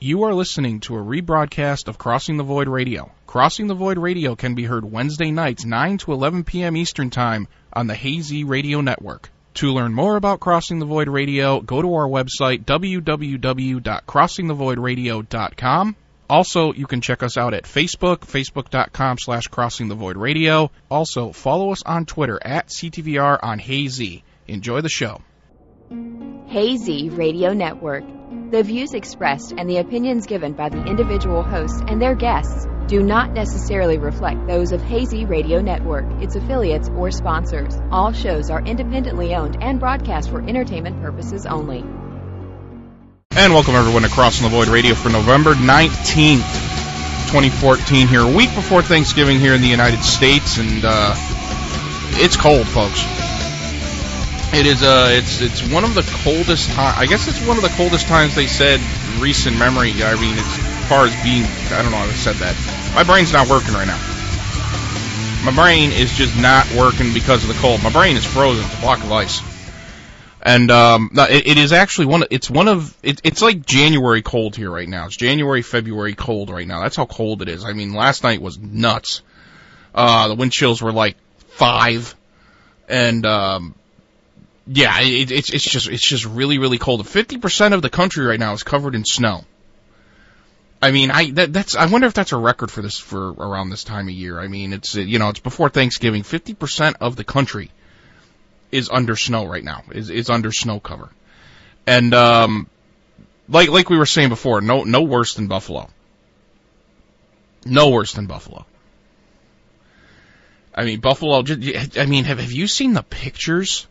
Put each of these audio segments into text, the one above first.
You are listening to a rebroadcast of Crossing the Void Radio. Crossing the Void Radio can be heard Wednesday nights 9 to 11 p.m. Eastern Time on the Hazy Radio Network. To learn more about Crossing the Void Radio, go to our website, www.crossingthevoidradio.com. Also, you can check us out at Facebook, facebook.com/crossingthevoidradio. Also, follow us on Twitter at CTVR on Hazy. Enjoy the show. Hazy Radio Network. The views expressed and the opinions given by the individual hosts and their guests do not necessarily reflect those of Hazy Radio Network, its affiliates, or sponsors. All shows are independently owned and broadcast for entertainment purposes only. And welcome everyone to Crossing the Void Radio for November 19th, 2014 here, a week before Thanksgiving here in the United States, and it's cold, folks. It is, it's one of the coldest times, I guess it's one of the coldest times they said recent memory. I mean, as far as being, I don't know how I said that. My brain's not working right now. My brain is just not working because of the cold. My brain is frozen. It's a block of ice. And, it is actually it's like January cold here right now. It's January, February cold right now. That's how cold it is. I mean, last night was nuts. The wind chills were like 5. And, yeah, it's just really, really cold. 50% of the country right now is covered in snow. I mean, I wonder if that's a record for around this time of year. I mean, it's before Thanksgiving. 50% of the country is under snow right now. Is under snow cover. And like we were saying before, no worse than Buffalo. No worse than Buffalo. I mean, Buffalo. I mean, have you seen the pictures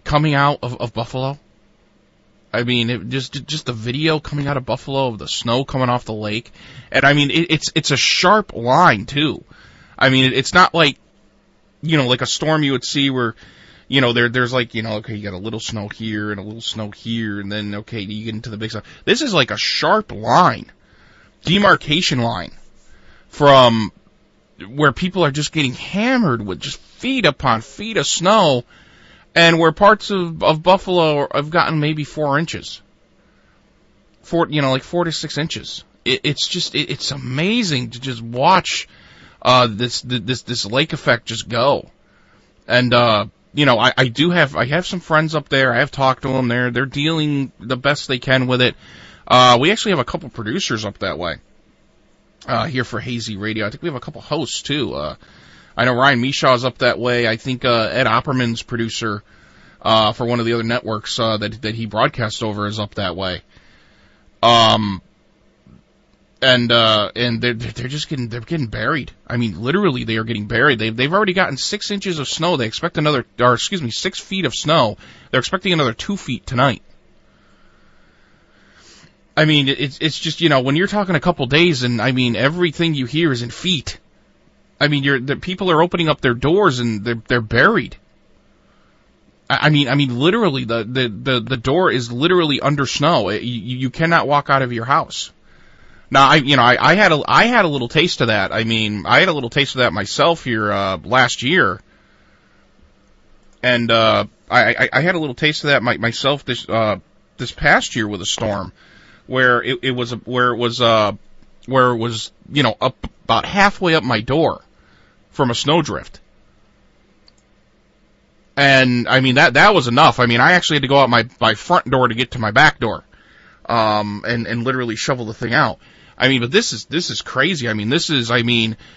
coming out of Buffalo? I mean, just the video coming out of Buffalo of the snow coming off the lake, and I mean, it's a sharp line too. I mean, it's not like, like a storm you would see where, there's like, okay, you got a little snow here and a little snow here, and then okay, you get into the big stuff. This is like a sharp line, demarcation line, from where people are just getting hammered with just feet upon feet of snow. And where parts of Buffalo have gotten maybe 4 inches. 4 to 6 inches. It's amazing to just watch, this lake effect just go. And, I have some friends up there. I have talked to them. They're dealing the best they can with it. We actually have a couple producers up that way, here for Hazy Radio. I think we have a couple hosts too. I know Ryan Mishaw's up that way. I think Ed Opperman's producer for one of the other networks that he broadcasts over is up that way. And they're getting buried. I mean, literally, they are getting buried. They've already gotten 6 inches of snow. They expect 6 feet of snow. They're expecting another 2 feet tonight. I mean, it's just, when you're talking a couple days, and I mean, everything you hear is in feet. I mean, the people are opening up their doors and they're buried. I mean, literally, the door is literally under snow. You cannot walk out of your house. Now, I had a little taste of that. I mean, I had a little taste of that myself here last year, and I had a little taste of that myself this past year with a storm, where it was up about halfway up my door from a snowdrift. And, I mean, that was enough. I mean, I actually had to go out my front door to get to my back door, and literally shovel the thing out. I mean, but this is crazy. I mean,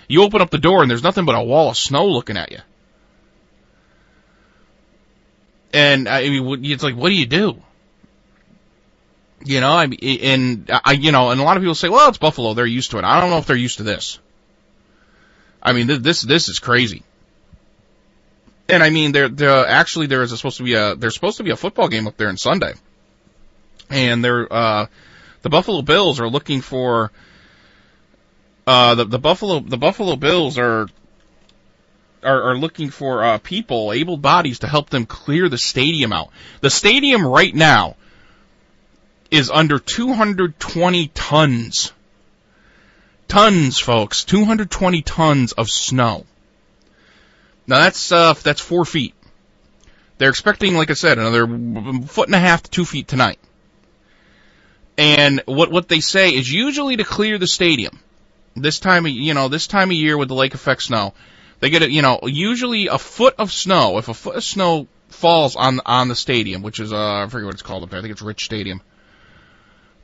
you open up the door and there's nothing but a wall of snow looking at you. And, I mean, it's like, what do you do? And a lot of people say, well, it's Buffalo, they're used to it. I don't know if they're used to this. I mean, this is crazy. And I mean, there's supposed to be a football game up there on Sunday, and the Buffalo Bills are looking for the Buffalo Bills are looking for people, able bodies, to help them clear the stadium out. The stadium right now is under 220 tons. Tons, folks. 220 tons of snow. Now that's 4 feet. They're expecting, like I said, another 1.5 to 2 feet tonight. And what they say is usually to clear the stadium. This time of year with the lake effect snow, they get usually a foot of snow. If a foot of snow falls on the stadium, which is I forget what it's called up there. I think it's Rich Stadium.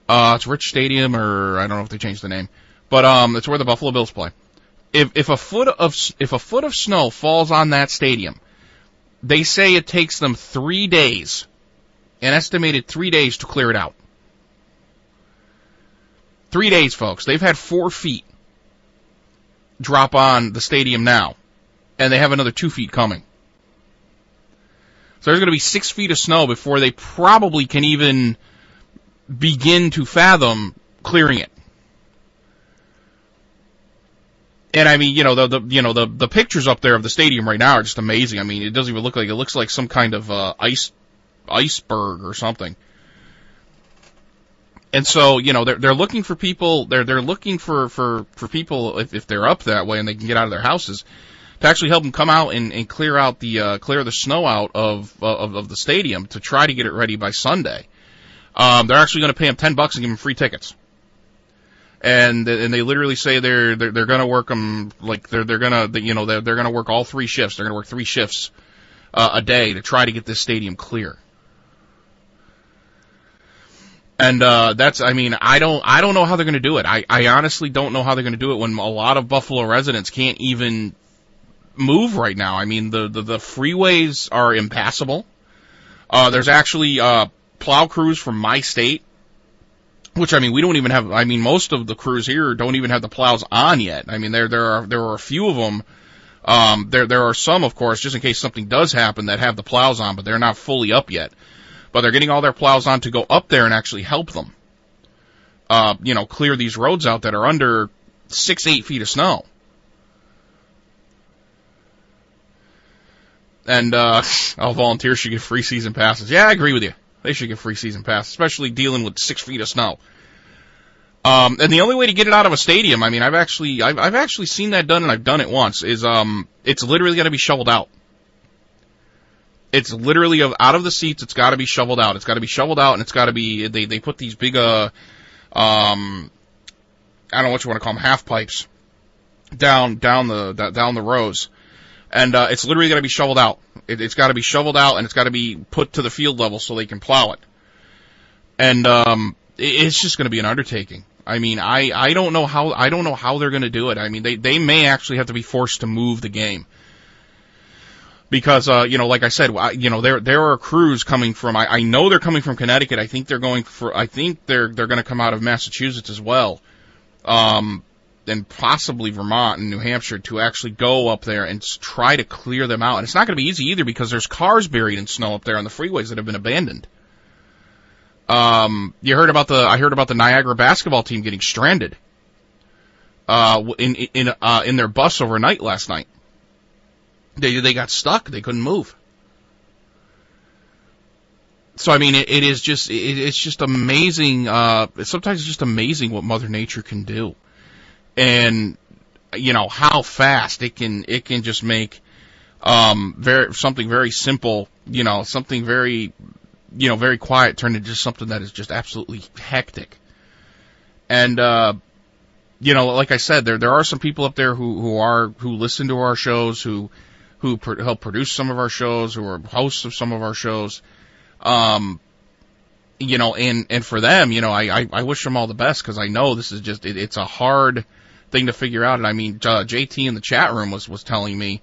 It's Rich Stadium, or I don't know if they changed the name, but it's where the Buffalo Bills play. If a foot of snow falls on that stadium, they say it takes them 3 days, an estimated 3 days to clear it out. 3 days, folks. They've had 4 feet drop on the stadium now, and they have another 2 feet coming. So there's going to be 6 feet of snow before they probably can even begin to fathom clearing it. And I mean, the pictures up there of the stadium right now are just amazing. I mean, it doesn't even look like, it looks like some kind of iceberg or something. And so, they're looking for people. They're looking for people if they're up that way and they can get out of their houses, to actually help them come out and clear out clear the snow out of the stadium to try to get it ready by Sunday. They're actually going to pay them $10 and give them free tickets. And they literally say they're going to work them like they're going to work all 3 shifts. They're going to work 3 shifts a day to try to get this stadium clear. And I don't know how they're going to do it. I honestly don't know how they're going to do it when a lot of Buffalo residents can't even move right now. I mean, the freeways are impassable. There's actually plow crews from my state, which, I mean, we don't even have. I mean, most of the crews here don't even have the plows on yet. I mean, there are a few of them. There are some, of course, just in case something does happen, that have the plows on, but they're not fully up yet. But they're getting all their plows on to go up there and actually help them, clear these roads out that are under 6-8 feet of snow. And all volunteers should get free season passes. Yeah, I agree with you. They should get free season passes, especially dealing with 6 feet of snow. And the only way to get it out of a stadium, I mean, I've actually seen that done, and I've done it once, is it's literally got to be shoveled out. It's literally out of the seats. It's got to be shoveled out. It's got to be shoveled out, and it's got to be. They put these big I don't know what you want to call them, half pipes down the rows, and it's literally got to be shoveled out. It's got to be shoveled out, and it's got to be put to the field level so they can plow it. And it's just going to be an undertaking. I mean, I don't know how they're going to do it. I mean, they may actually have to be forced to move the game. Because, like I said, there are crews coming from, I know they're coming from Connecticut. I think they're going to come out of Massachusetts as well. And possibly Vermont and New Hampshire, to actually go up there and try to clear them out. And it's not going to be easy either, because there's cars buried in snow up there on the freeways that have been abandoned. I heard about the Niagara basketball team getting stranded, in their bus overnight last night. They got stuck. They couldn't move. So I mean, it's just amazing. Sometimes it's just amazing what Mother Nature can do, and how fast it can just make something very simple, something very very quiet turn into just something that is just absolutely hectic. And like I said, there are some people up there who listen to our shows, who help produce some of our shows, who are hosts of some of our shows, and for them, I wish them all the best, because I know this is just, it's a hard thing to figure out. And I mean, JT in the chat room was telling me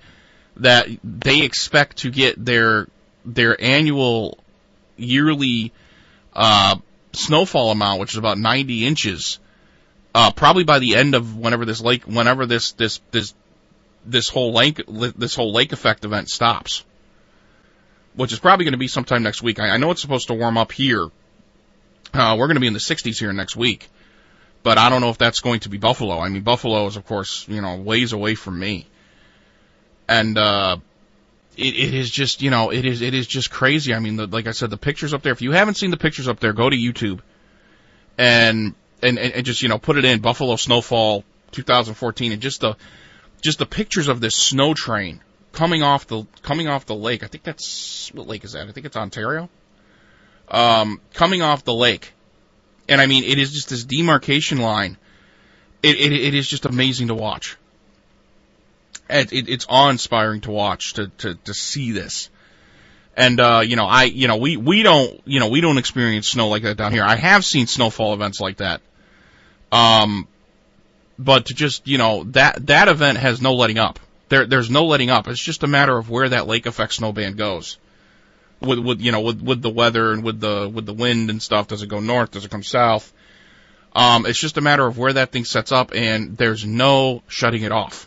that they expect to get their annual yearly snowfall amount, which is about 90 inches, probably by the end of whenever this whole lake effect event stops, which is probably going to be sometime next week. I know it's supposed to warm up here. We're going to be in the 60s here next week, but I don't know if that's going to be Buffalo. I mean, Buffalo is, of course, ways away from me, and it is just, it is just crazy. I mean, like I said, the pictures up there. If you haven't seen the pictures up there, go to YouTube and just put it in Buffalo snowfall 2014, and just the pictures of this snow train coming off the lake. I think that's, what lake is that? I think it's Ontario. Coming off the lake And I mean, it is just this demarcation line. It is just amazing to watch. It's awe-inspiring to watch, to see this. And, we don't experience snow like that down here. I have seen snowfall events like that. But to just, that event has no letting up. There's no letting up. It's just a matter of where that lake effect snowband goes. With the weather and with the wind and stuff. Does it go north? Does it come south? It's just a matter of where that thing sets up, and there's no shutting it off.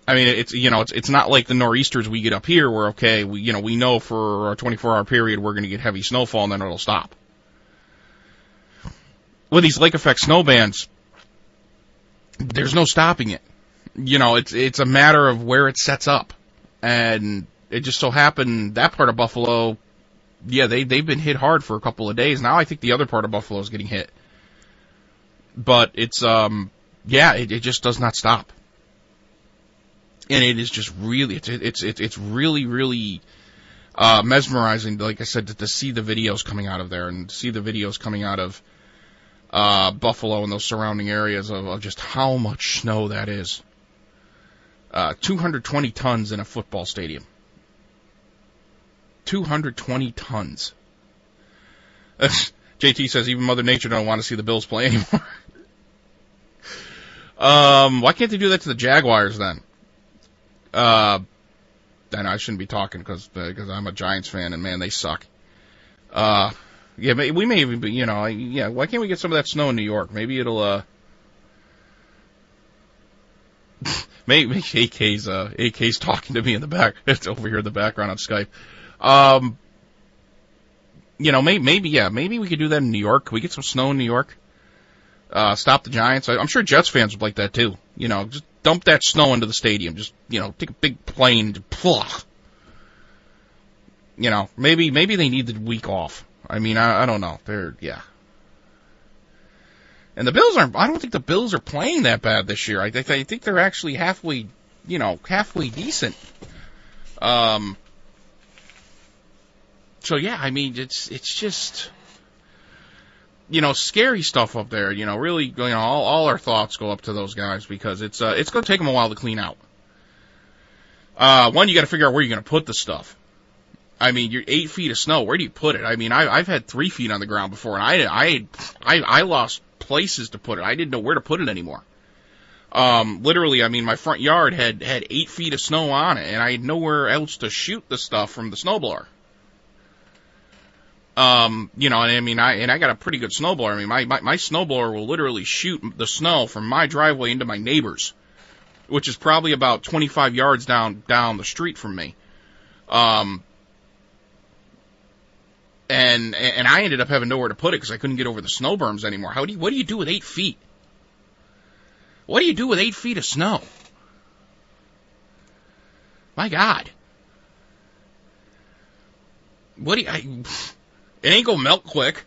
I mean, it's not like the nor'easters we get up here where, okay, we know for a 24-hour period we're going to get heavy snowfall and then it'll stop. With these lake effect snowbands, there's no stopping it. It's a matter of where it sets up. And it just so happened that part of Buffalo, they've been hit hard for a couple of days. Now I think the other part of Buffalo is getting hit. But it's, it just does not stop. And it is just really, it's really, really mesmerizing, like I said, to see the videos coming out of there and see the videos coming out of Buffalo and those surrounding areas of just how much snow that is. 220 tons in a football stadium. 220 tons. JT says even Mother Nature don't want to see the Bills play anymore. Why can't they do that to the Jaguars then? And I shouldn't be talking because I'm a Giants fan and man, they suck. We may even be, why can't we get some of that snow in New York? Maybe it'll, maybe AK's talking to me in the back. It's over here in the background on Skype. Maybe we could do that in New York. Can we get some snow in New York? Stop the Giants. I'm sure Jets fans would like that too. Just dump that snow into the stadium. Just, take a big plane. Maybe they need the week off. I mean, I don't know. And the Bills I don't think the Bills are playing that bad this year. I think they're actually halfway decent. So yeah, I mean, it's just, scary stuff up there. Really, all our thoughts go up to those guys because it's going to take them a while to clean out. One, you got to figure out where you're going to put the stuff. I mean, you're 8 feet of snow. Where do you put it? I mean, I've had 3 feet on the ground before, and I lost places to put it. I didn't know where to put it anymore. Literally, I mean, my front yard had 8 feet of snow on it, and I had nowhere else to shoot the stuff from the snowblower. And I got a pretty good snowblower. I mean, my snowblower will literally shoot the snow from my driveway into my neighbor's, which is probably about 25 yards down the street from me. And I ended up having nowhere to put it because I couldn't get over the snow berms anymore. What do you do with 8 feet? What do you do with 8 feet of snow? My God. It ain't gonna melt quick.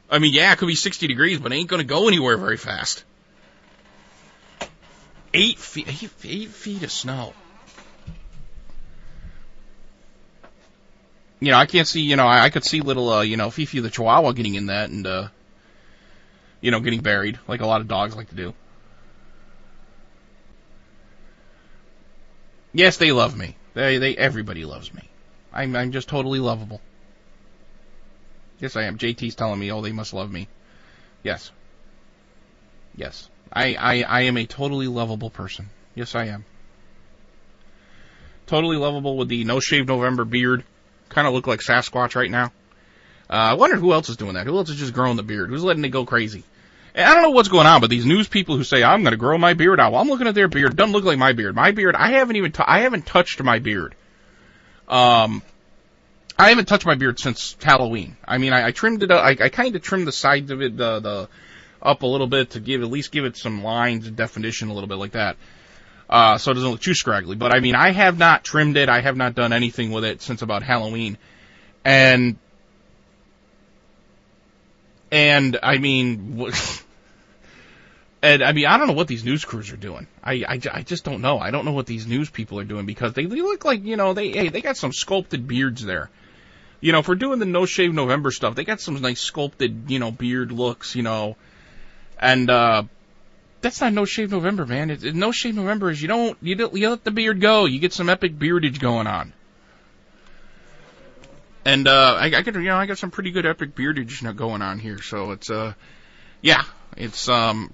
I mean, yeah, it could be 60 degrees, but it ain't gonna go anywhere very fast. 8 feet of snow. I can't see, I could see little, Fifi the Chihuahua getting in that and, getting buried, like a lot of dogs like to do. Yes, they love me. Everybody loves me. I'm just totally lovable. Yes, I am. JT's telling me, they must love me. Yes. Yes. I am a totally lovable person. Yes, I am. Totally lovable with the No Shave November beard. Kind of look like Sasquatch right now. I wonder who else is doing that. Who else is just growing the beard? Who's letting it go crazy? And I don't know what's going on, but these news people who say, I'm going to grow my beard out. Well, I'm looking at their beard. It doesn't look like my beard. My beard, I haven't touched my beard. I haven't touched my beard since Halloween. I mean, I trimmed it up. I kind of trimmed the sides of it, up a little bit to at least give it some lines and definition a little bit like that. So it doesn't look too scraggly. But I mean, I have not trimmed it. I have not done anything with it since about Halloween. And I mean, I don't know what these news crews are doing. I just don't know. I don't know what these news people are doing because they look like, they got some sculpted beards there. if we're doing the No Shave November stuff, they got some nice sculpted, beard looks, and that's not No Shave November, man. No Shave November is you let the beard go. You get some epic beardage going on. And I got some pretty good epic beardage going on here. So it's don't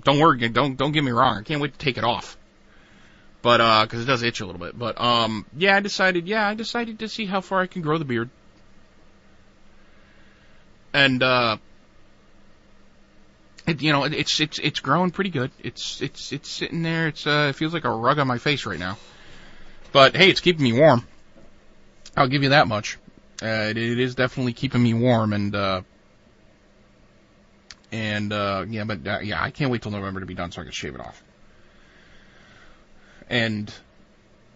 worry, don't get me wrong. I can't wait to take it off. But because it does itch a little bit. But I decided to see how far I can grow the beard. And it's growing pretty good. It's sitting there. It feels like a rug on my face right now. But hey, it's keeping me warm. I'll give you that much. It is definitely keeping me warm, I can't wait till November to be done so I can shave it off. And,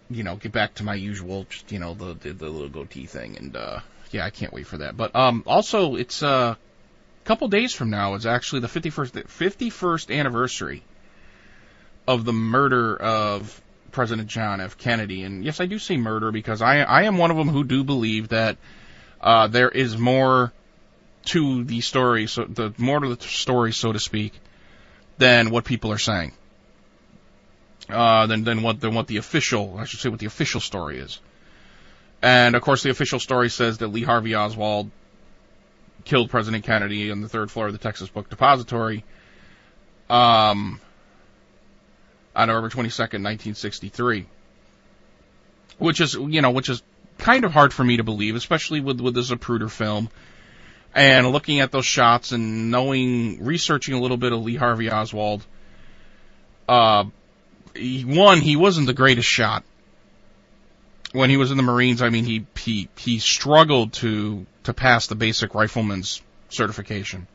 get back to my usual, just, the little goatee thing, and, I can't wait for that. But, also, it's, a couple days from now is actually the 51st anniversary of the murder of President John F. Kennedy. And yes, I do say murder because I am one of them who do believe that there is more to the story, so to speak, than what people are saying. Than what the official story is. And of course, the official story says that Lee Harvey Oswald killed President Kennedy on the 3rd floor of the Texas Book Depository on November 22nd, 1963. Which is kind of hard for me to believe, especially with the Zapruder film. And looking at those shots and researching a little bit of Lee Harvey Oswald, he wasn't the greatest shot. When he was in the Marines, I mean, he struggled to pass the basic rifleman's certification.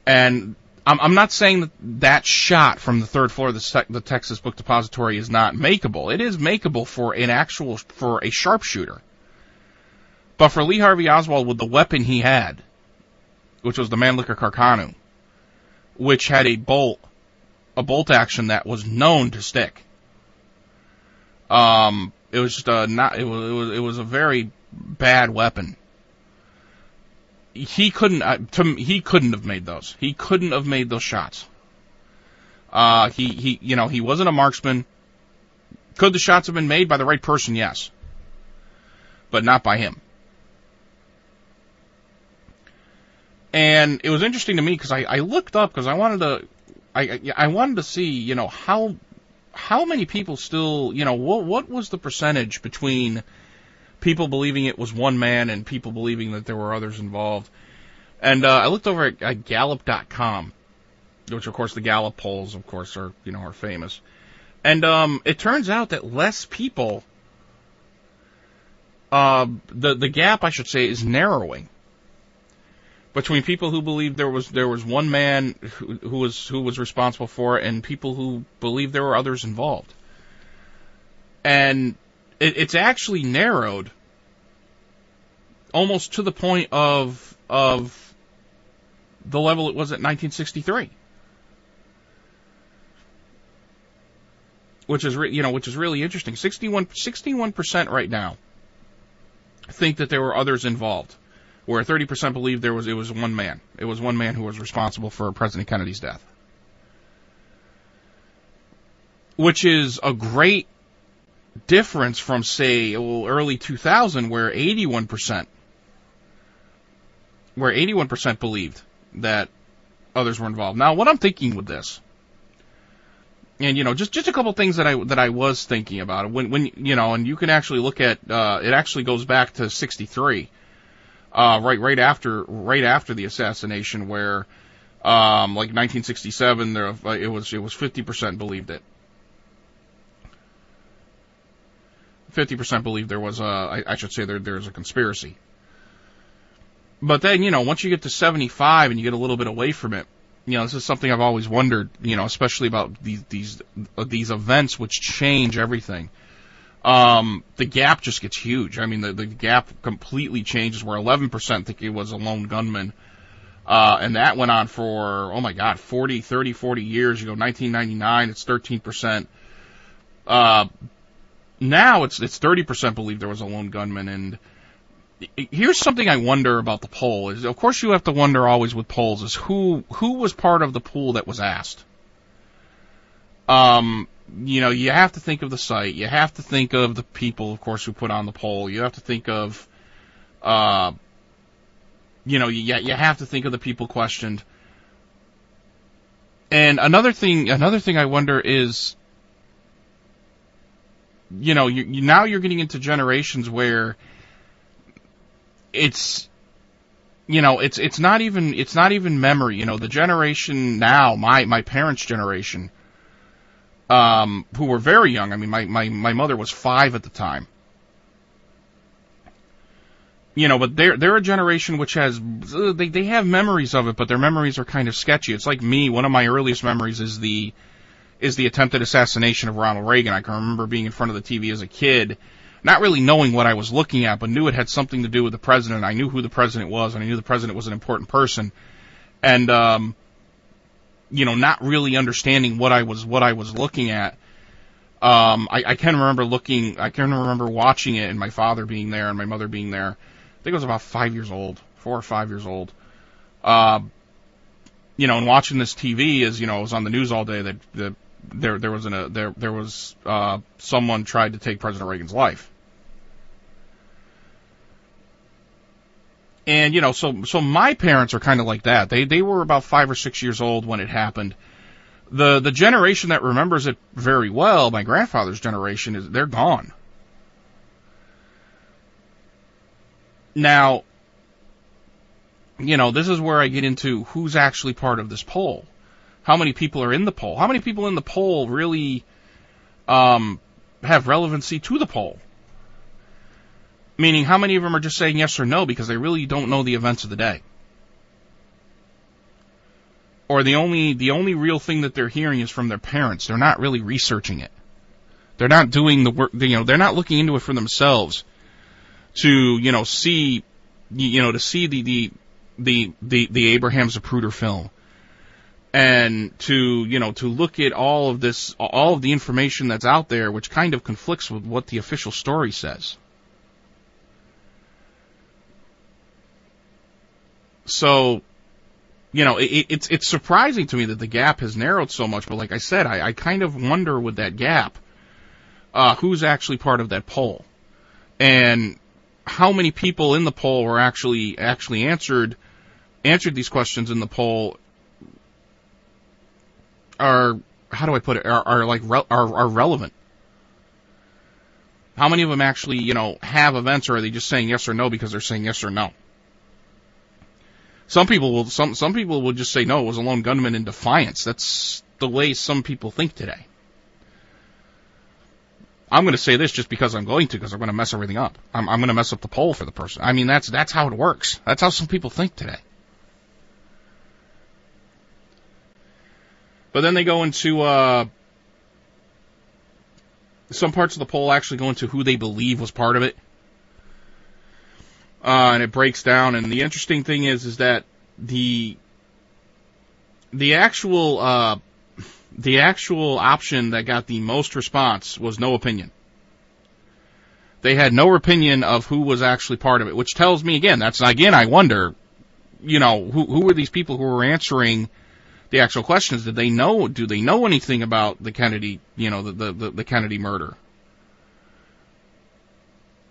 And I'm not saying that shot from the 3rd floor of the Texas Book Depository is not makeable. It is makeable for a sharpshooter. But for Lee Harvey Oswald, with the weapon he had, which was the Mannlicher Carcano, which had a bolt action that was known to stick. It was just it was a very bad weapon. He couldn't have made those. He couldn't have made those shots. He wasn't a marksman. Could the shots have been made by the right person? Yes. But not by him. And it was interesting to me because I looked up because I wanted to see, how many people still, what was the percentage between people believing it was one man and people believing that there were others involved. And I looked over at Gallup.com, which, of course, the Gallup polls, of course, are famous. And it turns out that less people, the gap, I should say, is narrowing between people who believe there was one man who was responsible for it and people who believe there were others involved. And it's actually narrowed almost to the point of the level it was at 1963, which is really interesting. 61% right now think that there were others involved, where 30% believe it was one man. It was one man who was responsible for President Kennedy's death, which is a great difference from, say, early 2000, where 81% believed that others were involved. Now, what I'm thinking with this, and just a couple things that I was thinking about when and you can actually look at it actually goes back to 63, right after the assassination, where like 1967 it was 50% believed it. 50% believe there was there's a conspiracy. But then, once you get to 75 and you get a little bit away from it, this is something I've always wondered, especially about these events which change everything. The gap just gets huge. I mean, the gap completely changes, where 11% think it was a lone gunman. And that went on for, 40 years. 1999, it's 13%. Now it's 30% believe there was a lone gunman, and here's something I wonder about the poll. Is, of course, you have to wonder always with polls is who was part of the pool that was asked. You have to think of the site. You have to think of the people, of course, who put on the poll. You have to think of, you have to think of the people questioned. And another thing I wonder is, now you're getting into generations where it's not even memory. The generation now, my parents' generation, who were very young. I mean, my mother was 5 at the time. But they're a generation which has, they have memories of it, but their memories are kind of sketchy. It's like me. One of my earliest memories is the attempted assassination of Ronald Reagan. I can remember being in front of the TV as a kid, not really knowing what I was looking at, but knew it had something to do with the president. I knew who the president was, and I knew the president was an important person. And, not really understanding what I was looking at. I can remember watching it and my father being there and my mother being there. I think I was about 4 or 5 years old. And watching this TV as, it was on the news all day that there was someone tried to take President Reagan's life. And, so my parents are kind of like that. They were about 5 or 6 years old when it happened. The generation that remembers it very well, my grandfather's generation, they're gone. Now, this is where I get into who's actually part of this poll. How many people are in the poll? How many people in the poll really have relevancy to the poll? Meaning, how many of them are just saying yes or no because they really don't know the events of the day? Or the only real thing that they're hearing is from their parents. They're not really researching it. They're not doing the work. They're not looking into it for themselves to see the Abraham Zapruder film, and to look at all of the information that's out there, which kind of conflicts with what the official story says. So, it's surprising to me that the gap has narrowed so much, but like I said, I kind of wonder with that gap, who's actually part of that poll, and how many people in the poll were actually answered these questions in the poll are, how do I put it, are relevant. How many of them actually, have events, or are they just saying yes or no because they're saying yes or no? Some people will just say no, it was a lone gunman in defiance. That's the way some people think today. I'm going to say this just because I'm going to mess everything up. I'm going to mess up the poll for the person. I mean, that's how it works. That's how some people think today. But then they go into, some parts of the poll actually go into who they believe was part of it. And it breaks down, and the interesting thing is that the actual option that got the most response was no opinion. They had no opinion of who was actually part of it, which tells me I wonder, who were these people who were answering the actual questions? Do they know anything about the Kennedy, the Kennedy murder?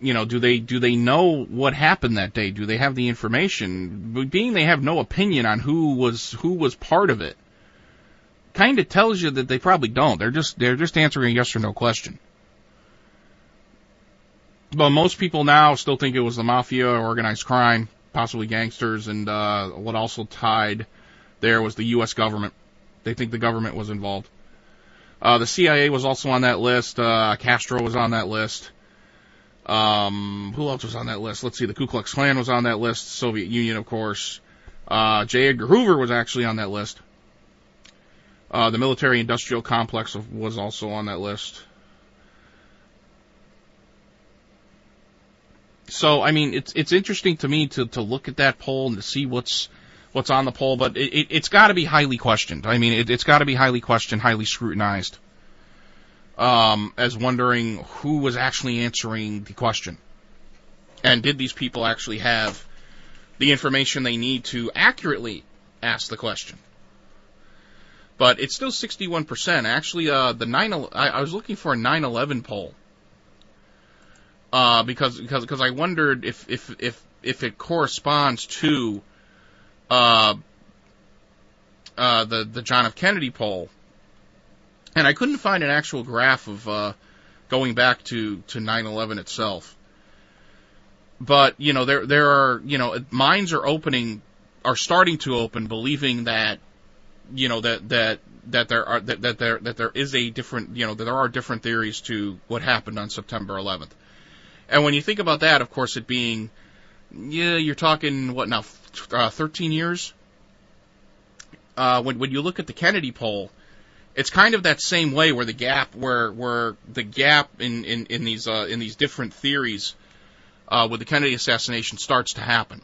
Do they know what happened that day? Do they have the information? Being they have no opinion on who was part of it, kind of tells you that they probably don't. They're just answering a yes or no question. But most people now still think it was the mafia, organized crime, possibly gangsters, and what also tied there was the U.S. government. They think the government was involved. The CIA was also on that list. Castro was on that list. Who else was on that list? Let's see, the Ku Klux Klan was on that list, Soviet Union, of course. J. Edgar Hoover was actually on that list. The military-industrial complex was also on that list. So, I mean, it's interesting to me to look at that poll and to see what's on the poll, but it's got to be highly questioned. I mean, it's got to be highly questioned, highly scrutinized. As wondering who was actually answering the question. And did these people actually have the information they need to accurately ask the question? But it's still 61%. Actually, I was looking for a 9/11 poll because I wondered if it corresponds to the John F. Kennedy poll, and I couldn't find an actual graph of going back to 9/11 itself. But there are minds are starting to open, believing that that there is a different that there are different theories to what happened on September 11th. And when you think about that, of course, it being you're talking what now 13 years. When you look at the Kennedy poll, it's kind of that same way where the gap in these different theories with the Kennedy assassination starts to happen.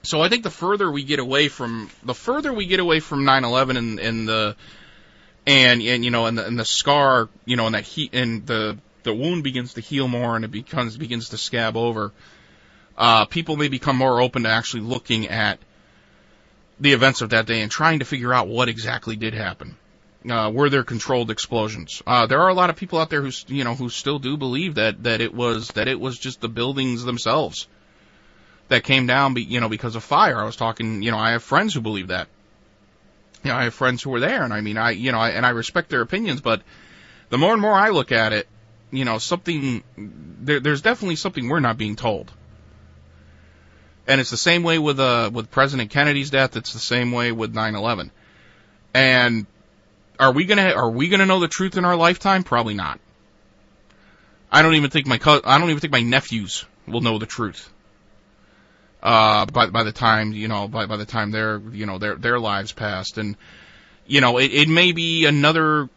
So I think the further we get away from 9/11 and the scar, and that heat, and the wound begins to heal more and it begins to scab over, people may become more open to actually looking at the events of that day and trying to figure out what exactly did happen. Were there controlled explosions? There are a lot of people out there who still do believe that it was just the buildings themselves that came down, because of fire. I was talking, I have friends who believe that. I have friends who were there, and I mean, I respect their opinions, but the more and more I look at it, there's definitely something we're not being told. And it's the same way with President Kennedy's death. It's the same way with 9/11. And are we gonna know the truth in our lifetime? Probably not. I don't even think my nephews will know the truth. By the time by the time their lives passed, and it may be another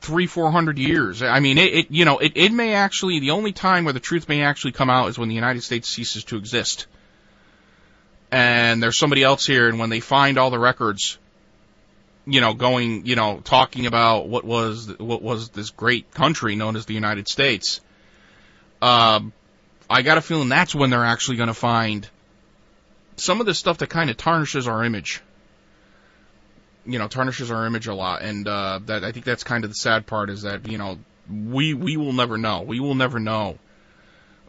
300-400 years. I mean, it may actually, the only time where the truth may actually come out is when the United States ceases to exist, and there's somebody else here, and when they find all the records, talking about what was this great country known as the United States. I got a feeling that's when they're actually going to find some of the stuff that kind of tarnishes our image. Tarnishes our image a lot, and that I think that's kind of the sad part, is that we will never know. We will never know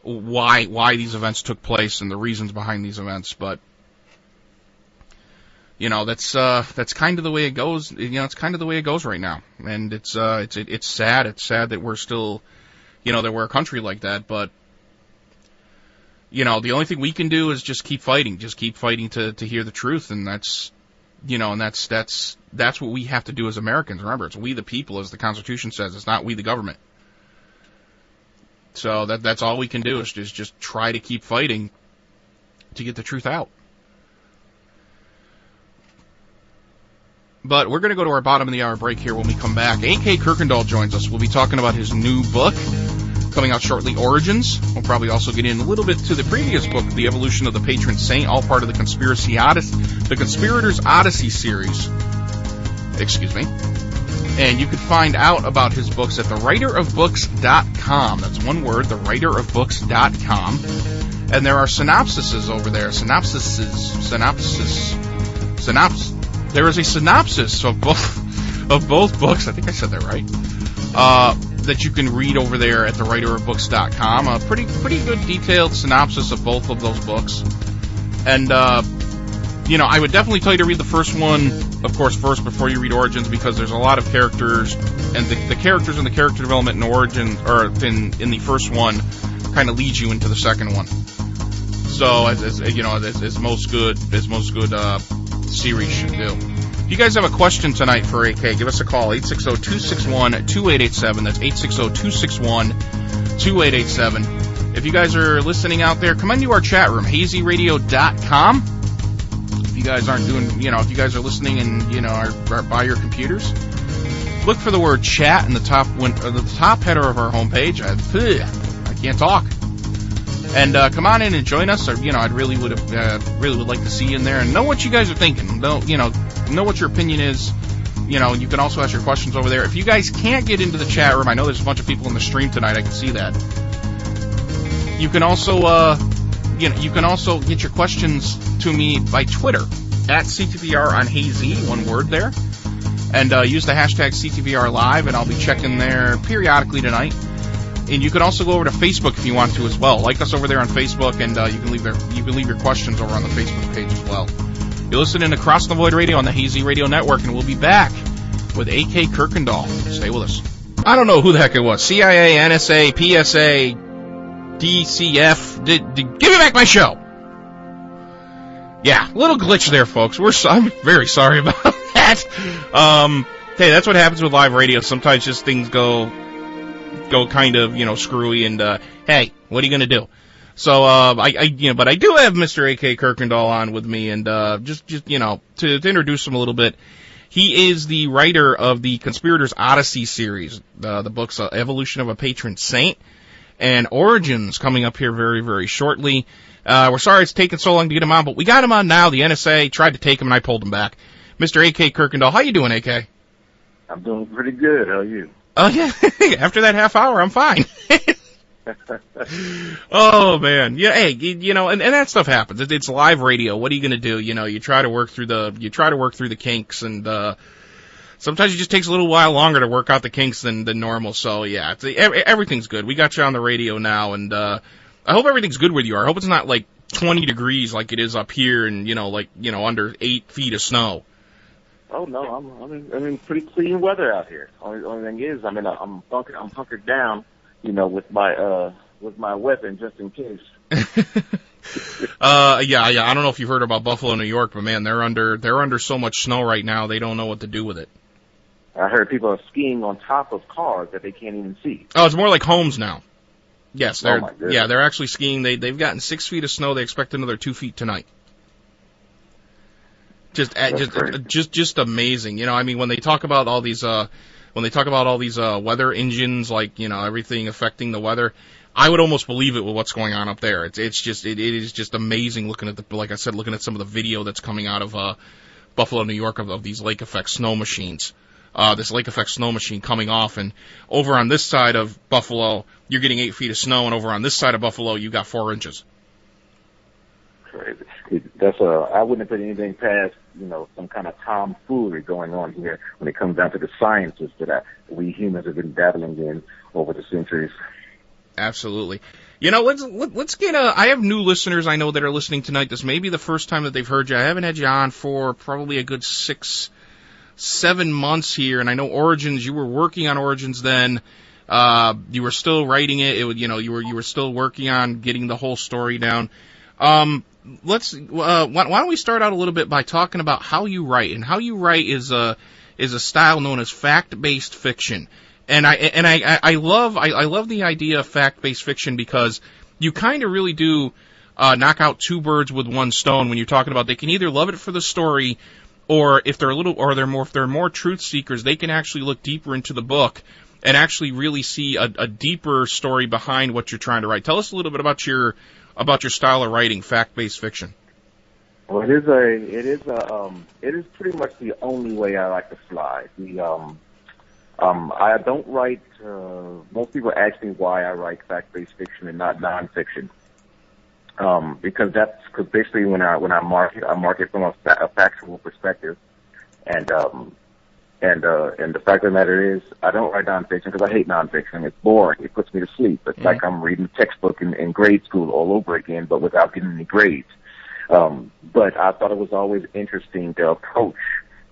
why these events took place and the reasons behind these events. But that's kind of the way it goes. It's kind of the way it goes right now, and it's sad. It's sad that we're still, that we're a country like that, but. The only thing we can do is just keep fighting to hear the truth, and that's what we have to do as Americans. Remember, it's we the people, as the Constitution says. It's not we the government. So that's all we can do is just try to keep fighting to get the truth out. But we're going to go to our bottom of the hour break here. When we come back, A.K. Kuykendall joins us. We'll be talking about his new book, coming out shortly, Origins. We'll probably also get in a little bit to the previous book, The Evolution of the Patron Saint, all part of the Conspirators Odyssey series. Excuse me. And you can find out about his books at thewriterofbooks.com. That's one word, thewriterofbooks.com. And there are synopsises over there. There is a synopsis of both books. I think I said that right. That you can read over there at thewriterofbooks.com. A pretty good detailed synopsis of both of those books. And, I would definitely tell you to read the first one, of course, first before you read Origins, because there's a lot of characters, and the characters and the character development in Origin, or in the first one, kind of leads you into the second one. So, as most good series should do. If you guys have a question tonight for AK, give us a call, 860-261-2887. That's 860-261-2887. If you guys are listening out there, come into our chat room, hazyradio.com. If you guys aren't doing, if you guys are listening and, are by your computers, look for the word chat in the top header of our homepage. I can't talk. And come on in and join us. Or, I'd really would like to see you in there and know what you guys are thinking. Know what your opinion is. You can also ask your questions over there. If you guys can't get into the chat room, I know there's a bunch of people in the stream tonight. I can see that. You can also, you can also get your questions to me by Twitter at CTVR on Hazy, one word there, and use the hashtag CTVR Live, and I'll be checking there periodically tonight. And you can also go over to Facebook if you want to as well. Like us over there on Facebook, and you can leave your questions over on the Facebook page as well. You're listening to Cross the Void Radio on the Hazy Radio Network, and we'll be back with A.K. Kuykendall. Stay with us. I don't know who the heck it was. CIA, NSA, PSA, DCF. Give me back my show. Yeah, little glitch there, folks. I'm very sorry about that. Hey, that's what happens with live radio. Sometimes just things go kind of, screwy, and hey, what are you gonna do? So but I do have Mr. A.K. Kuykendall on with me, and just to introduce him a little bit. He is the writer of the Conspirators Odyssey series, the books Evolution of a Patron Saint and Origins, coming up here very, very shortly. We're sorry it's taken so long to get him on, but we got him on now. The NSA tried to take him, and I pulled him back. Mr. A.K. Kuykendall, how you doing, A.K.? I'm doing pretty good. How are you? Oh, yeah. After that half hour, I'm fine. Oh, man. Yeah, hey, and that stuff happens. It's live radio. What are you going to do? You try to work through the kinks, and sometimes it just takes a little while longer to work out the kinks than normal. So, yeah, everything's good. We got you on the radio now, and I hope everything's good with you. I hope it's not like 20 degrees like it is up here and, under 8 feet of snow. Oh, no, I'm in pretty clean weather out here. Only thing is, I'm hunkered down, with my weapon just in case. Yeah, I don't know if you've heard about Buffalo, New York, but man, they're under so much snow right now, they don't know what to do with it. I heard people are skiing on top of cars that they can't even see. Oh, it's more like homes now. Yes, they're they're actually skiing. They've gotten 6 feet of snow. They expect another 2 feet tonight. Just amazing. When they talk about all these weather engines, like, everything affecting the weather, I would almost believe it with what's going on up there. It is just amazing looking at looking at some of the video that's coming out of Buffalo, New York, of these lake effect snow machines. This lake effect snow machine coming off, and over on this side of Buffalo, you're getting 8 feet of snow, and over on this side of Buffalo, you got 4 inches. Crazy. I wouldn't put anything past, some kind of tomfoolery going on here when it comes down to the sciences that we humans have been dabbling in over the centuries. Absolutely. Let's get I have new listeners I know that are listening tonight. This may be the first time that they've heard you. I haven't had you on for probably a good 6-7 months here, and I know Origins, you were working on Origins then. You were still writing it. You were still working on getting the whole story down. Why don't we start out a little bit by talking about how you write, and how you write is a style known as fact-based fiction. And I love the idea of fact-based fiction, because you kind of really do knock out 2 birds with 1 stone when you're talking about they can either love it for the story, or if they're more truth seekers, they can actually look deeper into the book and actually really see a deeper story behind what you're trying to write. Tell us a little bit about your style of writing, fact-based fiction. Well, it is pretty much the only way I like to fly. I don't write. Most people ask me why I write fact-based fiction and not nonfiction. Because basically when I market from a factual perspective, and the fact of the matter is, I don't write nonfiction because I hate nonfiction. It's boring. It puts me to sleep. It's like I'm reading a textbook in grade school all over again, but without getting any grades. But I thought it was always interesting to approach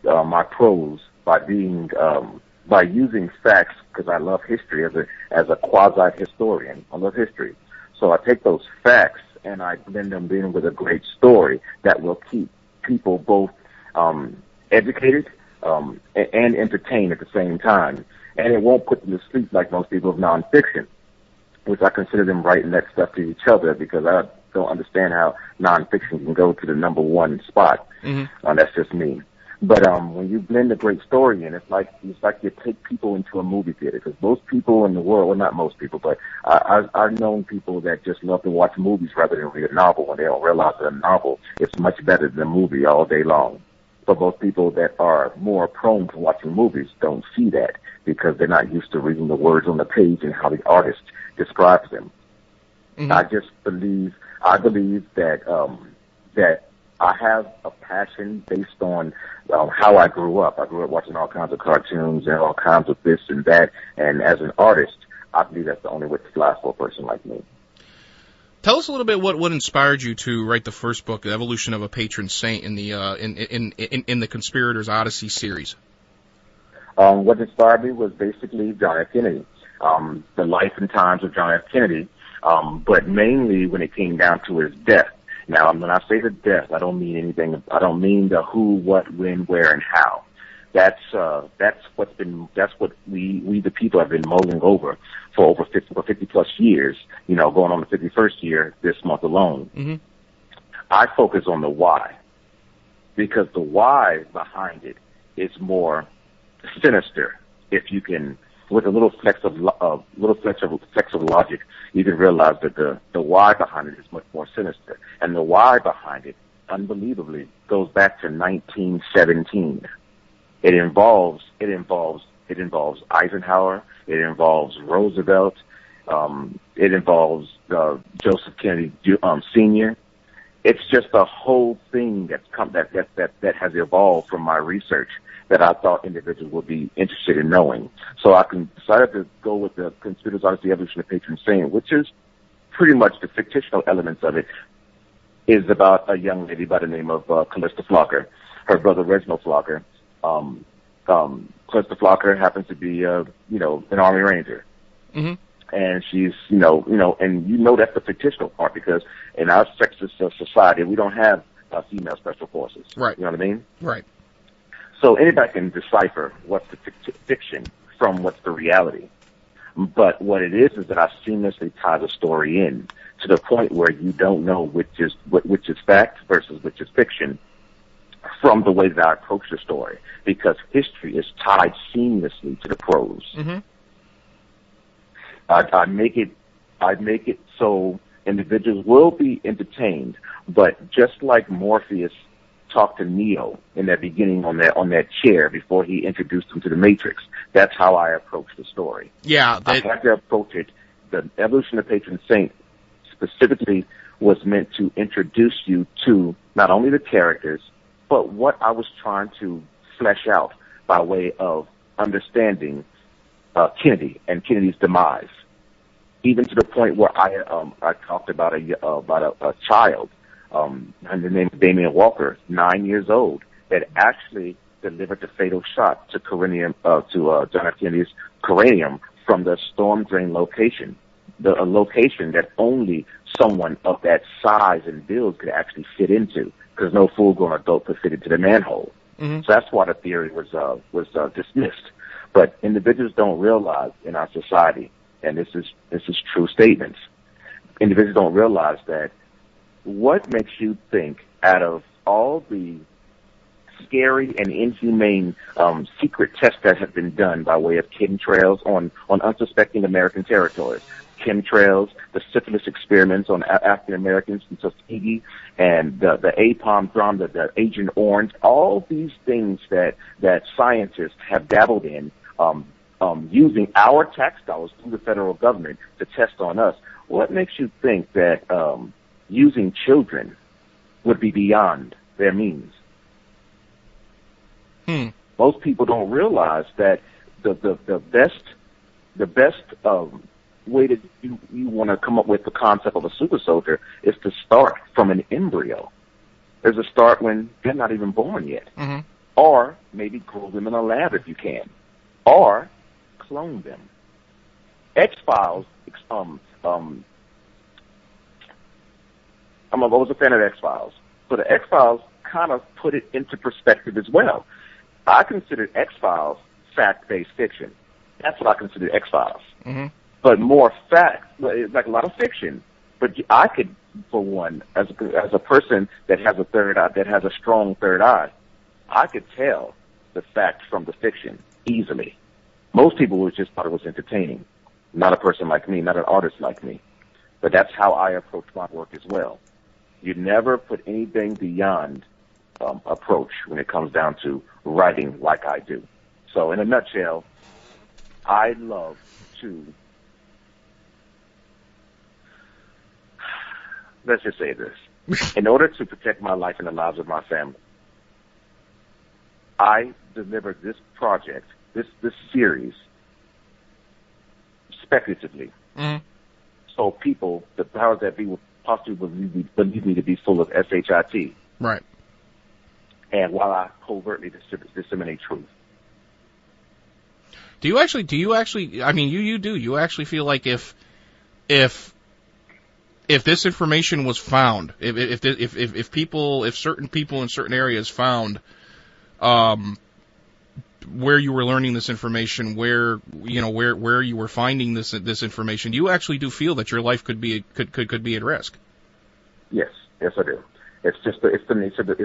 my prose by using facts, because I love history as a quasi-historian. I love history. So I take those facts and I blend them in with a great story that will keep people both educated and entertained at the same time. And it won't put them to sleep like most people of nonfiction, which I consider them writing that stuff to each other, because I don't understand how nonfiction can go to the number 1 spot. Mm-hmm. That's just me. But when you blend a great story in, it's like you take people into a movie theater, because most people in the world, well, not most people, but I've known people that just love to watch movies rather than read a novel, and they don't realize that a novel is much better than a movie all day long. But most people that are more prone to watching movies don't see that, because they're not used to reading the words on the page and how the artist describes them. Mm-hmm. I believe that I have a passion based on how I grew up. I grew up watching all kinds of cartoons and all kinds of this and that. And as an artist, I believe that's the only way to fly for a person like me. Tell us a little bit what inspired you to write the first book, The Evolution of a Patron Saint, in the Conspirator's Odyssey series. What inspired me was basically John F. Kennedy, the life and times of John F. Kennedy, but mainly when it came down to his death. Now, when I say the death, I don't mean anything. I don't mean the who, what, when, where, and how. That's what we the people have been mulling over for over 50 plus years. You know, going on the 51st year this month alone. Mm-hmm. I focus on the why, because the why behind it is more sinister. If you can, with a little flex of logic, you can realize that the why behind it is much more sinister, and the why behind it, unbelievably, goes back to 1917. It involves Eisenhower. It involves Roosevelt. It involves Joseph Kennedy Sr. It's just a whole thing that has evolved from my research that I thought individuals would be interested in knowing. So I decided to go with the Conspirator's Odyssey, Evolution of Patron Saint, which is pretty much the fictional elements of it, is about a young lady by the name of Callista Flocker. Her brother Reginald Flocker. Callista Flocker happens to be, an Army Ranger. Mm-hmm. And she's, and that's the fictional part, because in our sexist society, we don't have female special forces. Right. You know what I mean? Right. So anybody can decipher what's the fiction from what's the reality. But what it is that I seamlessly tie the story in to the point where you don't know which is fact versus which is fiction from the way that I approach the story, because history is tied seamlessly to the prose. Mm-hmm. I make it so individuals will be entertained, but just like Morpheus talked to Neo in that beginning on that chair before he introduced him to the Matrix, that's how I approach the story. Yeah, I had to approach it. The Evolution of Patron Saint specifically was meant to introduce you to not only the characters, but what I was trying to flesh out by way of understanding Kennedy and Kennedy's demise, even to the point where I talked about a child, and the name is Damian Walker, 9 years old, that actually delivered the fatal shot to John F. Kennedy's cranium from the storm drain location, a location that only someone of that size and build could actually fit into, because no full-grown adult could fit into the manhole. Mm-hmm. So that's why the theory was dismissed. But individuals don't realize in our society, and this is true statements, individuals don't realize that what makes you think, out of all the scary and inhumane secret tests that have been done by way of chemtrails on unsuspecting American territories, chemtrails, the syphilis experiments on African Americans in Tuskegee, and the APOM drum, the Agent Orange, all these things that scientists have dabbled in, using our tax dollars through the federal government to test on us. What makes you think that using children would be beyond their means? Most people don't realize that the best way that you want to come up with the concept of a super soldier is to start from an embryo. There's a start when they're not even born yet. Mm-hmm. Or maybe grow them in a lab if you can. Or clone them. X-Files, I was a fan of X-Files. So the X-Files kind of put it into perspective as well. I considered X-Files fact-based fiction. That's what I considered X-Files. Mm-hmm. But more fact, like a lot of fiction. But I could, for one, as a person that has a third eye, that has a strong third eye, I could tell the fact from the fiction easily. Most people would just thought it was entertaining. Not a person like me, not an artist like me. But that's how I approach my work as well. You never put anything beyond approach when it comes down to writing like I do. So in a nutshell, I love to let's just say this. In order to protect my life and the lives of my family, I delivered this project, this series, speculatively. Mm-hmm. So people, the powers that be, would possibly believe me to be full of shit. Right. And while I covertly disseminate truth. Do you actually, I mean, you do. You actually feel like if this information was found, if certain people in certain areas found, where you were learning this information, where you were finding this information, you actually do feel that your life could be at risk? Yes, I do. It's the nature of the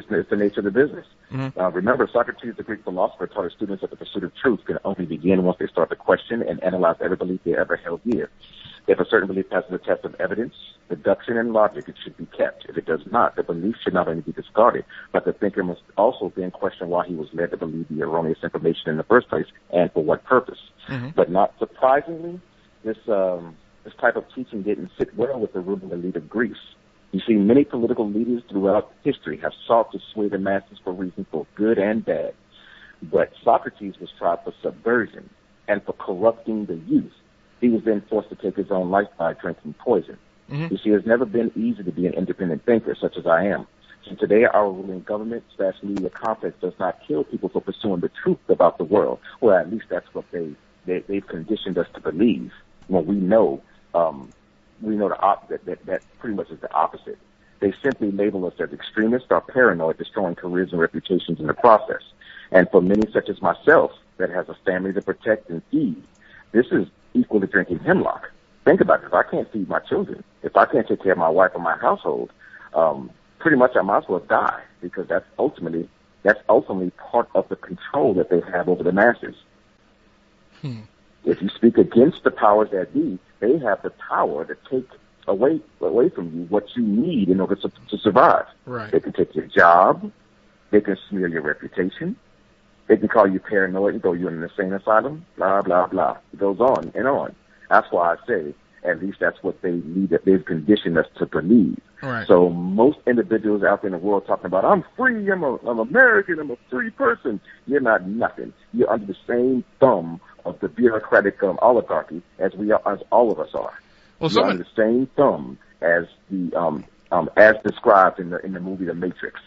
business. Mm-hmm. Remember, Socrates, the Greek philosopher, taught his students that the pursuit of truth can only begin once they start to question and analyze every belief they ever held dear. If a certain belief passes the test of evidence, deduction, and logic, it should be kept. If it does not, the belief should not only be discarded, but the thinker must also then question why he was led to believe the erroneous information in the first place and for what purpose. Mm-hmm. But not surprisingly, this type of teaching didn't sit well with the ruling elite of Greece. You see, many political leaders throughout history have sought to sway the masses for reasons both good and bad. But Socrates was tried for subversion and for corrupting the youth. He was then forced to take his own life by drinking poison. Mm-hmm. You see, it's never been easy to be an independent thinker, such as I am. And today, our ruling government/media complex does not kill people for pursuing the truth about the world. Well, at least that's what they've conditioned us to believe. When we know that pretty much is the opposite. They simply label us as extremists or paranoid, destroying careers and reputations in the process. And for many, such as myself, that has a family to protect and feed, this is equal to drinking hemlock. Think about it. If I can't feed my children, if I can't take care of my wife or my household, pretty much I might as well die, because that's ultimately part of the control that they have over the masses. If you speak against the powers that be, they have the power to take away from you what you need in order to survive. Right. They can take your job. They can smear your reputation. They can call you paranoid and throw you in an insane asylum. Blah, blah, blah. It goes on and on. That's why I say, at least that's what they've conditioned us to believe. Right. So most individuals out there in the world talking about, I'm free, I'm American, I'm a free person. You're not nothing. You're under the same thumb of the bureaucratic oligarchy as all of us are. Well, you're under the same thumb as the as described in the movie The Matrix.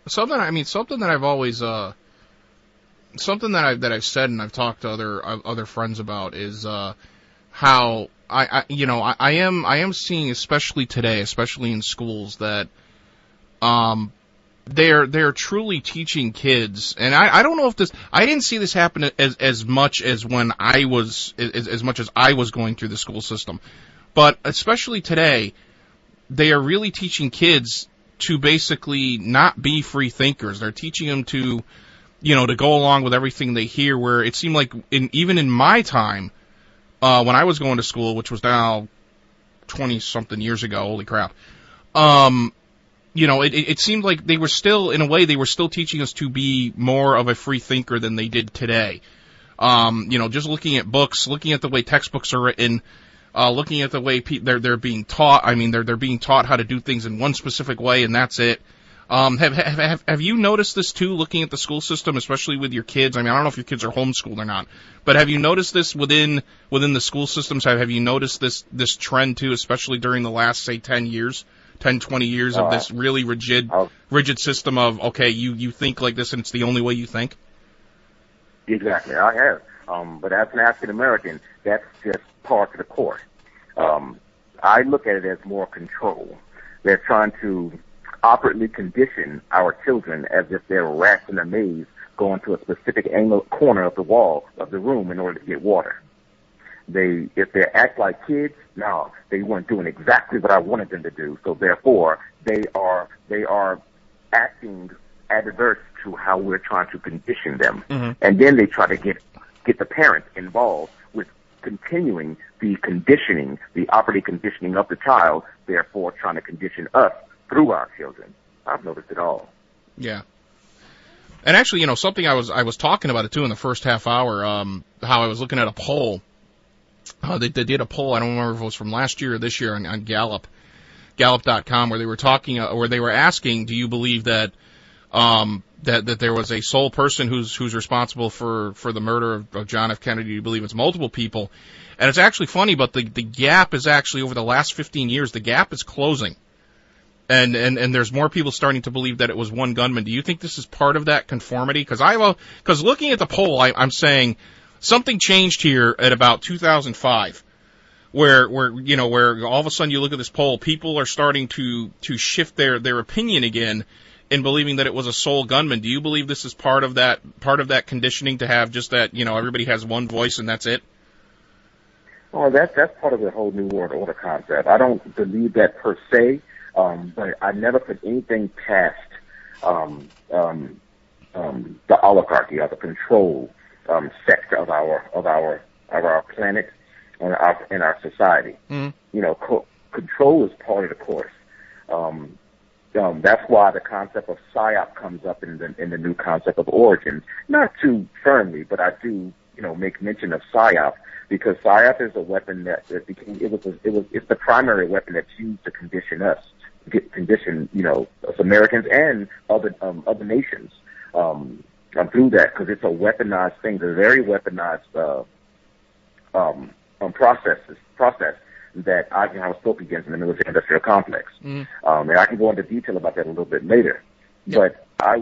Something that I've always something that I've said and I've talked to other friends about is how I am seeing, especially today, especially in schools, that they're truly teaching kids, and I don't know if I didn't see this happen as much as when I was as much as I was going through the school system, but especially today, they are really teaching kids to basically not be free thinkers. They're teaching them to go along with everything they hear, where it seemed like even in my time, when I was going to school, which was now 20-something years ago, holy crap, it seemed like they were still, in a way, they were still teaching us to be more of a free thinker than they did today. Just looking at books, looking at the way textbooks are written, looking at the way they're being taught. I mean, they're being taught how to do things in one specific way, and that's it. Have you noticed this too, looking at the school system, especially with your kids? I mean, I don't know if your kids are homeschooled or not, but have you noticed this within the school systems? Have you noticed this trend too, especially during the last, say, 10, 20 years of this really rigid system of, okay, you think like this and it's the only way you think? Exactly, I have. But as an African American, that's just part of the course. I look at it as more control. They're trying to operantly condition our children as if they're rats in a maze going to a specific corner of the wall of the room in order to get water. If they act like kids, no, they weren't doing exactly what I wanted them to do. So therefore, they are acting adverse to how we're trying to condition them. Mm-hmm. And then they try to get the parents involved with continuing the conditioning, the operative conditioning of the child, therefore trying to condition us through our children. I've noticed it all. Yeah. And actually, something I was talking about it too in the first half hour, how I was looking at a poll. They did a poll, I don't remember if it was from last year or this year on Gallup, Gallup.com, where they were talking, where they were asking, do you believe that that there was a sole person who's responsible for the murder of John F. Kennedy? Do you believe it's multiple people? And it's actually funny, but the gap is actually, over the last 15 years, the gap is closing. And there's more people starting to believe that it was one gunman. Do you think this is part of that conformity? Because looking at the poll, I'm saying something changed here at about 2005, where all of a sudden you look at this poll, people are starting to shift their opinion again in believing that it was a sole gunman. Do you believe this is part of that conditioning to have just that, everybody has one voice and that's it? Well, that's part of the whole New World Order concept. I don't believe that per se, but I never put anything past the oligarchy or the control sector of our planet and our society. Mm-hmm. Control is part of the course. That's why the concept of PSYOP comes up in the new concept of origins. Not too firmly, but I do, make mention of PSYOP, because PSYOP is a weapon it's the primary weapon that's used to condition us, us Americans and other nations, through that, because it's a weaponized thing. It's a very weaponized, process that Eisenhower spoke against in the military-industrial complex. Mm. And I can go into detail about that a little bit later. Yep. But I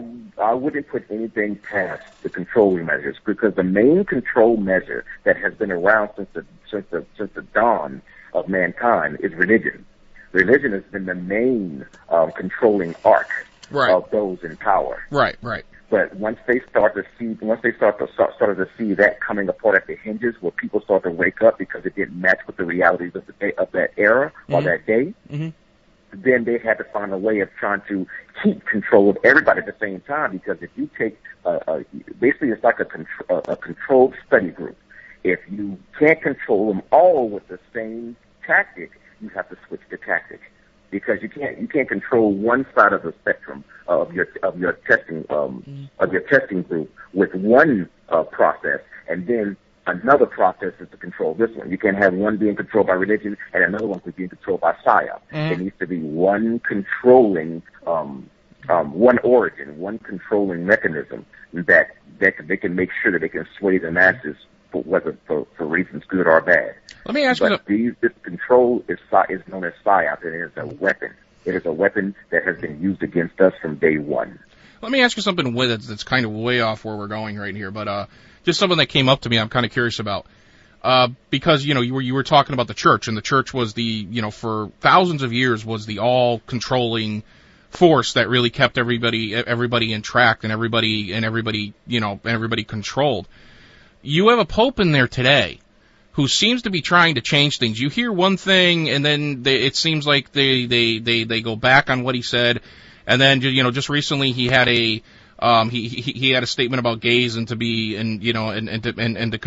wouldn't put anything past the controlling measures, because the main control measure that has been around since the dawn of mankind is religion. Religion has been the main controlling arc of those in power. Right. But once they started to see that coming apart at the hinges, where people start to wake up because it didn't match with the realities of that era or that day, then they had to find a way of trying to keep control of everybody at the same time. Because if you take basically, it's like a controlled study group. If you can't control them all with the same tactic, you have to switch the tactic. Because you can't control one side of the spectrum of your testing group with one process, and then another process is to control this one. You can't have one being controlled by religion and another one being controlled by PSYOP. It needs to be one controlling, one origin, one controlling mechanism that they can make sure that they can sway the masses, whether for reasons good or bad. Let me ask you. This control is known as PSYOP, and it is a weapon. It is a weapon that has been used against us from day one. Let me ask you something that's kind of way off where we're going right here, but just something that came up to me I'm kind of curious about. Because, you were talking about the church, and the church was for thousands of years was the all-controlling force that really kept everybody in track, and everybody controlled. You have a pope in there today who seems to be trying to change things. You hear one thing, and then it seems like they go back on what he said, and then just recently he had a he had a statement about gays and to be and to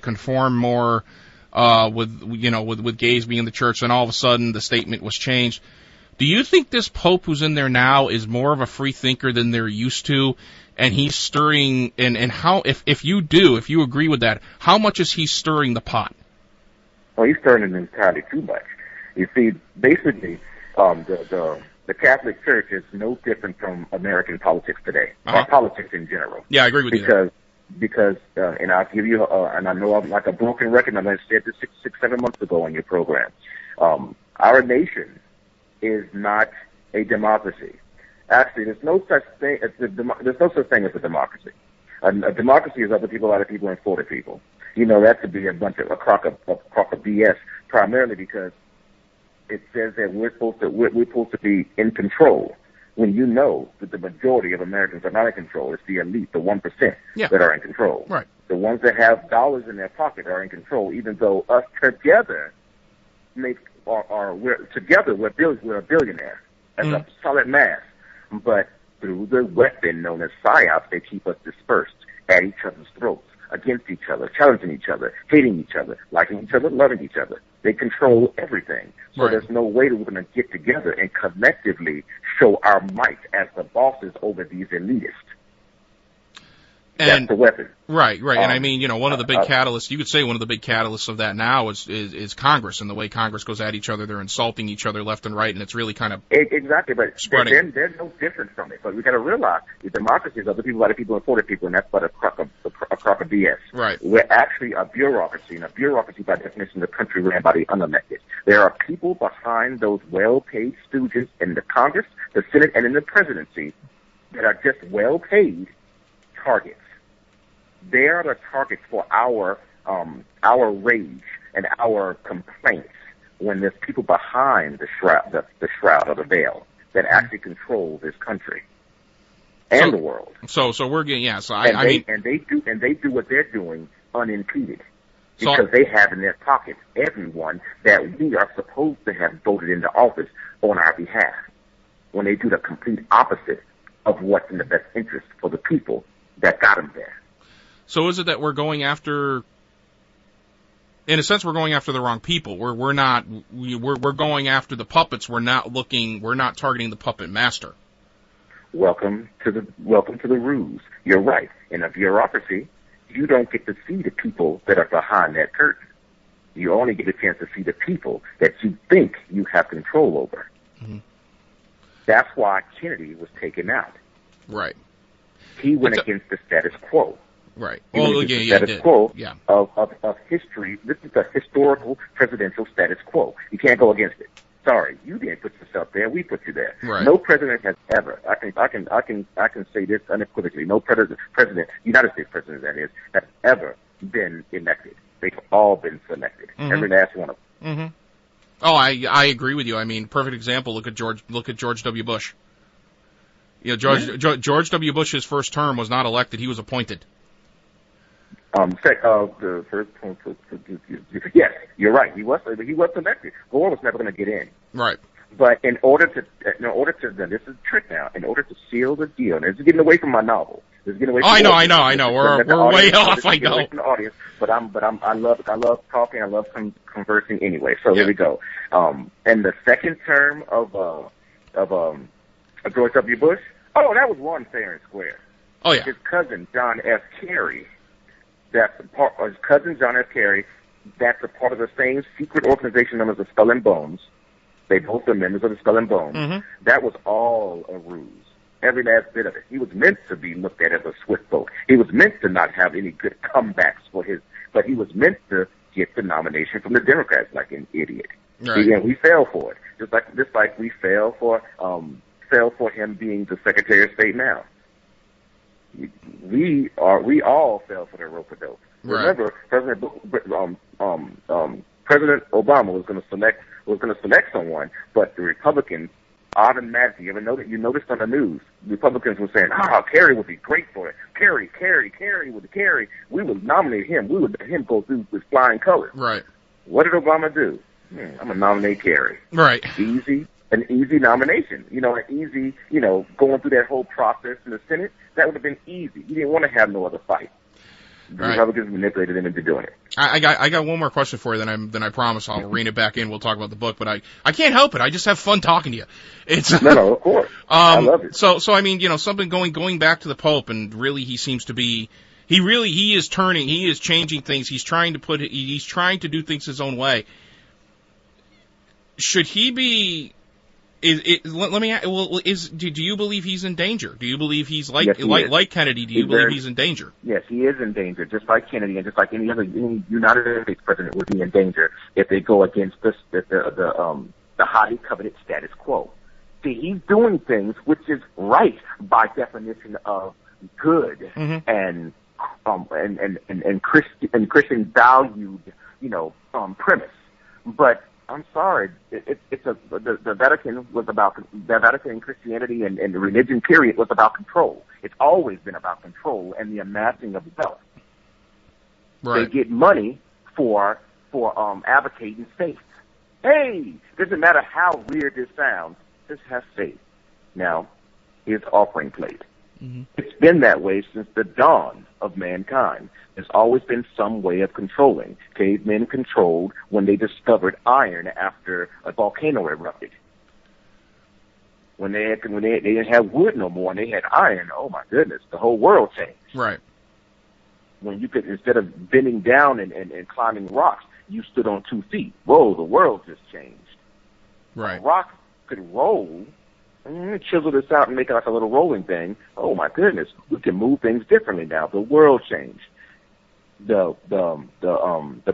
conform more with gays being in the church. And all of a sudden the statement was changed. Do you think this pope who's in there now is more of a free thinker than they're used to? And he's stirring, and how, if you agree with that, how much is he stirring the pot? Well, he's stirring it entirely too much. You see, basically, the Catholic Church is no different from American politics today, or politics in general. Yeah, I agree with you. Because, and I'll give you, and I know I'm like a broken record, and I said this 7 months ago on your program. Our nation is not a democracy. Actually, there's no such thing as a democracy. A democracy is other people, and for the people. That could be a crock of BS, primarily because it says that we're supposed to be in control, when you know that the majority of Americans are not in control. It's the elite, the 1%, that are in control. Right. The ones that have dollars in their pocket are in control, even though us together we're a billionaire as a solid mass. But through the weapon known as PSYOP, they keep us dispersed at each other's throats, against each other, challenging each other, hating each other, liking each other, loving each other. They control everything. So There's no way that we're going to get together and collectively show our might as the bosses over these elitists. That's the weapon. Right. And I mean, one of the big catalysts, you could say one of the big catalysts of that now is Congress, and the way Congress goes at each other. They're insulting each other left and right, and it's really kind of exactly, but spreading. They're no different from it. But we got to realize the democracy is other people, other people, and 40 people, and that's but a crock of BS. Right. We're actually a bureaucracy, and a bureaucracy by definition is a country ran by the unelected. There are people behind those well-paid stooges in the Congress, the Senate, and in the presidency that are just well-paid targets. They are the targets for our rage and our complaints when there's people behind the shroud or the veil that actually control this country and the world. So we're getting they do what they're doing unimpeded because they have in their pockets everyone that we are supposed to have voted into office on our behalf. When they do the complete opposite of what's in the best interest for the people that got them there. So is it that we're going after, in a sense, we're going after the wrong people? We're going after the puppets. We're not targeting the puppet master. Welcome to the ruse. You're right. In a bureaucracy, you don't get to see the people that are behind that curtain. You only get a chance to see the people that you think you have control over. Mm-hmm. That's why Kennedy was taken out. Right. He went against the status quo. Right. Status quo of history. This is the historical presidential status quo. You can't go against it. Sorry, you didn't put yourself there. We put you there. Right. No president has ever. I can say this unequivocally. No president, United States president that is, has ever been elected. They've all been selected. Mm-hmm. Every last one of them. Mm-hmm. Oh, I agree with you. I mean, perfect example. Look at George W. Bush. George W. Bush's first term was not elected; he was appointed. The first point. Yes, you're right. He was elected. Gore was never going to get in. Right. But in order to, this is a trick now. In order to seal the deal, and this is getting away from my novel. This is getting away. From I know. We're way off. I know. From the audience, but I love talking. I love conversing anyway. So here we go. And the second term of George W. Bush. Oh, that was won fair and square. Oh yeah. His cousin John F. Kerry. That's a part. His cousin John F. Kerry. That's a part of the same secret organization known as the Skull and Bones. They both are members of the Skull and Bones. Mm-hmm. That was all a ruse. Every last bit of it. He was meant to be looked at as a swift vote. He was meant to not have any good comebacks but he was meant to get the nomination from the Democrats like an idiot. Right. And we fell for it. Just like we fell for him being the Secretary of State now. We all fell for the rope-a-dope. Right. Remember, President Obama was going to select someone, but the Republicans automatically. You noticed on the news, Republicans were saying, Kerry would be great for it. Kerry would Kerry. We would nominate him. We would let him go through with flying colors. Right. What did Obama do? I'm gonna nominate Kerry. Right. An easy nomination. Going through that whole process in the Senate, that would have been easy. He didn't want to have no other fight. The Republicans manipulated him into doing it. I got one more question for you. Then I promise I'll rein it back in. We'll talk about the book, but I can't help it. I just have fun talking to you. It's no, of course. I love it. So I mean, something going back to the Pope, and really he seems to be. He is turning. He is changing things. He's trying to do things his own way. Should he be? Let me ask, do you believe he's in danger? Do you believe he's like Kennedy? Do you believe he's in danger? Yes, he is in danger, just like Kennedy, and just like any United States president would be in danger if they go against the highly coveted status quo. See, he's doing things which is right by definition of good mm-hmm. and Christian valued, premise, but. I'm sorry. The Vatican was about the Vatican and Christianity and the religion period was about control. It's always been about control and the amassing of wealth. Right. They get money for advocating faith. Hey, doesn't matter how weird this sounds. Just have faith. Now, here's offering plate. Mm-hmm. It's been that way since the dawn of mankind. There's always been some way of controlling. Cavemen controlled when they discovered iron after a volcano erupted. When they didn't have wood no more and they had iron, oh my goodness, the whole world changed. Right. when you could, instead of bending down and climbing rocks, you stood on 2 feet. Whoa, the world just changed. Right. A rock could roll, chisel this out and make it like a little rolling thing. Oh my goodness, we can move things differently now. The world changed. The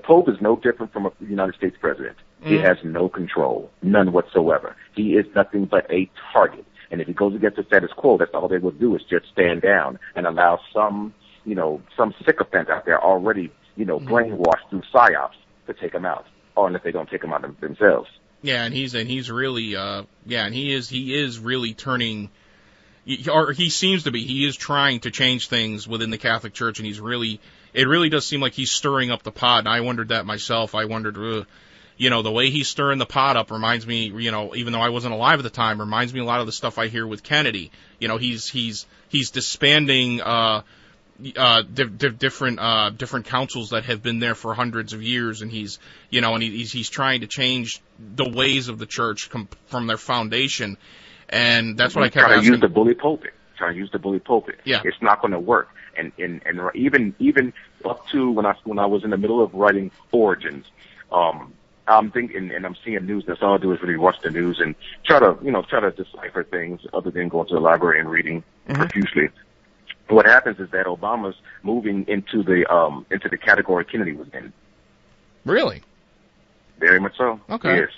Pope is no different from a United States president. He has no control, none whatsoever. He is nothing but a target. And if he goes against the status quo, that's all they will do is just stand down and allow some sycophant out there already, brainwashed through psyops to take him out, or unless they don't take him out themselves. Yeah, and he's really, he is really turning, or he seems to be. He is trying to change things within the Catholic Church, and it really does seem like he's stirring up the pot. And I wondered that myself. I wondered, the way he's stirring the pot up reminds me, even though I wasn't alive at the time, reminds me a lot of the stuff I hear with Kennedy. He's disbanding different councils that have been there for hundreds of years, and he's trying to change the ways of the church from their foundation, and that's what I kept asking. Trying to use the bully pulpit. Yeah, it's not going to work. And even up to when I was in the middle of writing Origins, I'm thinking, and I'm seeing news. That's all I do is really watch the news and try to decipher things other than going to the library and reading profusely. What happens is that Obama's moving into the category Kennedy was in. Really? Very much so. Okay. Yes.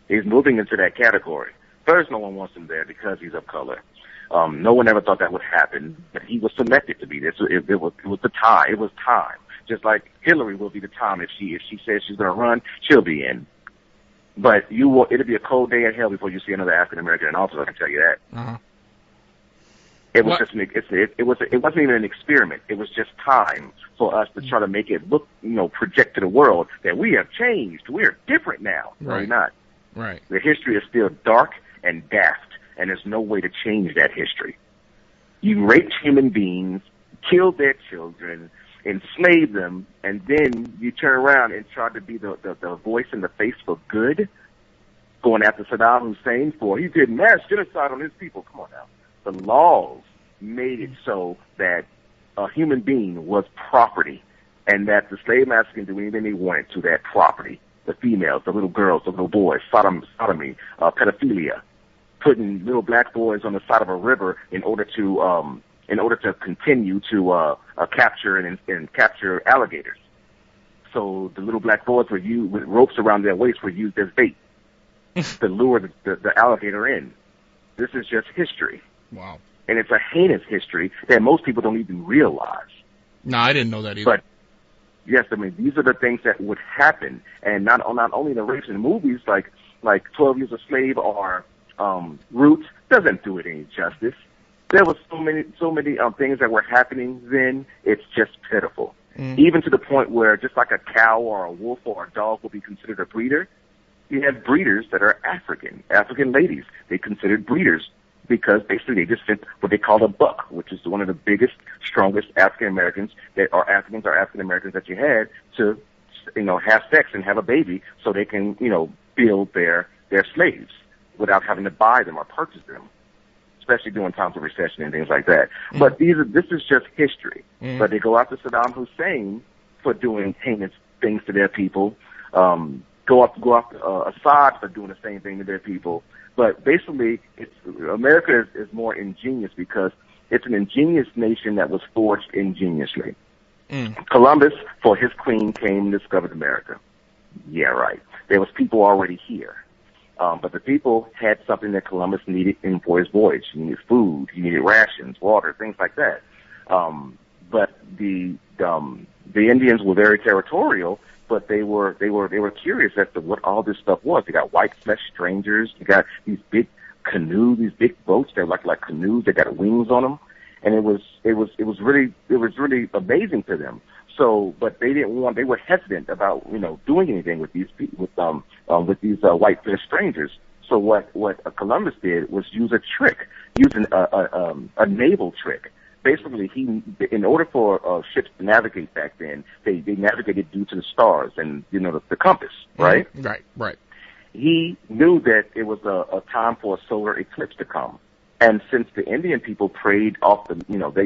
He's moving into that category. First, no one wants him there because he's of color. No one ever thought that would happen, but he was selected to be there. So it was the time. It was time. Just like Hillary will be the time if she says she's going to run, she'll be in. But it'll be a cold day in hell before you see another African American in office. I can tell you that. Uh-huh. It was it wasn't even an experiment. It was just time for us to try to make it look, project to the world that we have changed. We're different now. Right. No, we're not. Right. The history is still dark and daft, and there's no way to change that history. You raped human beings, killed their children, enslaved them, and then you turn around and try to be the voice in the face for good, going after Saddam Hussein for he did mass genocide on his people. Come on now. The laws made it so that a human being was property, and that the slave master can do anything they wanted to that property. The females, the little girls, the little boys, sodomy, pedophilia, putting little black boys on the side of a river in order to continue to capture and capture alligators. So the little black boys were used with ropes around their waists were used as bait to lure the alligator in. This is just history. Wow. And it's a heinous history that most people don't even realize. No, I didn't know that either. But yes, I mean, these are the things that would happen. And not only the rapes in movies like 12 Years a Slave or Roots doesn't do it any justice. There was so many things that were happening then, it's just pitiful. Even to the point where just like a cow or a wolf or a dog will be considered a breeder, you have breeders that are African ladies. They considered breeders because basically they just fit what they call a buck, which is one of the biggest, strongest African Americans that are Africans or African Americans that you had to, have sex and have a baby so they can, build their slaves without having to buy them or purchase them, especially during times of recession and things like that. But this is just history. But they go after Saddam Hussein for doing heinous things to their people, go after Assad for doing the same thing to their people. But basically, America is more ingenious because it's an ingenious nation that was forged ingeniously. Columbus, for his queen, came and discovered America. Yeah, right. There was people already here. But the people had something that Columbus needed for his voyage. He needed food, he needed rations, water, things like that. But the Indians were very territorial, but they were curious as to what all this stuff was. They got white flesh strangers. They got these big canoes, these big boats. They're like canoes. They got wings on them, and it was really amazing to them. So, but they were hesitant about, doing anything with these people, with these white flesh strangers. So what Columbus did was use a naval trick. Basically, in order for ships to navigate back then, they navigated due to the stars and, the compass, right? Right. He knew that it was a time for a solar eclipse to come. And since the Indian people prayed off the,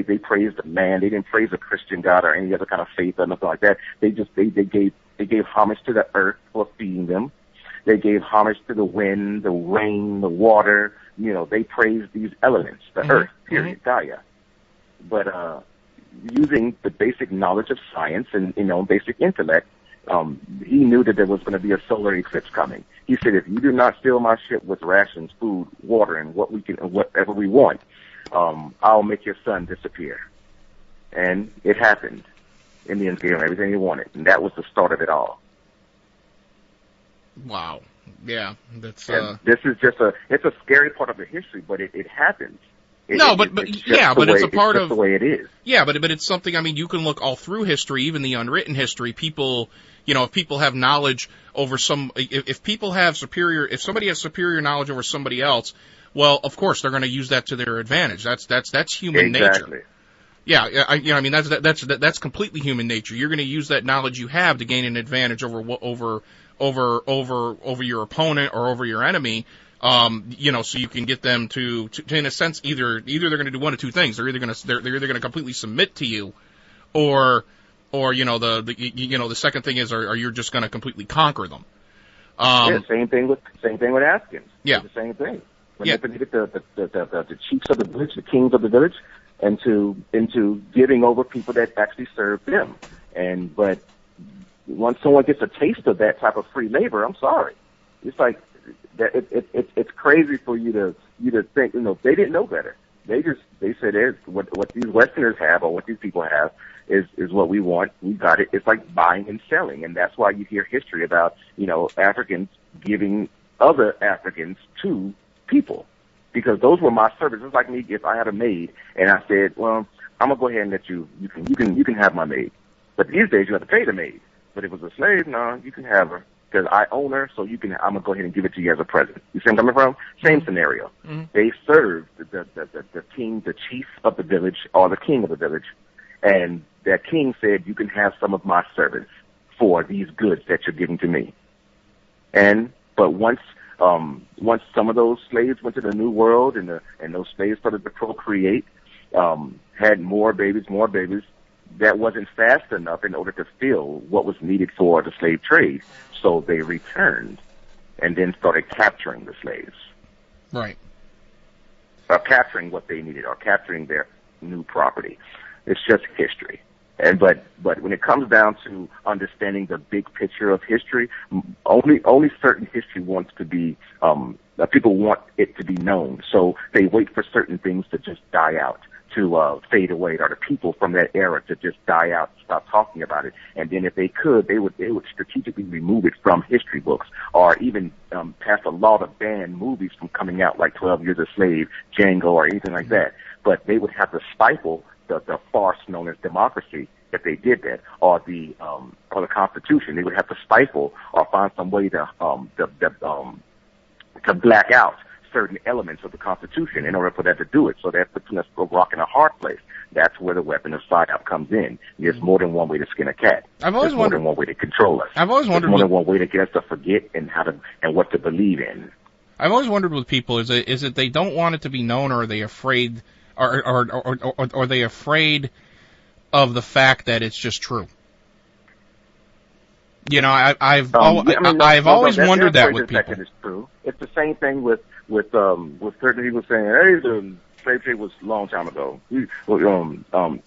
they praised the land, they didn't praise a Christian God or any other kind of faith or nothing like that. They gave homage to the earth for feeding them. They gave homage to the wind, the rain, the water. They praised these elements, the earth, period, Gaia. But using the basic knowledge of science and, basic intellect, he knew that there was going to be a solar eclipse coming. He said, if you do not fill my ship with rations, food, water, and whatever we want, I'll make your sun disappear. And it happened. Indians gave him everything he wanted, and that was the start of it all. Wow. Yeah, that's. This is it's a scary part of the history, but it happens. But it's a part of the way it is. Yeah, but it's something. I mean, you can look all through history, even the unwritten history. People, if people have knowledge over if somebody has superior knowledge over somebody else, well, of course they're going to use that to their advantage. That's human nature. Yeah, that's completely human nature. You're going to use that knowledge you have to gain an advantage over your opponent or over your enemy. So you can get them to in a sense, either they're going to do one of two things. They're either going to completely submit to you, or the second thing is, are you just going to completely conquer them? Same thing with Africans. Yeah, it's the same thing. When they get the chiefs of the village, the kings of the village, into giving over people that actually serve them. But once someone gets a taste of that type of free labor, I'm sorry, it's like. It's crazy for you to think, they didn't know better. They said what these Westerners have or what these people have is what we want. We got it. It's like buying and selling. And that's why you hear history about, Africans giving other Africans to people, because those were my servants. It's like me if I had a maid and I said, well, I'm going to go ahead and let you can have my maid. But these days you have to pay the maid. But if it was a slave, no, you can have her. Because I own her, so I'm gonna go ahead and give it to you as a present. You see where I'm coming from? Same scenario. Mm-hmm. They served the king, the chief of the village, or the king of the village, and that king said, "You can have some of my servants for these goods that you're giving to me." But once some of those slaves went to the New World, and those slaves started to procreate, had more babies. That wasn't fast enough in order to fill what was needed for the slave trade. So they returned and then started capturing the slaves. Right. Or capturing what they needed or capturing their new property. It's just history. But when it comes down to understanding the big picture of history, only certain history wants to be, people want it to be known. So they wait for certain things to just die out, to fade away, or the people from that era to just die out, stop talking about it. And then if they could, they would strategically remove it from history books, or even pass a law to ban movies from coming out, like 12 Years a Slave, Django, or anything like that. But they would have to stifle the farce known as democracy if they did that, or the Constitution. They would have to stifle or find some way to black out certain elements of the Constitution in order for that to do it. So that's putting us a rock in a hard place. That's where the weapon of psyop comes in. There's more than one way to skin a cat. I've always There's more than one way to control us. I've always wondered There's more than one way to get us to forget and what to believe in. I've always wondered with people, is it they don't want it to be known, or are they afraid, or are they afraid of the fact that it's just true? I've always wondered that with people. It's true. It's the same thing with certain people saying, "Hey, the slave trade was a long time ago.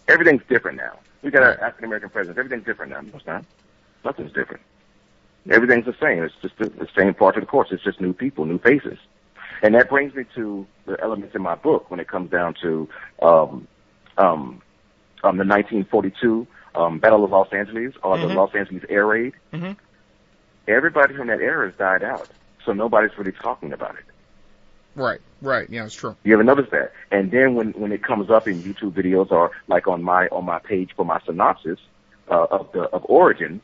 Everything's different now. We got an African American president. Everything's different now." No, it's not. Nothing's different. Everything's the same. It's just the same part of the course. It's just new people, new faces. And that brings me to the elements in my book when it comes down to the 1942 Battle of Los Angeles, or the Los Angeles air raid. Mm-hmm. Everybody from that era has died out, so nobody's really talking about it. Right. Yeah, it's true. You ever notice that? And then when it comes up in YouTube videos, or like on my page for my synopsis of Origins,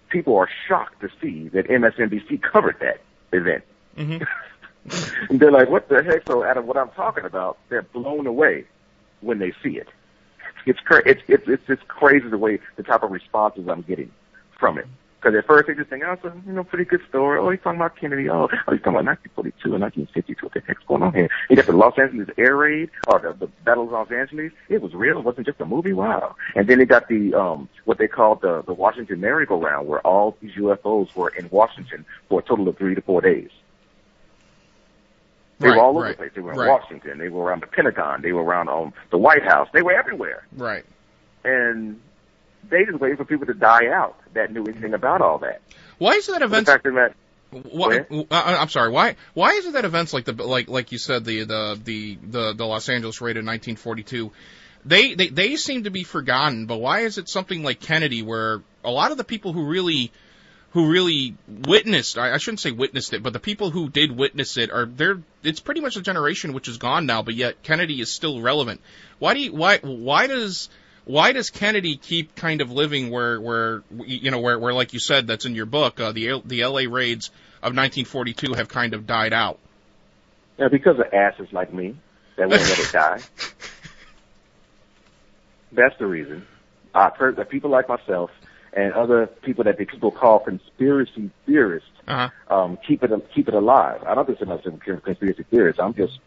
people are shocked to see that MSNBC covered that event. Mm-hmm. And they're like, "What the heck?" So out of what I'm talking about, they're blown away when they see it. It's crazy the way the type of responses I'm getting from it. Because at first they just think, oh, it's a pretty good story. Oh, he's talking about Kennedy. Oh, he's talking about 1942 and 1952. What the heck's going on here? He got the Los Angeles air raid, or the Battle of Los Angeles. It was real. It wasn't just a movie. Wow. And then they got the what they called the Washington merry-go-round, where all these UFOs were in Washington for a total of 3 to 4 days. They were all over the place. They were in Washington. They were around the Pentagon. They were around the White House. They were everywhere. Right. And they just waited for people to die out that knew anything about all that. Why is that event? I'm sorry. Why is it that events like you said the Los Angeles raid in 1942, they seem to be forgotten, but why is it something like Kennedy, where a lot of the people who really witnessed, I shouldn't say witnessed it, but the people who did witness it it's pretty much a generation which is gone now, but yet Kennedy is still relevant. Why does Kennedy keep kind of living where like you said, that's in your book, the LA raids of 1942 have kind of died out? Yeah, because of asses like me that won't let it die. That's the reason. I've heard that people like myself and other people that people call conspiracy theorists keep it alive. I don't consider myself a conspiracy theorist. I'm just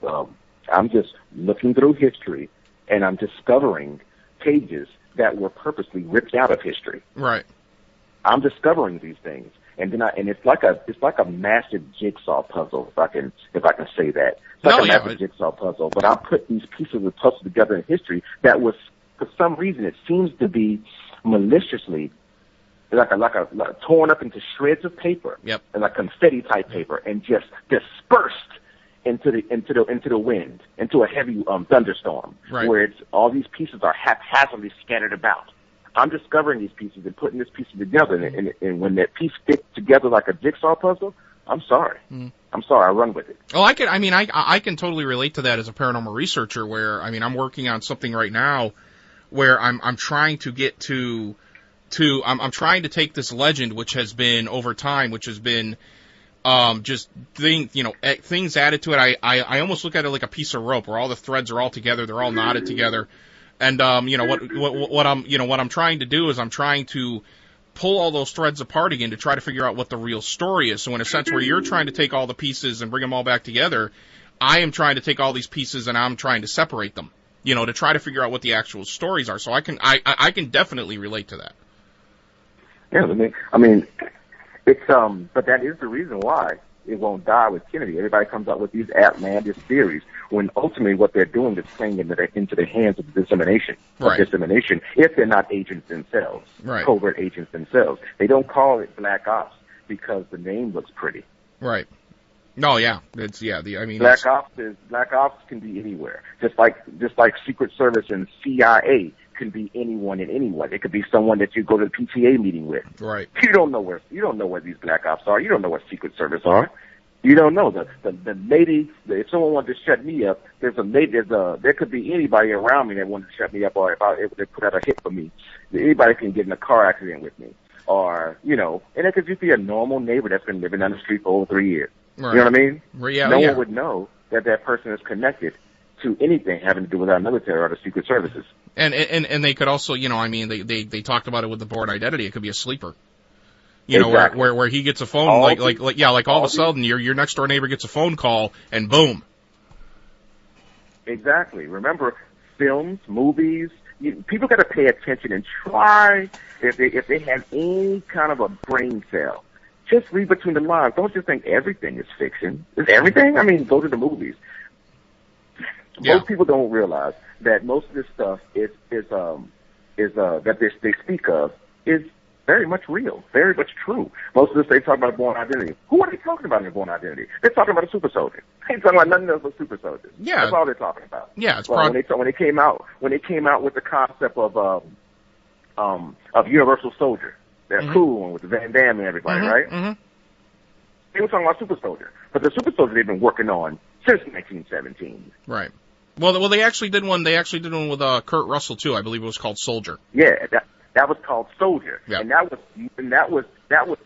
looking through history, and I'm discovering pages that were purposely ripped out of history. Right. I'm discovering these things, and it's like a massive jigsaw puzzle, if I can say that. It's like a massive jigsaw puzzle, but I put these pieces of the puzzle together in history that was, for some reason, it seems to be maliciously like a torn up into shreds of paper, and like confetti type paper, and just dispersed into the wind, into a heavy thunderstorm, where it's all these pieces are haphazardly scattered about. I'm discovering these pieces and putting this piece together, and when that piece fits together like a jigsaw puzzle, I'm sorry. I'm sorry, I run with it. Oh, I can totally relate to that as a paranormal researcher, where, I'm working on something right now where I'm trying to get I'm trying to take this legend, which has been over time, which has been things added to it. I almost look at it like a piece of rope where all the threads are all together, they're all knotted together. And what I'm trying to do is I'm trying to pull all those threads apart again to try to figure out what the real story is. So in a sense where you're trying to take all the pieces and bring them all back together, I am trying to take all these pieces and I'm trying to separate them, to try to figure out what the actual stories are. So I can definitely relate to that. Yeah, it's but that is the reason why it won't die with Kennedy. Everybody comes up with these outlandish theories when ultimately what they're doing is playing into the hands of dissemination. If they're not agents themselves, covert agents themselves. They don't call it Black Ops because the name looks pretty. Right. No, yeah, Black Ops can be anywhere. Just like Secret Service and CIA can be anyone and anyone. It could be someone that you go to the PTA meeting with. Right. You don't know where these Black Ops are. You don't know what Secret Service are. You don't know the lady. If someone wanted to shut me up, there could be anybody around me that wanted to shut me up, or if I able to put out a hit for me. Anybody can get in a car accident with me, or and it could just be a normal neighbor that's been living down the street for over 3 years. Right. You know what I mean? Yeah, no one would know that person is connected to anything having to do with our military or the Secret Services. And they could also, they talked about it with the Bourne Identity. It could be a sleeper. Where he gets a phone, like all of a sudden your next door neighbor gets a phone call and boom. Exactly. Remember, films, movies, people got to pay attention and try, if they have any kind of a brain cell, just read between the lines. Don't just think everything is fiction. Is everything? Go to the movies. Yeah. Most people don't realize that most of this stuff that they speak of is very much real, very much true. Most of this they talk about Bourne Identity. Who are they talking about in Bourne Identity? They're talking about a super soldier. They ain't talking about nothing else but super soldiers. Yeah, that's all they're talking about. Yeah, it's when they came out with the concept of Universal Soldier, that cool one with the Van Damme and everybody, right? Mm-hmm. They were talking about super soldier, but the super soldier they've been working on since 1917. Right. Well, they actually did one. They actually did one with Kurt Russell too. I believe it was called Soldier. Yeah, that was called Soldier, and that was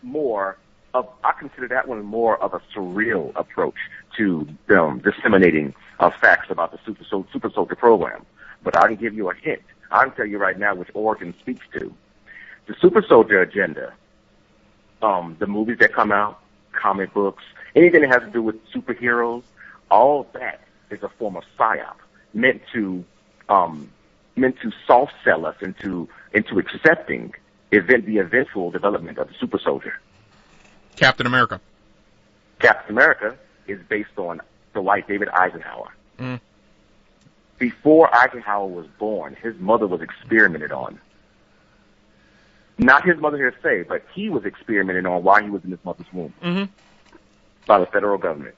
more of, I consider that one more of a surreal approach to disseminating facts about the super soldier program. But I can give you a hint. I can tell you right now which Origin speaks to. The super soldier agenda the movies that come out, comic books, anything that has to do with superheroes, all that is a form of psyop meant to soft sell us into accepting the eventual development of the super soldier. Captain America. Captain America is based on the white David Eisenhower. Mm. Before Eisenhower was born, his mother was experimented on. Not his mother here say, but he was experimented on while he was in his mother's womb by the federal government.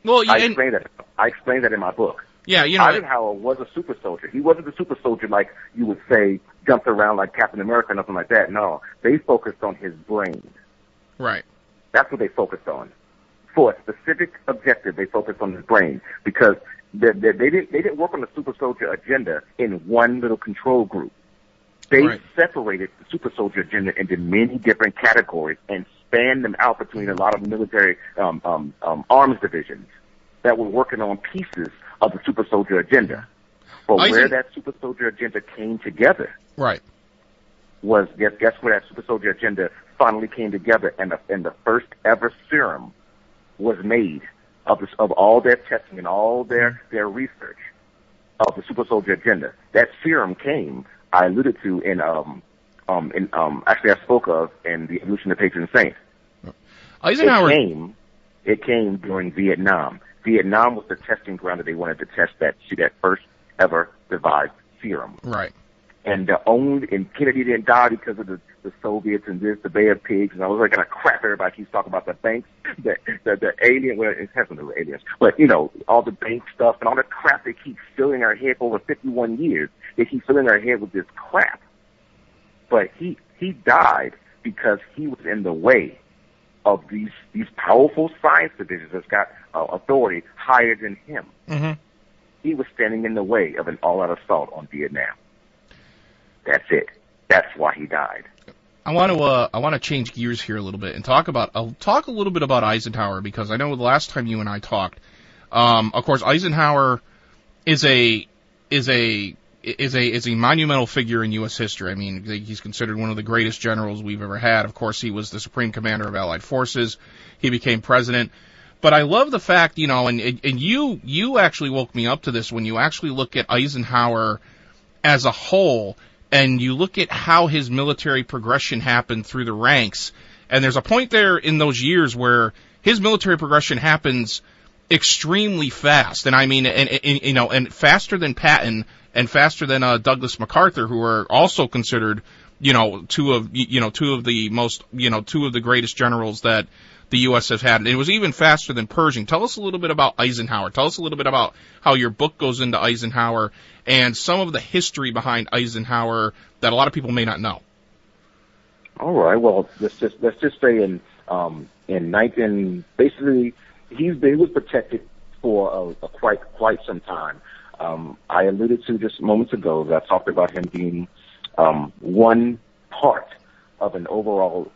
Well, I explained that in my book. Yeah, you know, Eisenhower was a super soldier. He wasn't a super soldier like you would say, jumped around like Captain America or nothing like that. No, they focused on his brain. Right. That's what they focused on. For a specific objective, they focused on his brain because they didn't work on the super soldier agenda in one little control group. They separated the super soldier agenda into many different categories and spanned them out between a lot of military arms divisions that were working on pieces of the super soldier agenda. But where that super soldier agenda came together, was guess where that super soldier agenda finally came together, and the first ever serum was made of all their testing and all their research of the super soldier agenda. That serum came, I alluded to actually I spoke of in the Evolution of Patron Saint. Eisenhower. It came during Vietnam. Vietnam was the testing ground that they wanted to test that first ever devised serum. Right. And Kennedy didn't die because of the Soviets and the Bay of Pigs, and I was like gonna crap everybody keeps talking about the banks, the alien, well, it has to do with aliens, but you know, all the bank stuff and all the crap they keep filling our head for over 51 years. They keep filling our head with this crap. But he died because he was in the way of these powerful science divisions that's got authority higher than him. Mm-hmm. He was standing in the way of an all-out assault on Vietnam. That's it. That's why he died. I want to change gears here a little bit and talk a little bit about Eisenhower, because I know the last time you and I talked, of course, Eisenhower is a monumental figure in U.S. history. I mean, he's considered one of the greatest generals we've ever had. Of course, he was the supreme commander of Allied forces. He became president. But I love the fact, you know, and you actually woke me up to this when you actually look at Eisenhower as a whole, and you look at how his military progression happened through the ranks. And there's a point there in those years where his military progression happens extremely fast. And I mean, and faster than Patton and faster than Douglas MacArthur, who are also considered, two of the greatest generals that the U.S. has had. And it was even faster than Pershing. Tell us a little bit about Eisenhower. Tell us a little bit about how your book goes into Eisenhower and some of the history behind Eisenhower that a lot of people may not know. All right. Well, let's just say basically he was protected for quite some time. I alluded to just moments ago that I talked about him being one part of an overall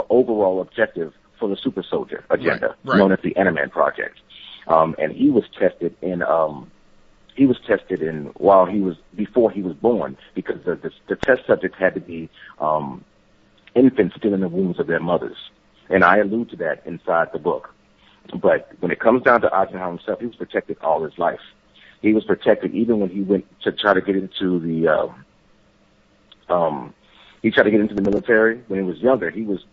overall objective for the super soldier agenda, known as the Animan Project. And he was tested before he was born, because the test subjects had to be infants still in the wombs of their mothers. And I allude to that inside the book. But when it comes down to Eisenhower himself, he was protected all his life. He was protected even when he went to try to get into the military. When he was younger, he was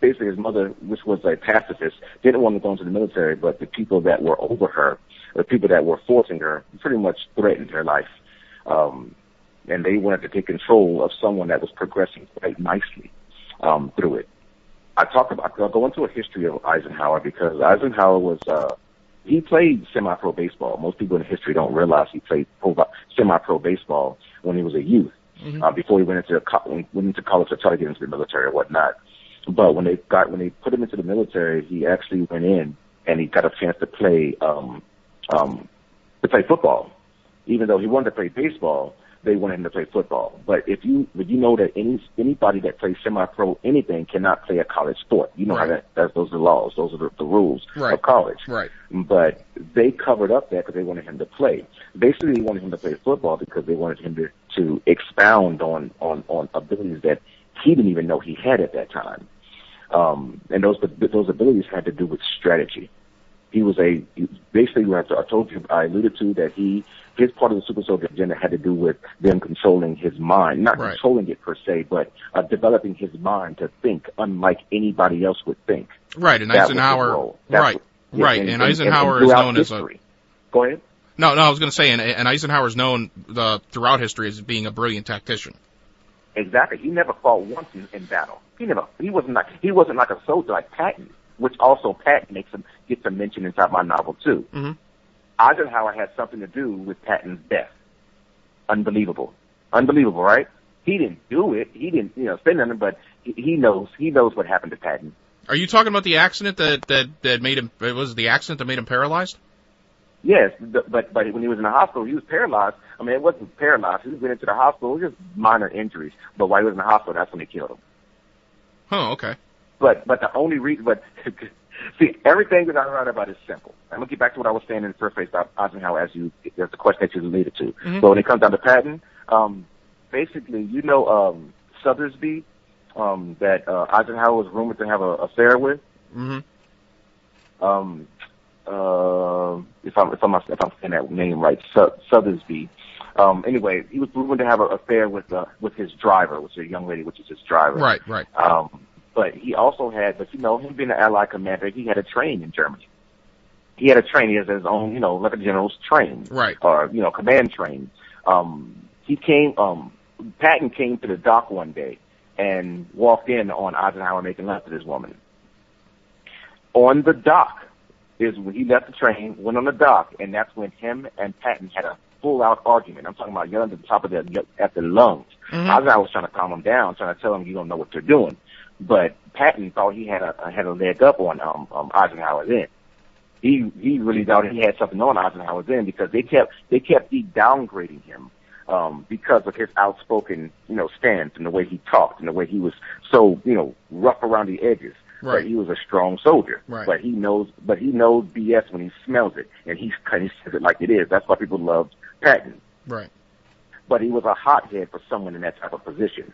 basically, his mother, which was a pacifist, didn't want to go into the military, but the people that were over her, the people that were forcing her, pretty much threatened her life. And they wanted to take control of someone that was progressing quite nicely through it. I'll go into a history of Eisenhower, because Eisenhower was, he played semi-pro baseball. Most people in history don't realize he played semi-pro baseball when he was a youth, before he went into college to try to get into the military or whatnot. But when they put him into the military, he actually went in and he got a chance to play football. Even though he wanted to play baseball, they wanted him to play football. But if you know that anybody that plays semi-pro anything cannot play a college sport. You know how those are the laws, those are the rules of college. Right. But they covered up that because they wanted him to play. Basically, they wanted him to play football because they wanted him to expound on abilities that he didn't even know he had at that time. And those abilities had to do with strategy. Basically, I alluded to that his part of the super soldier agenda had to do with them controlling his mind, not controlling it per se, but developing his mind to think unlike anybody else would think. Right, and Eisenhower, and Eisenhower is known as a... Go ahead. No, I was going to say, and Eisenhower is known throughout history as being a brilliant tactician. Exactly. He never fought once in battle. He wasn't like a soldier like Patton, which also Patton gets a mention inside my novel too. Mm-hmm. Eisenhower had something to do with Patton's death. Unbelievable, right? He didn't do it. He didn't, say nothing, but he knows what happened to Patton. Are you talking about the accident that made him? It was the accident that made him paralyzed? Yes, but when he was in the hospital, he was paralyzed. I mean, it wasn't paralyzed. He went into the hospital. It was just minor injuries. But while he was in the hospital, that's when they killed him. Oh, okay. But the only reason, see, everything that I write about is simple. I'm gonna get back to what I was saying in the first place about Eisenhower there's the question that you related to. Mm-hmm. So when it comes down to Patton, basically, Sothersby, that Eisenhower was rumored to have an affair with. Mm-hmm. If I'm saying that name right, Sothersby. Anyway, he was rumored to have an affair with his driver, which is a young lady, which is his driver. Right. But he also had, him being an Allied commander, he had a train in Germany. He had a train. He has his own, like a general's train. Right. Or, command train. Patton came to the dock one day and walked in on Eisenhower making love to this woman. On the dock is when he left the train, went on the dock, and that's when him and Patton had a full-out argument. I'm talking about yelling at the top of at the lungs. Mm-hmm. Eisenhower was trying to calm him down, trying to tell him you don't know what you're doing. But Patton thought he had a leg up on Eisenhower then. He really thought he had something on Eisenhower then because they kept downgrading him because of his outspoken stance and the way he talked and the way he was so rough around the edges. Right. But he was a strong soldier. Right. But he knows BS when he smells it, and he says it like it is. That's why people loved Patton. Right. But he was a hothead for someone in that type of position.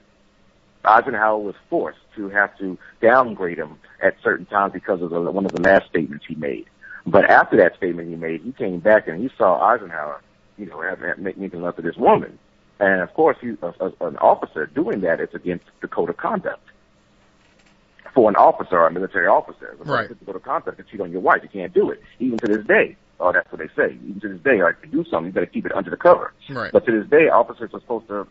Eisenhower was forced to have to downgrade him at certain times because of one of the last statements he made. But after that statement he made, he came back and he saw Eisenhower, making love to this woman. And of course, an officer doing that is against the code of conduct. For an officer or a military officer, right. To go to contact to cheat on your wife, you can't do it. Even to this day, that's what they say. Even to this day, if you do something, you better keep it under the cover. Right. But to this day, officers are supposed to,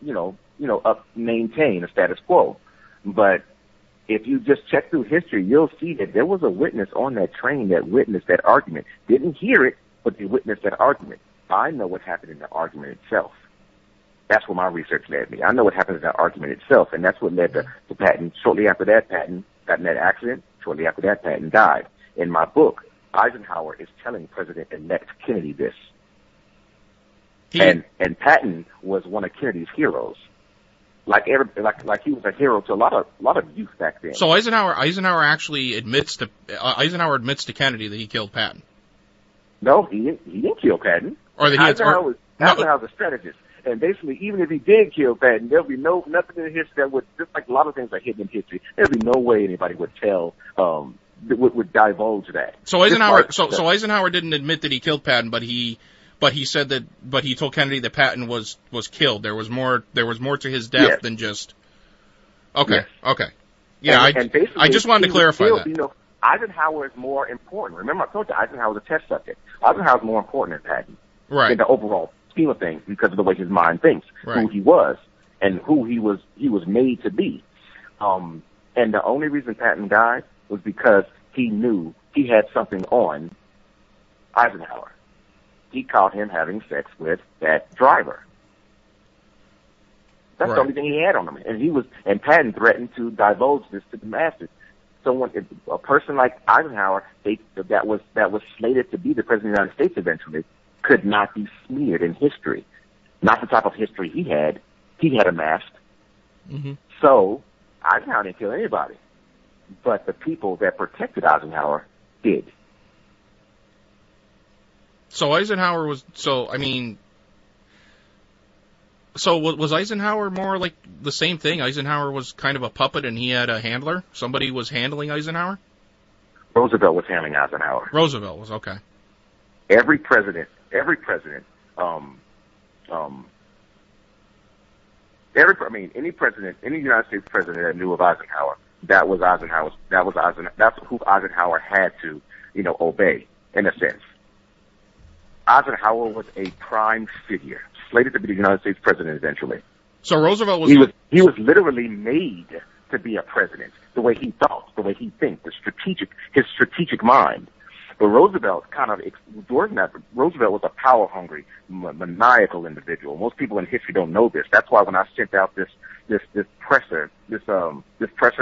maintain a status quo. But if you just check through history, you'll see that there was a witness on that train that witnessed that argument. Didn't hear it, but they witnessed that argument. I know what happened in the argument itself. That's where my research led me. I know what happened in that argument itself, and that's what led to Patton. Shortly after that, Patton got in that accident. Shortly after that, Patton died. In my book, Eisenhower is telling President-elect Kennedy this. And Patton was one of Kennedy's heroes. Like he was a hero to a lot of youth back then. So Eisenhower actually admits to Kennedy that he killed Patton. No, he didn't kill Patton. Eisenhower's a strategist. And basically, even if he did kill Patton, there'll be nothing in history that would, just like a lot of things are hidden in history, there'll be no way anybody would tell, would divulge that. So Eisenhower didn't admit that he killed Patton, but he told Kennedy that Patton was killed. There was more to his death than just. Okay. Yes. Okay. Yeah, I just wanted to clarify that. Eisenhower is more important. Remember, I told you Eisenhower was a test subject. Eisenhower is more important than Patton. Right. In the overall scheme of things, because of the way his mind thinks, who he was, and who he was made to be. And the only reason Patton died was because he knew he had something on Eisenhower. He caught him having sex with that driver. That's the only thing he had on him, and Patton threatened to divulge this to the masses. A person like Eisenhower, that was slated to be the president of the United States eventually, could not be smeared in history. Not the type of history he had amassed. Mm-hmm. So Eisenhower didn't kill anybody, but the people that protected Eisenhower did. So Eisenhower was, So was Eisenhower more like the same thing? Eisenhower was kind of a puppet and he had a handler? Somebody was handling Eisenhower? Roosevelt was handling Eisenhower. Roosevelt was, okay. Every president, any United States president that knew of Eisenhower, that's who Eisenhower had to, obey, in a sense. Eisenhower was a prime figure, slated to be the United States president eventually. So Roosevelt was... He was literally made to be a president, the way he thought, the way he thinks, his strategic mind. But Roosevelt Roosevelt was a power-hungry, maniacal individual. Most people in history don't know this. That's why when I sent out this presser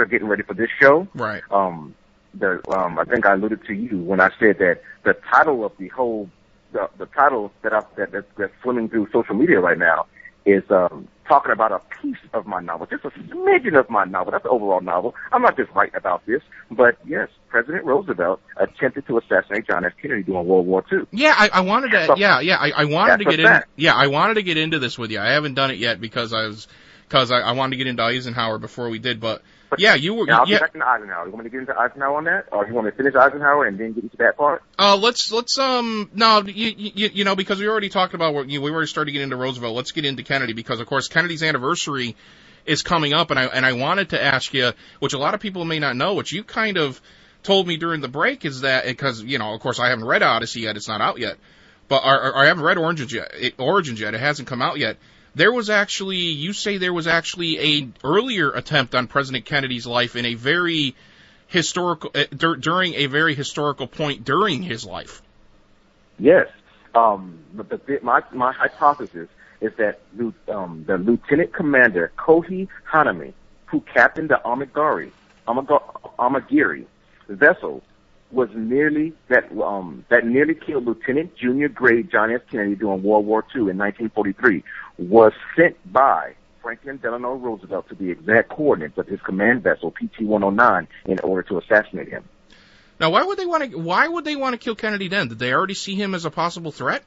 getting ready for this show, right? I think I alluded to you when I said that the title of the title that's swimming through social media right now is talking about a piece of my novel, just a smidgen of my novel. That's the overall novel. I'm not just writing about this, but yes, President Roosevelt attempted to assassinate John F. Kennedy during World War II. Yeah, I wanted to. I wanted to get in. Yeah, I wanted to get into this with you. I haven't done it yet because I wanted to get into Eisenhower before we did, but yeah, you were. I'll get back into Eisenhower. You want me to get into Eisenhower on that, or you want me to finish Eisenhower and then get into that part? Let's because we already talked about we already started to get into Roosevelt. Let's get into Kennedy because of course Kennedy's anniversary is coming up, and I wanted to ask you, which a lot of people may not know, which you kind of told me during the break, is that because of course I haven't read Odyssey yet, it's not out yet, but I haven't read Origins yet. It hasn't come out yet. You say there was actually a earlier attempt on President Kennedy's life in a very historical, during a very historical point during his life. Yes. But my hypothesis is that the Lieutenant Commander Kohei Hanami, who captained the Amagiri vessel, was nearly killed Lieutenant Junior Grade John F. Kennedy during World War II in 1943, was sent by Franklin Delano Roosevelt to the exact coordinates of his command vessel PT-109 in order to assassinate him. Now, why would they want to kill Kennedy then? Did they already see him as a possible threat?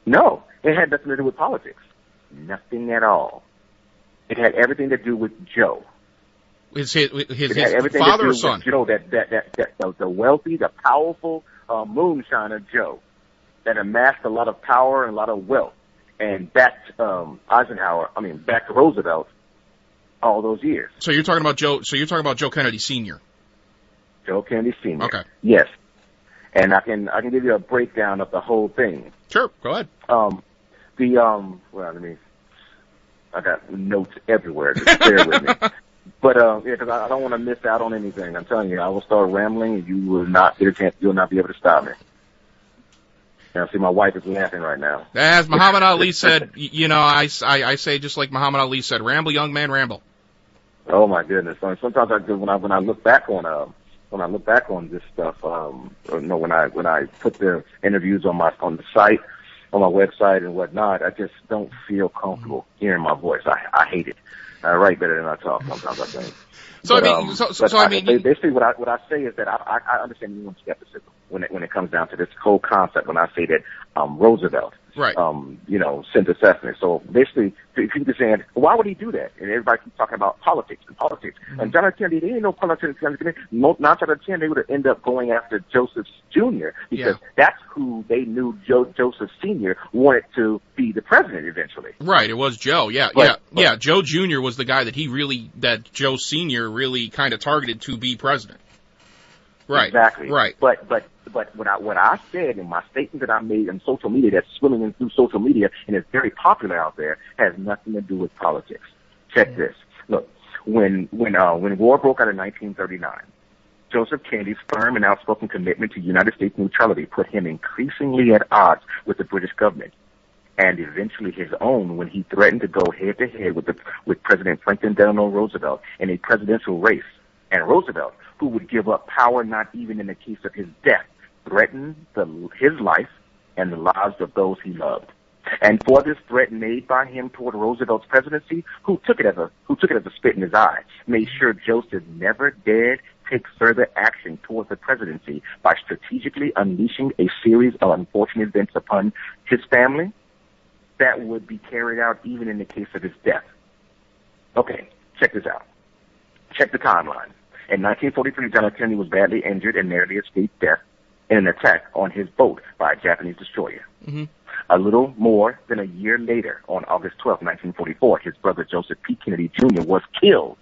No, it had nothing to do with politics. Nothing at all. It had everything to do with Joe. His father or son? Joe, the wealthy, the powerful moonshiner Joe that amassed a lot of power and a lot of wealth and backed back to Roosevelt all those years. So you're talking about Joe Kennedy Sr. Joe Kennedy Sr. Okay. Yes. And I can give you a breakdown of the whole thing. Sure, go ahead. I got notes everywhere. Just bear with me. But because I don't want to miss out on anything. I'm telling you, I will start rambling, and you will not get a chance. You'll not be able to stop me. Now, see, my wife is laughing right now. As Muhammad Ali said, I say just like Muhammad Ali said, "Ramble, young man, ramble." Oh my goodness! Sometimes when I look back on this stuff, when I put the interviews on the site, on my website and whatnot, I just don't feel comfortable hearing my voice. I hate it. I write better than I talk sometimes, I think. Basically what I say is that I understand anyone's skepticism when it comes down to this whole concept when I say that Roosevelt right. Sent assassinate. So basically, people are saying, why would he do that? And everybody keeps talking about politics. Mm-hmm. And John F. Kennedy, there ain't no politics. 9 out of 10, they would have ended up going after Joseph Jr. because that's who they knew Joseph Sr. wanted to be the president eventually. Right, it was Joe. Yeah. Joe Jr. was the guy that Joe Sr. really kind of targeted to be president. Right. Exactly. Right. But what I said in my statement that I made on social media that's swimming through social media and is very popular out there has nothing to do with politics. Check this. Look, when war broke out in 1939, Joseph Kennedy's firm and outspoken commitment to United States neutrality put him increasingly at odds with the British government, and eventually his own when he threatened to go head-to-head with President Franklin Delano Roosevelt in a presidential race. And Roosevelt, who would give up power not even in the case of his death, threatened his life and the lives of those he loved. And for this threat made by him toward Roosevelt's presidency, who took it as a spit in his eye, made sure Joseph never dared take further action towards the presidency by strategically unleashing a series of unfortunate events upon his family, that would be carried out even in the case of his death. Okay, check this out. Check the timeline. In 1943, John F. Kennedy was badly injured and narrowly escaped death in an attack on his boat by a Japanese destroyer. Mm-hmm. A little more than a year later, on August 12, 1944, his brother Joseph P. Kennedy Jr. was killed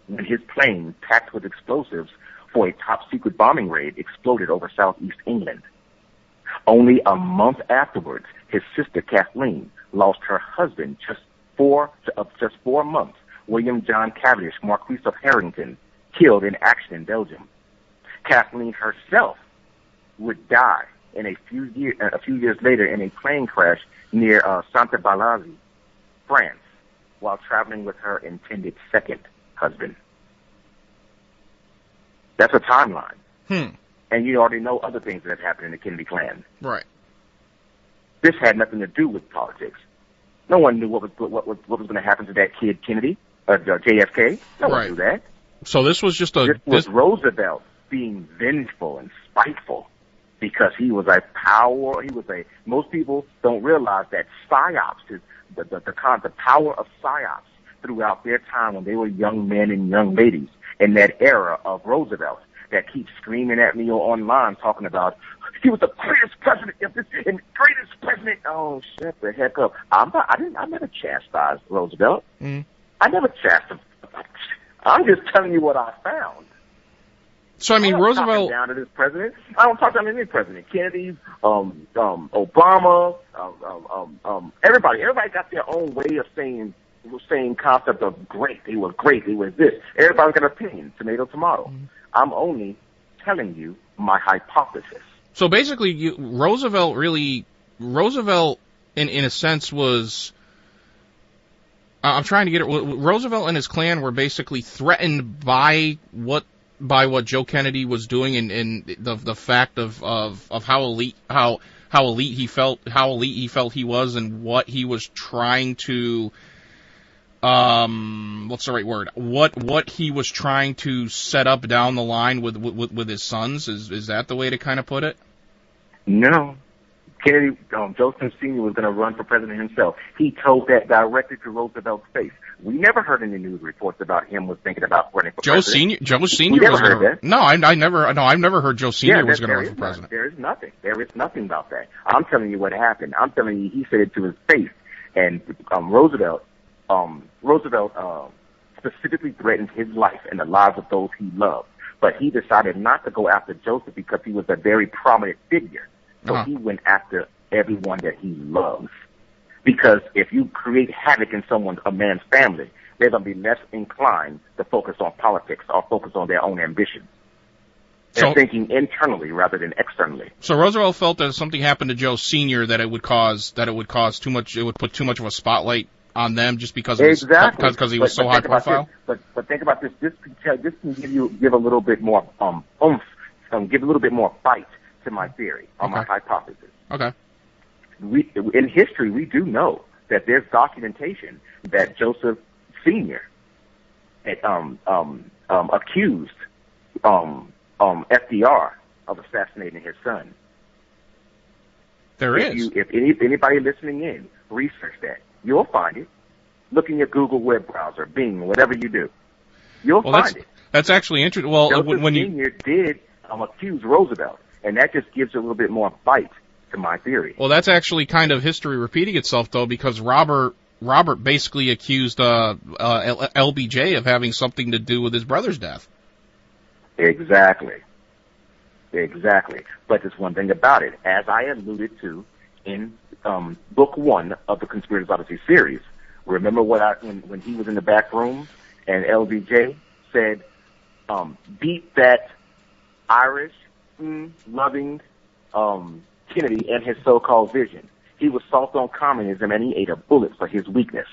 when his plane, packed with explosives for a top-secret bombing raid, exploded over southeast England. Only a month afterwards, his sister Kathleen lost her husband just 4 months, William John Cavendish, Marquis of Harrington, killed in action in Belgium. Kathleen herself would die in a few years later in a plane crash near Saint-Balazzi, France, while traveling with her intended second husband. That's a timeline. And you already know other things that have happened in the Kennedy clan. Right. This had nothing to do with politics. No one knew what was going to happen to that kid Kennedy, JFK. No one knew that. So this was just This was Roosevelt being vengeful and spiteful because he was a power. Most people don't realize that psyops is the power of psyops throughout their time when they were young men and young ladies in that era of Roosevelt that keeps screaming at me online talking about he was the greatest president of this and greatest president. Oh, shut the heck up! I never chastised Roosevelt. I never chastised. I'm just telling you what I found. So I mean, Roosevelt. Down to this president, I don't talk down to any president. Kennedy, Obama, everybody got their own way of saying concept of great. They were great. They were this. Everybody's got an opinion. Tomato, tomato. I'm only telling you my hypothesis. So basically, Roosevelt, in a sense, was. I'm trying to get it. Roosevelt and his clan were basically threatened by what Joe Kennedy was doing, and the fact of how elite he felt he was, and what he was trying to. What's the right word? What he was trying to set up down the line with his sons? Is that the way to kind of put it? No. Kennedy, Joseph Sr. was going to run for president himself. He told that directly to Roosevelt's face. We never heard any news reports about him was thinking about running for president. Joe Sr. was going to. No, I've never heard Joe Sr. was going to run for president. There is nothing. There is nothing about that. I'm telling you what happened. I'm telling you he said it to his face. And Roosevelt specifically threatened his life and the lives of those he loved. But he decided not to go after Joseph because he was a very prominent figure. So he went after everyone that he loves. Because if you create havoc in a man's family, they're going to be less inclined to focus on politics or focus on their own ambitions. They're thinking internally rather than externally. So Roosevelt felt that if something happened to Joe Sr., that it would cause too much. It would put too much of a spotlight on them just because he was so high profile. But think about this. This can give a little bit more oomph, give a little bit more bite to my theory or my hypothesis. Okay. In history, we do know that there's documentation that Joseph Sr. Accused FDR of assassinating his son. If anybody listening in, research that. You'll find it. Look in your Google web browser, Bing, whatever you do. You'll find it. That's actually interesting. Well, Joseph Sr. did accuse Roosevelt, and that just gives a little bit more bite to my theory. Well, that's actually kind of history repeating itself, though, because Robert basically accused LBJ of having something to do with his brother's death. Exactly. But there's one thing about it. As I alluded to in book 1 of the Conspirators Odyssey series, remember when he was in the back room and LBJ said, beat that Irish, loving Kennedy and his so-called vision. He was soft on communism and he ate a bullet for his weakness.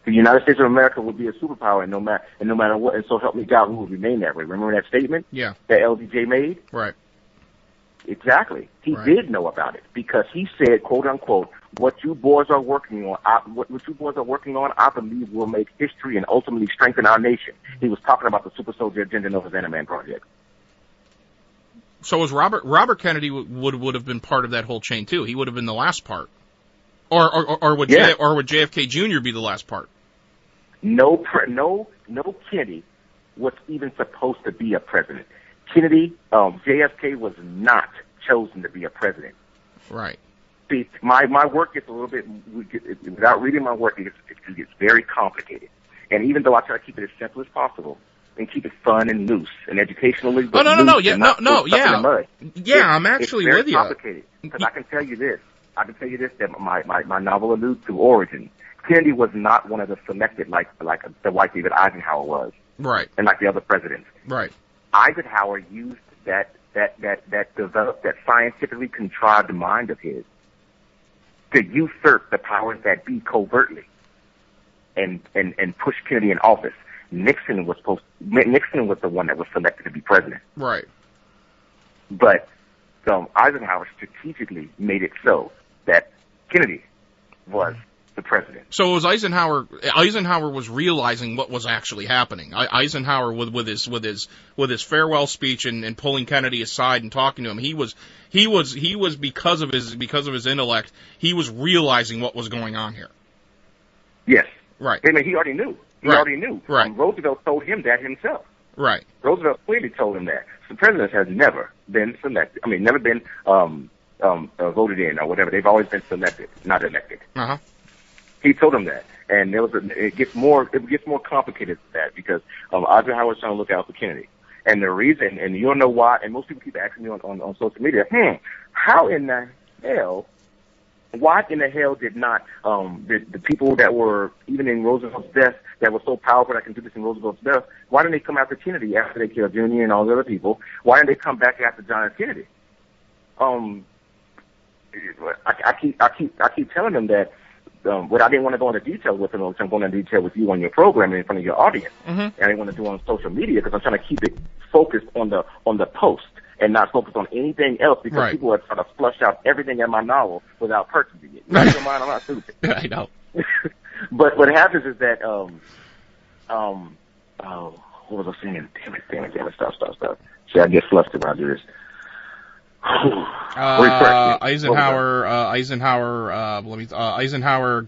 The United States of America would be a superpower and no matter what, and so help me God, we would remain that way. Remember that statement? Yeah. That LBJ made? Right. Exactly. He did know about it because he said, quote unquote, what you boys are working on, I believe will make history and ultimately strengthen our nation. He was talking about the Super Soldier Agenda Nova Xanaman Project. So was Robert Kennedy would have been part of that whole chain too. He would have been the last part. Or would JFK Jr. be the last part? No Kennedy was even supposed to be a president. Kennedy, JFK was not chosen to be a president. Right. See, my work gets a little bit, without reading my work, it gets very complicated. And even though I try to keep it as simple as possible and keep it fun and loose and educationally, I'm actually with you. It's very complicated because I can tell you this that my novel alludes to origin. Kennedy was not one of the selected like the white David Eisenhower was. Right. And like the other presidents. Right. Eisenhower used that developed, that scientifically contrived mind of his to usurp the powers that be covertly and push Kennedy in office. Nixon was the one that was selected to be president. Right. But Eisenhower strategically made it so that Kennedy was the president. So it was Eisenhower. Eisenhower was realizing what was actually happening. Eisenhower, with his farewell speech and pulling Kennedy aside and talking to him, he was because of his intellect, he was realizing what was going on here. Yes. Right. I mean, he already knew. Right. Roosevelt told him that himself. Right. Roosevelt clearly told him that. The president has never been selected. I mean, never been voted in or whatever. They've always been selected, not elected. Uh-huh. He told him that, and it gets more complicated than that because Eisenhower was trying to look out for Kennedy, and the reason, and you don't know why, and most people keep asking me on social media, how in the hell, why in the hell did not the people that were even in Roosevelt's death that were so powerful that can do this in Roosevelt's death, why didn't they come after Kennedy after they killed Junior and all the other people? Why didn't they come back after John F. Kennedy? I keep telling them that. But I didn't want to go into detail with them, which I'm going into detail with you on your program and in front of your audience. Mm-hmm. And I didn't want to do it on social media because I'm trying to keep it focused on the post and not focused on anything else because people are trying to flush out everything in my novel without purchasing it. Right. Keep in mind, I'm not stupid. I know. But what happens is that what was I saying? Damn it, stop. See, I get flustered when I do this. Eisenhower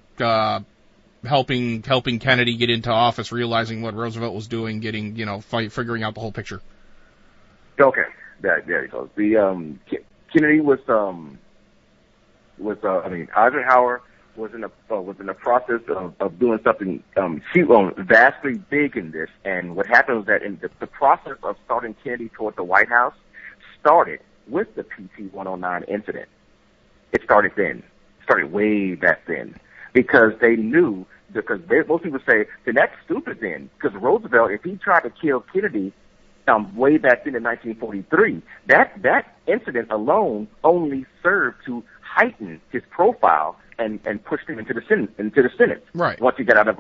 helping Kennedy get into office, realizing what Roosevelt was doing, figuring out the whole picture. Okay, there he goes. The Kennedy Eisenhower was in the process of doing something vastly big in this, and what happened was that in the process of starting Kennedy toward the White House started with the PT-109 incident. It started then. It started way back then. Because they knew, most people say, then that's stupid then. Because Roosevelt, if he tried to kill Kennedy way back then in 1943, that incident alone only served to heighten his profile and pushed him into the Senate. Right. Once he got out of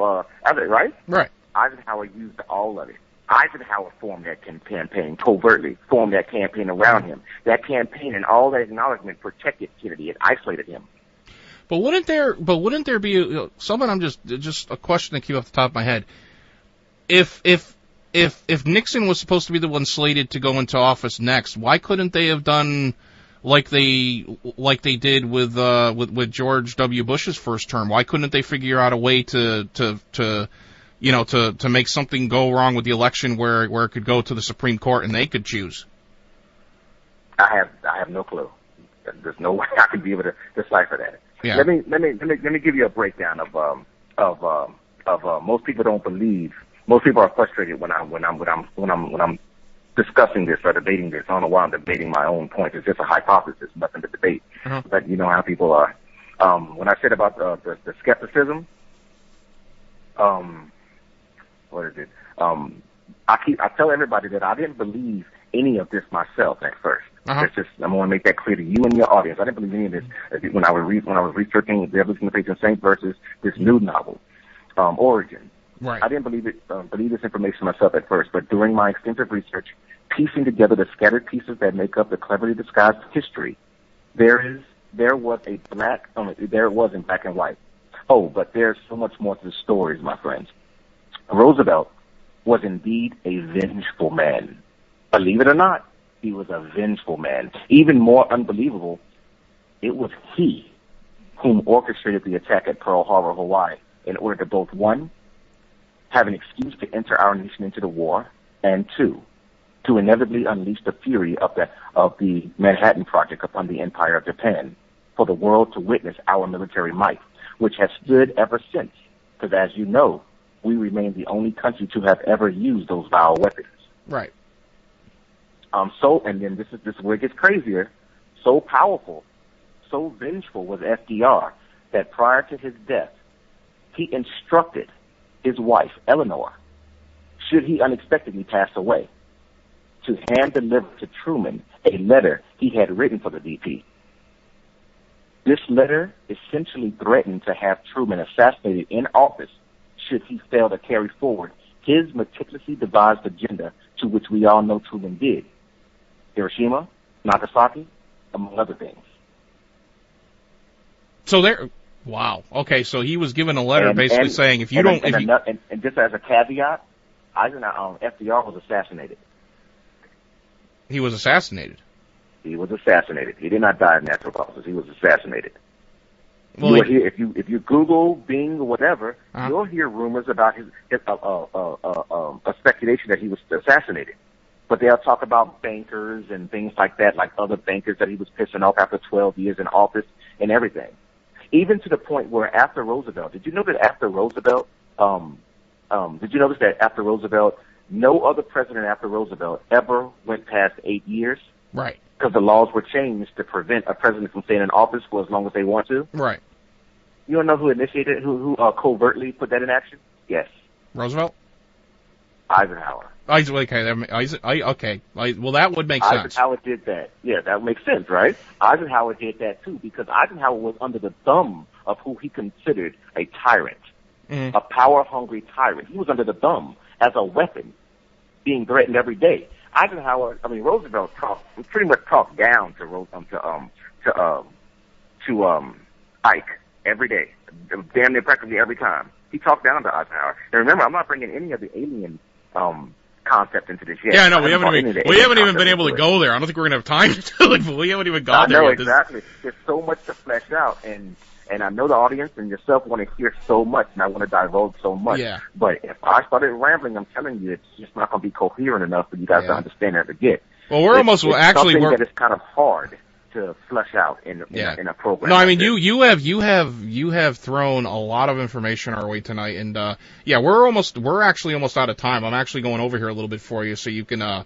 it, right? Right. Eisenhower used all of it. Eisenhower formed that campaign covertly, formed that campaign around him. That campaign and all that acknowledgement protected Kennedy and isolated him. But wouldn't there be someone? I'm just a question that came off the top of my head. If Nixon was supposed to be the one slated to go into office next, why couldn't they have done like they did with George W. Bush's first term? Why couldn't they figure out a way to make something go wrong with the election where it could go to the Supreme Court and they could choose? I have no clue. There's no way I could be able to decipher that. Yeah. Let me give you a breakdown of most people don't believe. Most people are frustrated when I'm discussing this or debating this. I don't know why I'm debating my own point. It's just a hypothesis, nothing to debate. Uh-huh. But you know how people are. When I said about the skepticism, what is it? I tell everybody that I didn't believe any of this myself at first. Uh-huh. I want to make that clear to you and your audience. I didn't believe any of this when I was researching the Evolution of Patron Saint versus this new novel, Origin. Right. I didn't believe this information myself at first, but during my extensive research, piecing together the scattered pieces that make up the cleverly disguised history, there was in black and white. Oh, but there's so much more to the stories, my friends. Roosevelt was indeed a vengeful man. Believe it or not, he was a vengeful man. Even more unbelievable, it was he whom orchestrated the attack at Pearl Harbor, Hawaii, in order to both, one, have an excuse to enter our nation into the war, and two, to inevitably unleash the fury of the Manhattan Project upon the Empire of Japan, for the world to witness our military might, which has stood ever since, because as you know, we remain the only country to have ever used those vile weapons. Right. And then this is where it gets crazier. So powerful, so vengeful was FDR that prior to his death, he instructed his wife, Eleanor, should he unexpectedly pass away, to hand deliver to Truman a letter he had written for the VP. This letter essentially threatened to have Truman assassinated in office should he fail to carry forward his meticulously devised agenda, to which we all know Truman did. Hiroshima, Nagasaki, among other things. So wow. Okay, so he was given a letter basically saying, if you don't... And just as a caveat, FDR was assassinated. He was assassinated? He was assassinated. He did not die of natural causes. He was assassinated. Well, if you Google, Bing, or whatever, you'll hear rumors about a speculation that he was assassinated. But they'll talk about bankers and things like that, like other bankers that he was pissing off after 12 years in office and everything. Even to the point where after Roosevelt, did you know that after Roosevelt, no other president after Roosevelt ever went past 8 years? Right. Because the laws were changed to prevent a president from staying in office for as long as they want to. Right. You don't know who initiated, who covertly put that in action? Yes. Roosevelt? Eisenhower. Okay. Well, that would make sense. Eisenhower did that. Yeah, that makes sense, right? Eisenhower did that too, because Eisenhower was under the thumb of who he considered a tyrant, a power-hungry tyrant. He was under the thumb as a weapon, being threatened every day. Roosevelt pretty much talked down to Ike every day, damn near practically every time. He talked down to Eisenhower. And remember, I'm not bringing any of the alien concept into this yet. Yeah, no, we haven't even been able to go there. I don't think we're going to have time to do it, but we haven't even gone there yet. Exactly. There's so much to flesh out, and I know the audience and yourself want to hear so much, and I want to divulge so much. Yeah. But if I started rambling, I'm telling you, it's just not going to be coherent enough for you guys to understand and to get. Well, we're something that is kind of hard to flesh out in a program. No, I mean, you have thrown a lot of information our way tonight, and we're actually almost out of time. I'm actually going over here a little bit for you, so you can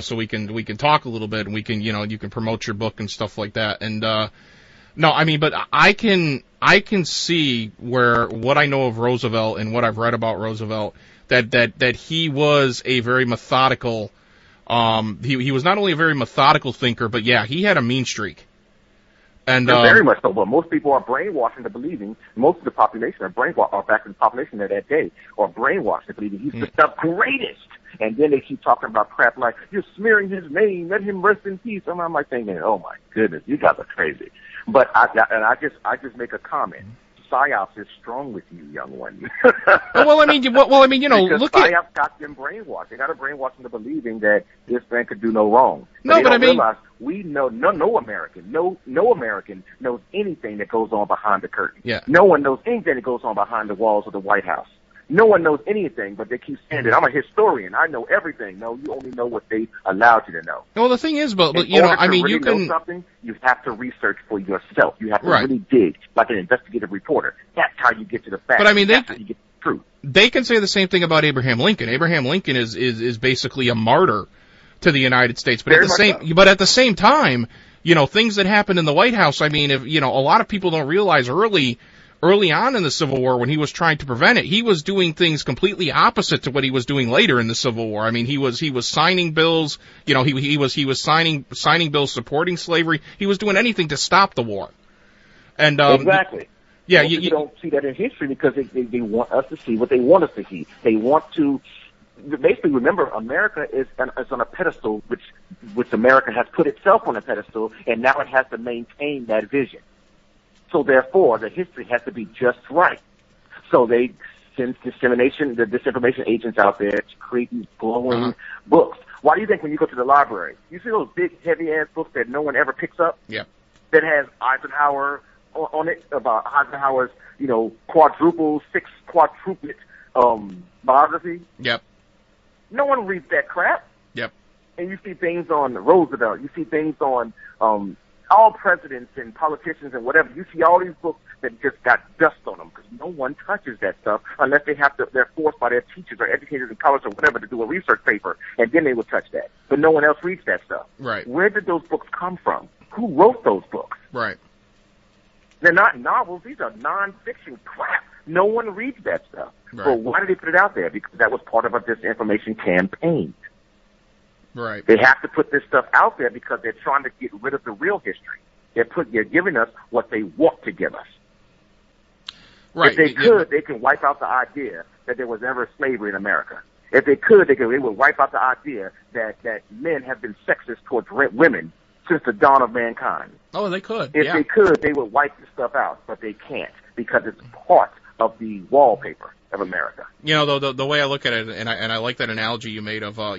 so we can talk a little bit, and we can you can promote your book and stuff like that. And no, I mean, but I can see where what I know of Roosevelt and what I've read about Roosevelt, that he was a very methodical. He was not only a very methodical thinker, but he had a mean streak. And very much so. But most people are brainwashed into believing, most of the population are back in the population of that day, are brainwashed into believing he's the greatest. And then they keep talking about crap like, you're smearing his name, let him rest in peace. And I'm like thinking, oh my goodness, you guys are crazy. But I just make a comment. PSYOPs is strong with you, young one. Well, I mean, because look PSYOPs got them brainwashed. They got to brainwash them into believing that this man could do no wrong. Realize we know no American knows anything that goes on behind the curtain. Yeah. No one knows anything that goes on behind the walls of the White House. No one knows anything, but they keep saying that I'm a historian. I know everything. No, you only know what they allowed you to know. Well, the thing is, but you can know something. You have to research for yourself. You have to really dig, like an investigative reporter. That's how you get to the facts. But I mean, that's how you get to the truth. They can say the same thing about Abraham Lincoln. Abraham Lincoln is basically a martyr to the United States. But at the same time, things that happened in the White House. I mean, if a lot of people don't realize early on in the Civil War, when he was trying to prevent it, he was doing things completely opposite to what he was doing later in the Civil War. I mean, he was signing bills, he was signing bills supporting slavery. He was doing anything to stop the war. And exactly. Yeah, you don't see that in history because they want us to see what they want us to see. They want to basically remember America is on a pedestal, which America has put itself on a pedestal, and now it has to maintain that vision. So therefore, the history has to be just right. So they send the disinformation agents out there to create these glowing books. Why do you think when you go to the library, you see those big, heavy-ass books that no one ever picks up? Yeah. That has Eisenhower, on it about Eisenhower's, quadruplet biography. Yep. No one reads that crap. Yep. And you see things on Roosevelt. You see things on all presidents and politicians and whatever. You see all these books that just got dust on them because no one touches that stuff unless they're forced by their teachers or educators in college or whatever to do a research paper, and then they will touch that. But no one else reads that stuff. Right. Where did those books come from? Who wrote those books? Right. They're not novels. These are nonfiction crap. No one reads that stuff. Right. But why did they put it out there? Because that was part of a disinformation campaign. Right. They have to put this stuff out there because they're trying to get rid of the real history. They're giving us what they want to give us. Right. If they could, they can wipe out the idea that there was ever slavery in America. If they could, they would wipe out the idea that men have been sexist towards women since the dawn of mankind. Oh, they could. If they could, they would wipe this stuff out, but they can't because it's part of the wallpaper of America. The way I look at it, and I like that analogy you made of how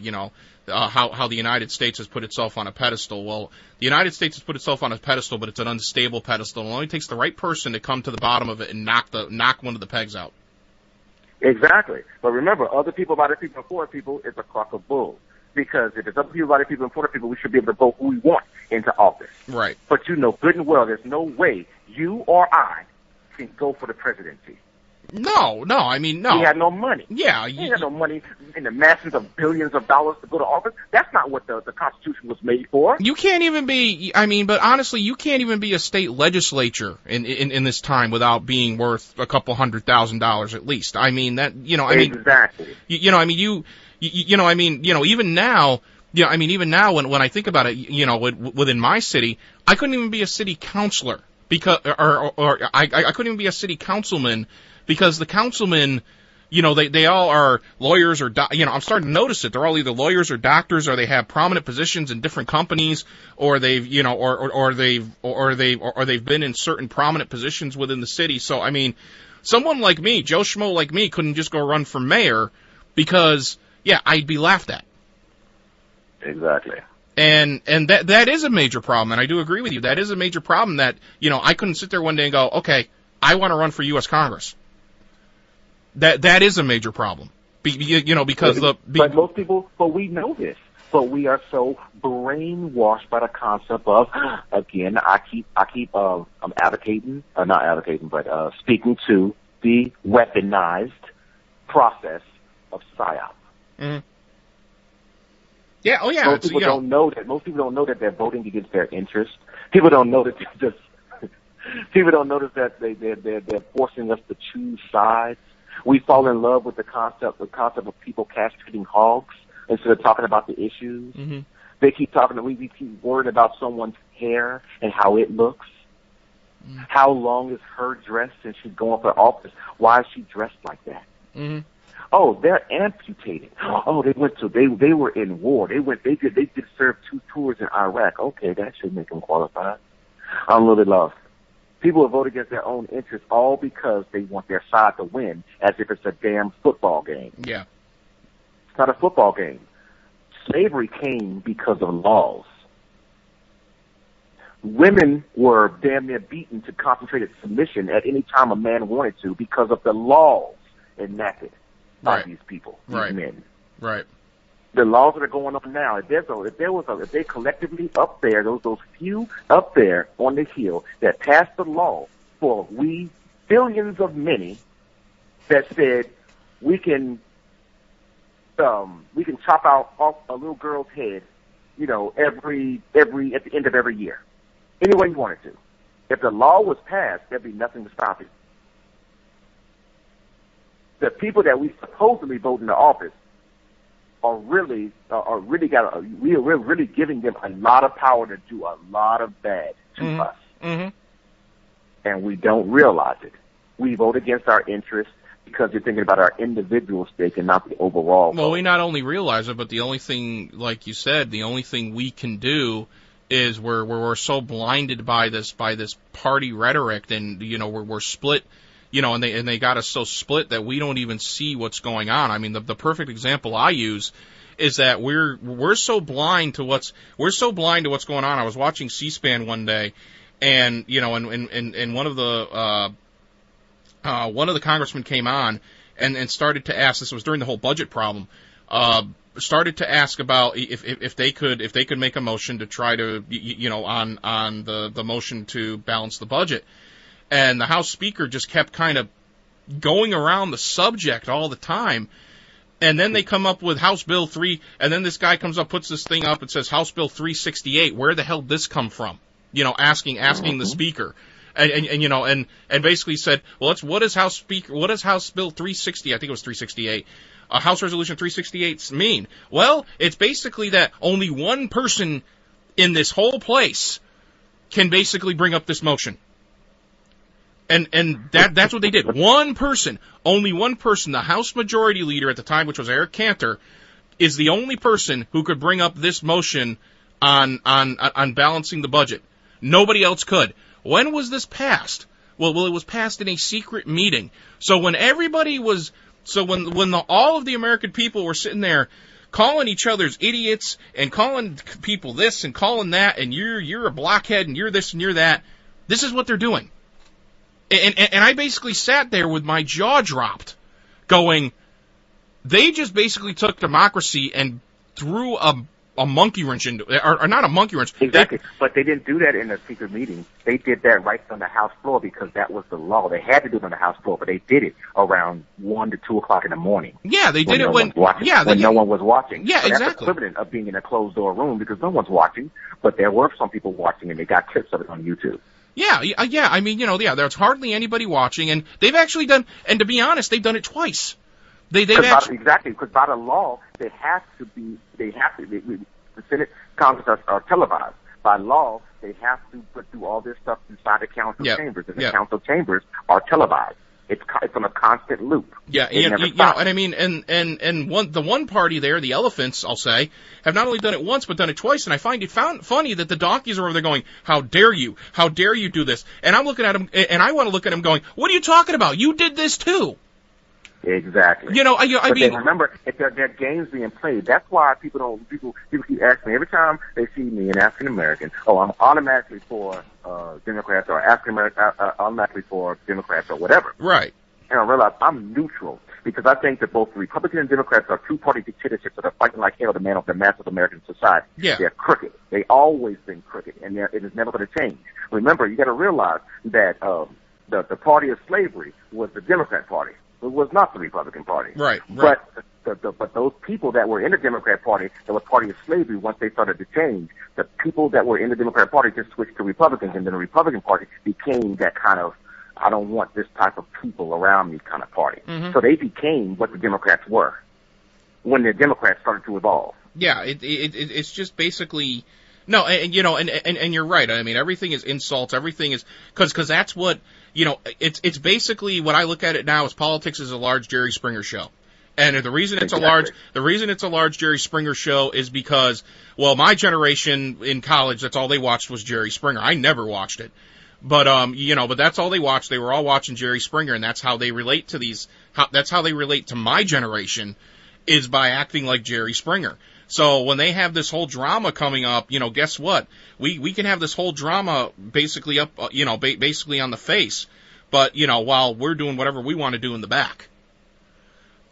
the United States has put itself on a pedestal. Well, the United States has put itself on a pedestal, but it's an unstable pedestal. It only takes the right person to come to the bottom of it and knock one of the pegs out. Exactly. But remember, other people, by the people, and for the people is a crock of bull. Because if it's other people, by the people, and for the people, we should be able to vote who we want into office. Right. But you know good and well, there's no way you or I can go for the presidency. No. I mean, no. He had no money. Yeah. He had no money in the masses of billions of dollars to go to office. That's not what the Constitution was made for. You can't even be, but honestly, you can't even be a state legislature in this time without being worth a couple $100,000 at least. I mean, that, Exactly. Even now, even now when I think about it, within my city, I couldn't even be a city councilor because, or I couldn't even be a city councilman because the councilmen, they all are lawyers or, I'm starting to notice it. They're all either lawyers or doctors, or they have prominent positions in different companies, or they've, or they've been in certain prominent positions within the city. So, I mean, someone like me, Joe Schmo like me, couldn't just go run for mayor because, I'd be laughed at. Exactly. And that is a major problem, and I do agree with you. That is a major problem that, I couldn't sit there one day and go, okay, I want to run for U.S. Congress. That is a major problem. Because but most people, but we know this. But we are so brainwashed by the concept of, again, I keep speaking to the weaponized process of PSYOP. Mm-hmm. Yeah. Oh, yeah. Most people don't know that. Most people don't know that they're voting against their interests. People don't know that people don't notice that they're forcing us to choose sides. We fall in love with the concept of people castrating hogs instead of talking about the issues. Mm-hmm. They keep talking. We keep worrying about someone's hair and how it looks. Mm-hmm. How long is her dress since she's going for office? Why is she dressed like that? Mm-hmm. Oh, they're amputated. Oh, they were in war. They did serve 2 tours in Iraq. Okay, that should make them qualified. I'm a little bit lost. People will vote against their own interests all because they want their side to win, as if it's a damn football game. Yeah. It's not a football game. Slavery came because of laws. Women were damn near beaten to concentrated submission at any time a man wanted to because of the laws enacted by these people, these men. Right. The laws that are going up now, if they collectively up there, those few up there on the hill that passed the law for we billions of many that said we can chop off a little girl's head, every at the end of every year, any way you wanted to. If the law was passed, there'd be nothing to stop it. The people that we supposedly vote into office we're really giving them a lot of power to do a lot of bad to us. Mm-hmm. And we don't realize it. We vote against our interests because we're thinking about our individual stake and not the overall vote. Well, we not only realize it, but the only thing, like you said, the only thing we can do is we're so blinded by this party rhetoric, and we're split. And they got us so split that we don't even see what's going on. I mean, the perfect example I use is that we're so blind to what's going on. I was watching C-SPAN one day, and one of the congressmen came on and started to ask. This was during the whole budget problem. Started to ask about if they could make a motion to try to on the motion to balance the budget, and the House Speaker just kept kind of going around the subject all the time, and then they come up with House Bill 3, and then this guy comes up, puts this thing up, and says House Bill 368. Where the hell did this come from? Asking the Speaker. And basically said, well, what does House Bill 360? I think it was 368. House Resolution 368 mean? Well, it's basically that only one person in this whole place can basically bring up this motion. And that's what they did. Only one person, the House Majority Leader at the time, which was Eric Cantor, is the only person who could bring up this motion on balancing the budget. Nobody else could. When was this passed? Well, it was passed in a secret meeting. So when everybody was, all of the American people were sitting there calling each other's idiots and calling people this and calling that, and you're a blockhead and you're this and you're that, this is what they're doing. And I basically sat there with my jaw dropped, going, they just basically took democracy and threw a monkey wrench into it, or not a monkey wrench. Exactly, but they didn't do that in a secret meeting. They did that right on the House floor because that was the law. They had to do it on the House floor, but they did it around 1 to 2 o'clock in the morning. Yeah, they did it when no one was watching. Yeah, so exactly. That's equivalent of being in a closed door room because no one's watching, but there were some people watching, and they got clips of it on YouTube. Yeah. I mean, there's hardly anybody watching, and they've actually done. And to be honest, they've done it twice. Because by the law, the Senate, Congress are televised. By law, they have to put through all this stuff inside the council chambers, and the council chambers are televised. It's on a constant loop. Yeah, and I mean, the one party there, the elephants, I'll say, have not only done it once but done it twice. And I find it funny that the donkeys are over there going, "How dare you? How dare you do this?" And I'm looking at them, and I want to look at them going, "What are you talking about? You did this too." Exactly. I mean, remember, if there are games being played, that's why people keep asking me every time they see me, an African American, I'm automatically for Democrats, or African American, automatically for Democrats, or whatever. Right. And I realize I'm neutral because I think that both the Republicans and Democrats are two-party dictatorships that are fighting like hell to man up the mass of American society. Yeah. They're crooked. They always been crooked, and it is never going to change. Remember, you got to realize that the party of slavery was the Democrat Party. It was not the Republican Party. Right. But those people that were in the Democrat Party, that was party of slavery, once they started to change, the people that were in the Democrat Party just switched to Republicans, and then the Republican Party became that kind of, I don't want this type of people around me kind of party. Mm-hmm. So they became what the Democrats were when the Democrats started to evolve. Yeah, it's just basically no, and you're right. I mean, everything is insults. Everything is because that's what. It's basically what I look at it now as politics is a large Jerry Springer show. And the reason it's a large Jerry Springer show is because, well, my generation in college, that's all they watched was Jerry Springer. I never watched it. But but that's all they watched. They were all watching Jerry Springer, and that's how they relate to that's how they relate to my generation, is by acting like Jerry Springer. So when they have this whole drama coming up, guess what? We can have this whole drama basically up, basically on the face, but while we're doing whatever we want to do in the back.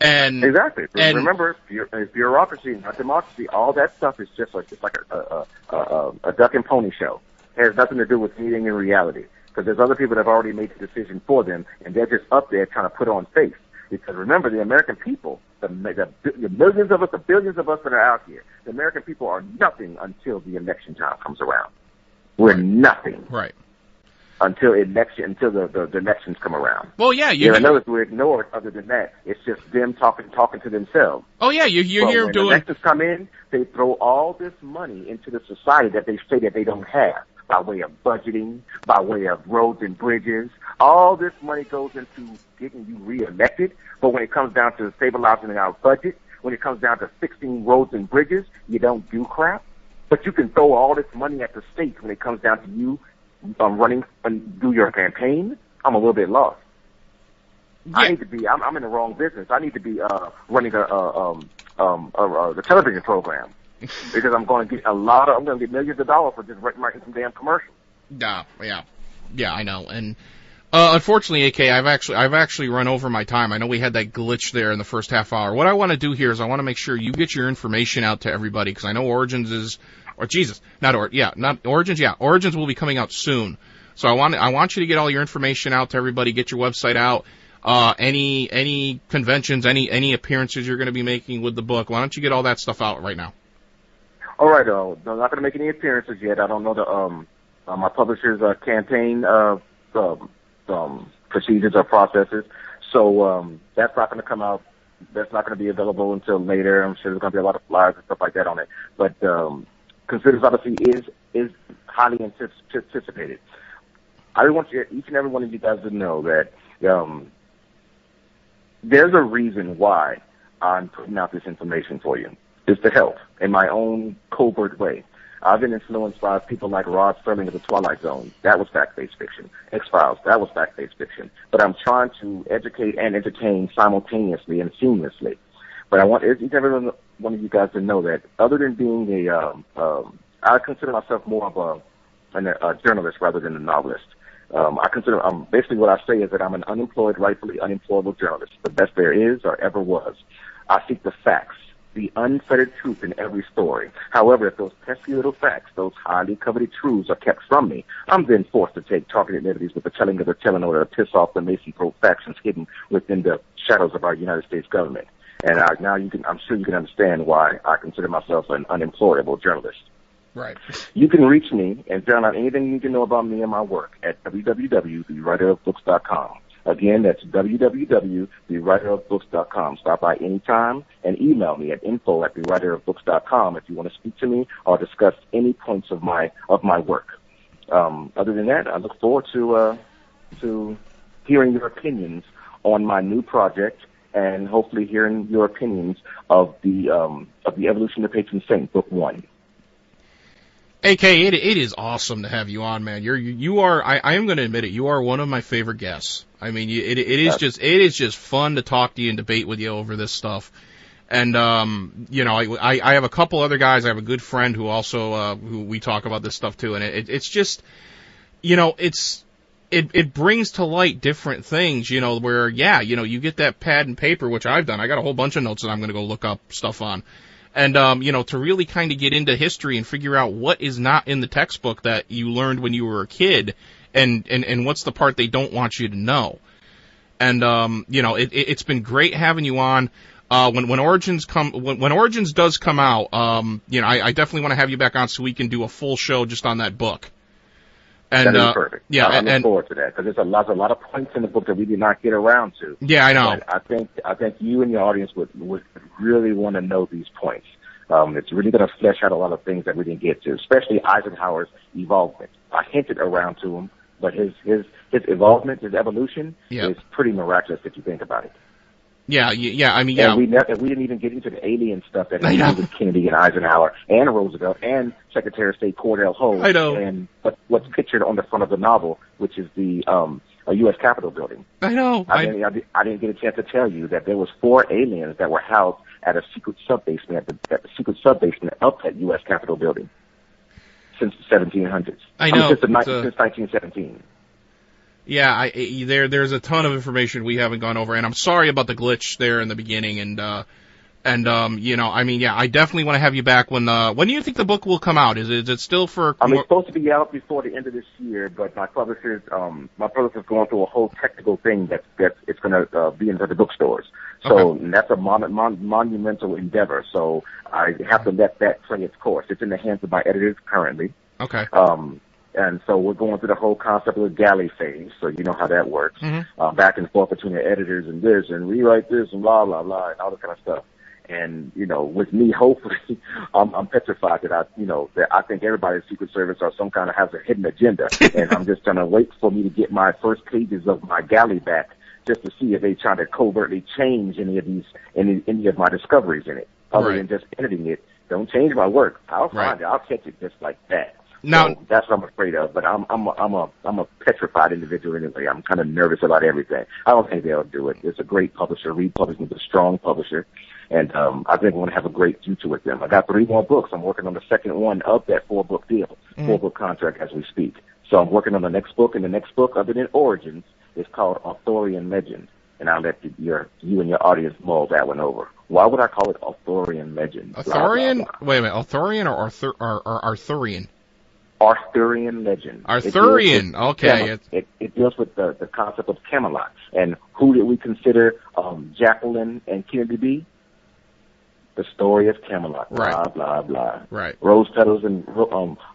And exactly. And remember, bureaucracy, not democracy. All that stuff is just like a duck and pony show. It has nothing to do with anything in reality, because there's other people that have already made the decision for them, and they're just up there trying to put on face. Because remember, the American people, the millions of us, the billions of us that are out here, the American people are nothing until the election time comes around. We're nothing. Right. Until the elections come around. Well, yeah. Notice we're ignored. Other than that, it's just them talking to themselves. Oh, yeah, you hear them doing. When elections come in, they throw all this money into the society that they say that they don't have, by way of budgeting, by way of roads and bridges. All this money goes into getting you reelected, but when it comes down to stabilizing our budget, when it comes down to fixing roads and bridges, you don't do crap. But you can throw all this money at the states when it comes down to you running and do your campaign. I'm a little bit lost. Yeah. I need to be. I'm in the wrong business. I need to be running the television program because I'm going to get millions of dollars for just writing some damn commercials. Yeah, I know. And unfortunately, AK, I've actually run over my time. I know we had that glitch there in the first half hour. What I want to do here is I want to make sure you get your information out to everybody, because I know Origins Origins will be coming out soon. So I want you to get all your information out to everybody. Get your website out. Any conventions, any appearances you're going to be making with the book. Why don't you get all that stuff out right now? All right. I'm not going to make any appearances yet. I don't know my publisher's campaign procedures or processes. So that's not going to come out. That's not going to be available until later. I'm sure there's going to be a lot of flyers and stuff like that on it. But Considers obviously is highly anticipated. I want each and every one of you guys to know that there's a reason why I'm putting out this information for you. It's to help in my own covert way. I've been influenced by people like Rod Serling of the Twilight Zone. That was fact-based fiction. X-Files, that was fact-based fiction. But I'm trying to educate and entertain simultaneously and seamlessly. But I want each and every one of you guys to know that other than being I consider myself more of a journalist rather than a novelist. Basically what I say is that I'm an unemployed, rightfully unemployable journalist. The best there is or ever was. I seek the facts, the unfettered truth in every story. However, if those pesky little facts, those highly coveted truths are kept from me, I'm then forced to take targeted liberties with the telling of the telling or to piss off the Mason-Pro factions hidden within the shadows of our United States government. And I'm sure you can understand why I consider myself an unemployable journalist. Right. You can reach me and find out anything you can know about me and my work at www.thewriterofbooks.com. Again, that's www.thewriterofbooks.com. Stop by anytime and email me at info@thewriterofbooks.com if you want to speak to me or discuss any points of my work. Other than that, I look forward to hearing your opinions on my new project and hopefully hearing your opinions of the Evolution of the Patron Saint, Book 1. AK, it is awesome to have you on, man. You are. I am going to admit it. You are one of my favorite guests. I mean, it is just fun to talk to you and debate with you over this stuff. And I have a couple other guys. I have a good friend who also who we talk about this stuff too. And it's just, it brings to light different things. Where you get that pad and paper, which I've done. I got a whole bunch of notes that I'm going to go look up stuff on. And, to really kind of get into history and figure out what is not in the textbook that you learned when you were a kid and what's the part they don't want you to know. And, it's been great having you on. When Origins does come out, I definitely want to have you back on so we can do a full show just on that book. And, that is perfect. Yeah, I look forward to that because there's a lot of points in the book that we did not get around to. Yeah, I know. But I think you and your audience would really want to know these points. It's really going to flesh out a lot of things that we didn't get to, especially Eisenhower's evolvement. I hinted around to him, but his evolvement, his evolution, is pretty miraculous if you think about it. Yeah. I mean, yeah. And we didn't even get into the alien stuff that happened with Kennedy and Eisenhower and Roosevelt and Secretary of State Cordell Hull. I know. And what's pictured on the front of the novel, which is the U.S. Capitol building. I know. I didn't get a chance to tell you that there was 4 aliens that were housed at a secret sub-basement at the secret sub-basement up at U.S. Capitol building since the 1700s. I know. Since 1917. Yeah, there's a ton of information we haven't gone over, and I'm sorry about the glitch there in the beginning, I definitely want to have you back when do you think the book will come out? Is it still for? It's supposed to be out before the end of this year, but my publisher's going through a whole technical thing that it's going to be in the bookstores. So that's a monumental endeavor. So I have to let that play its course. It's in the hands of my editors currently. Okay. And so we're going through the whole concept of the galley phase, so you know how that works. Mm-hmm. Back and forth between the editors and this and rewrite this and blah, blah, blah, and all that kind of stuff. And, with me, hopefully, I'm petrified that I think everybody's Secret Service or some kind of has a hidden agenda. And I'm just going to wait for me to get my first pages of my galley back just to see if they try to covertly change any of my discoveries in it. Other than just editing it. Don't change my work. I'll find it. I'll catch it just like that. Now, so that's what I'm afraid of, but I'm a petrified individual anyway. I'm kind of nervous about everything. I don't think they'll do it. It's a great publisher. Reed Publishing is a strong publisher, and I think we're going to have a great future with them. I got 3 more books. I'm working on the second one of that 4-book deal, 4-book contract as we speak. So I'm working on the next book, and the next book, other than Origins, is called Arthurian Legend. And I'll let you and your audience mull that one over. Why would I call it Arthurian Legend? Arthurian? Blah, blah, blah. Wait a minute, Arthurian or Arthurian? Arthurian Legend. Arthurian, okay. It deals with the concept of Camelot. And who did we consider Jacqueline and Kennedy be? The story of Camelot. Blah, Right. blah, blah. Right. Rose petals and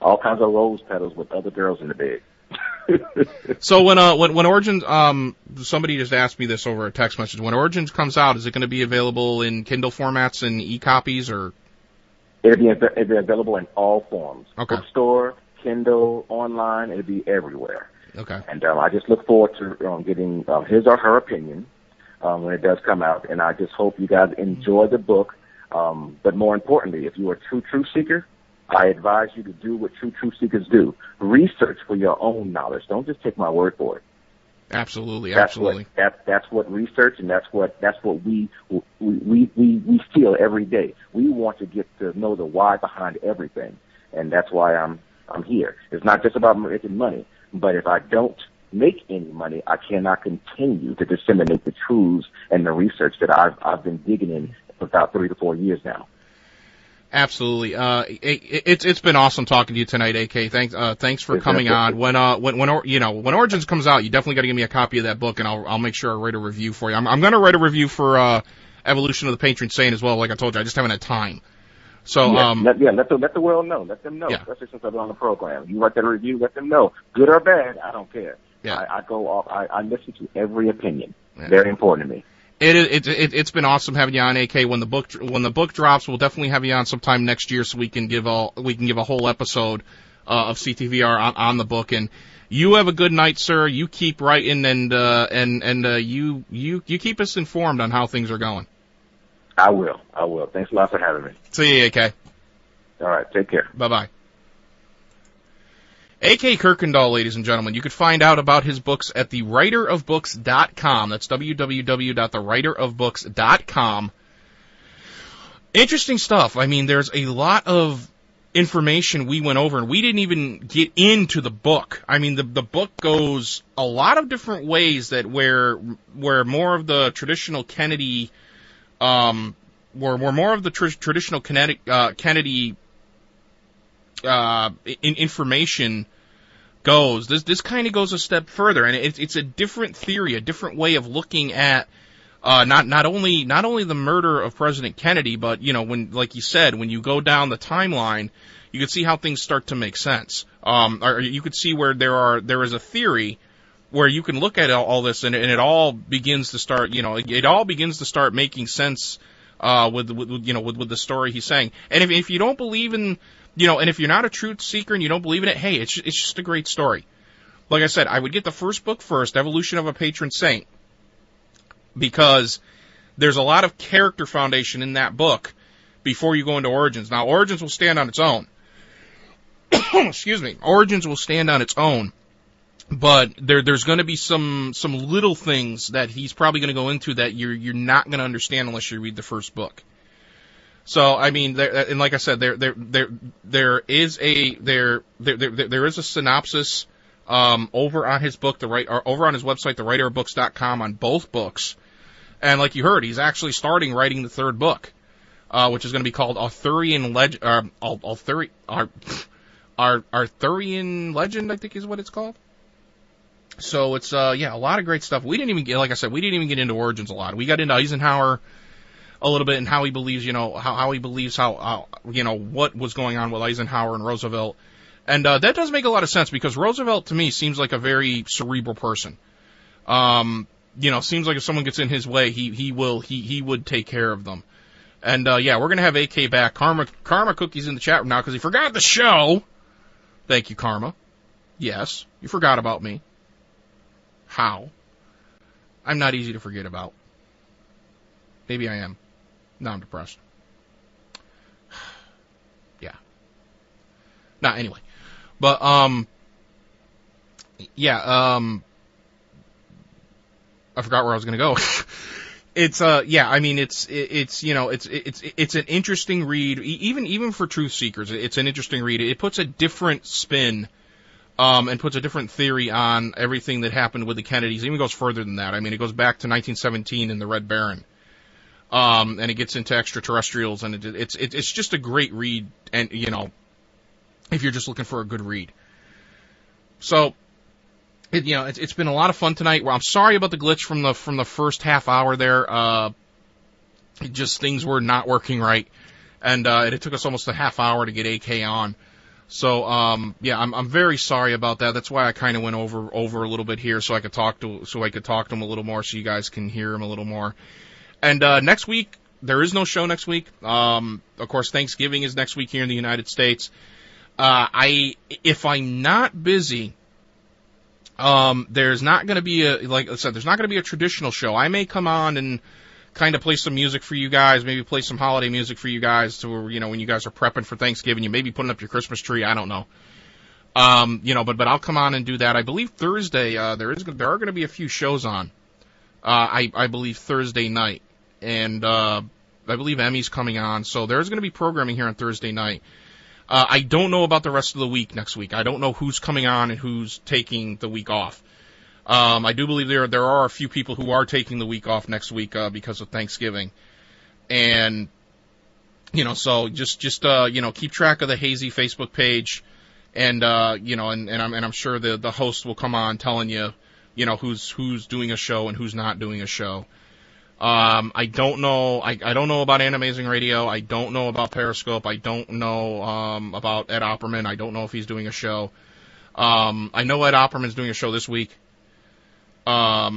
all kinds of rose petals with other girls in the bed. So when Origins, somebody just asked me this over a text message. When Origins comes out, is it going to be available in Kindle formats and e-copies, or? It'll be available in all forms. Okay. Bookstore, Kindle, online. It'll be everywhere. Okay. And I just look forward to getting his or her opinion when it does come out. And I just hope you guys enjoy the book. But more importantly, if you're a true truth seeker, I advise you to do what true truth seekers do. Research for your own knowledge. Don't just take my word for it. Absolutely, That's absolutely. That's what research, and that's what we feel every day. We want to get to know the why behind everything, and that's why I'm here. It's not just about making money, but if I don't make any money, I cannot continue to disseminate the truths and the research that I've been digging in for about 3 to 4 years now. Absolutely. It's been awesome talking to you tonight, AK. Thanks for coming on. When Origins comes out, you definitely got to give me a copy of that book, and I'll make sure I write a review for you. I'm going to write a review for Evolution of the Patron Saint as well. Like I told you, I just haven't had time. So let the world know. Let them know. Yeah. Especially since I've been on the program. You write that review, let them know. Good or bad, I don't care. Yeah. I go off. I listen to every opinion. Yeah. Very important to me. It's been awesome having you on, AK. When the book drops, we'll definitely have you on sometime next year so we can give a whole episode of CTVR on the book. And you have a good night, sir. You keep writing and you keep us informed on how things are going. I will. Thanks a lot for having me. See you, AK. All right. Take care. Bye-bye. A.K. Kuykendall, ladies and gentlemen. You could find out about his books at thewriterofbooks.com. That's www.thewriterofbooks.com. Interesting stuff. I mean, there's a lot of information we went over, and we didn't even get into the book. I mean, the book goes a lot of different ways that where more of the traditional Kennedy, traditional Kennedy information goes. This kind of goes a step further, and it's a different theory, a different way of looking at not only the murder of President Kennedy, but when, like you said, when you go down the timeline, you can see how things start to make sense. Or you could see where there is a theory where you can look at all this, and it all begins to start. It all begins to start making sense with the story he's saying. And if you don't believe in and if you're not a truth seeker and you don't believe in it, hey, it's just a great story. Like I said, I would get the first book first, Evolution of a Patron Saint, because there's a lot of character foundation in that book before you go into Origins. Now, Origins will stand on its own. Excuse me. Origins will stand on its own, but there's going to be some little things that he's probably going to go into that you're not going to understand unless you read the first book. So I mean, and like I said, there is a synopsis over on his book, over on his website, thewriterofbooks.com, on both books, and like you heard, he's actually starting writing the third book, which is going to be called Arthurian Legend. Arthurian Legend, I think is what it's called. So it's a lot of great stuff. We didn't even get into Origins a lot. We got into Eisenhower a little bit, and how he believes, how he believes what was going on with Eisenhower and Roosevelt. And that does make a lot of sense, because Roosevelt, to me, seems like a very cerebral person. Seems like if someone gets in his way, he would take care of them. And we're going to have AK back. Karma Cookie's in the chat room now because he forgot the show. Thank you, Karma. Yes, you forgot about me. How? I'm not easy to forget about. Maybe I am. Now I'm depressed. Yeah. Anyway. But, I forgot where I was gonna go. It's an interesting read, even for truth seekers. It's an interesting read. It puts a different spin and puts a different theory on everything that happened with the Kennedys. It even goes further than that. I mean, it goes back to 1917 and the Red Baron. And it gets into extraterrestrials, and it's just a great read, and, you know, if you're just looking for a good read. So, it's been a lot of fun tonight. Well, I'm sorry about the glitch from the first half hour there. Just things were not working right, and it took us almost a half hour to get AK on. So, I'm very sorry about that. That's why I kind of went over a little bit here, so I could talk to him a little more, so you guys can hear him a little more. And next week, there is no show next week. Of course, Thanksgiving is next week here in the United States. If I'm not busy, there's not going to be like I said, there's not going to be a traditional show. I may come on and kind of play some music for you guys, maybe play some holiday music for you guys to, you know, when you guys are prepping for Thanksgiving, you may be putting up your Christmas tree. I don't know. But I'll come on and do that. I believe Thursday, there are going to be a few shows on. I believe Thursday night. And I believe Emmy's coming on, so there's going to be programming here on Thursday night. I don't know about the rest of the week next week. I don't know who's coming on and who's taking the week off. I do believe there are a few people who are taking the week off next week because of Thanksgiving, and so just keep track of the Hazy Facebook page, and I'm sure the host will come on telling you who's doing a show and who's not doing a show. I don't know. I don't know about Animazing Radio. I don't know about Periscope. I don't know about Ed Opperman. I don't know if he's doing a show. I know Ed Opperman's doing a show this week. So I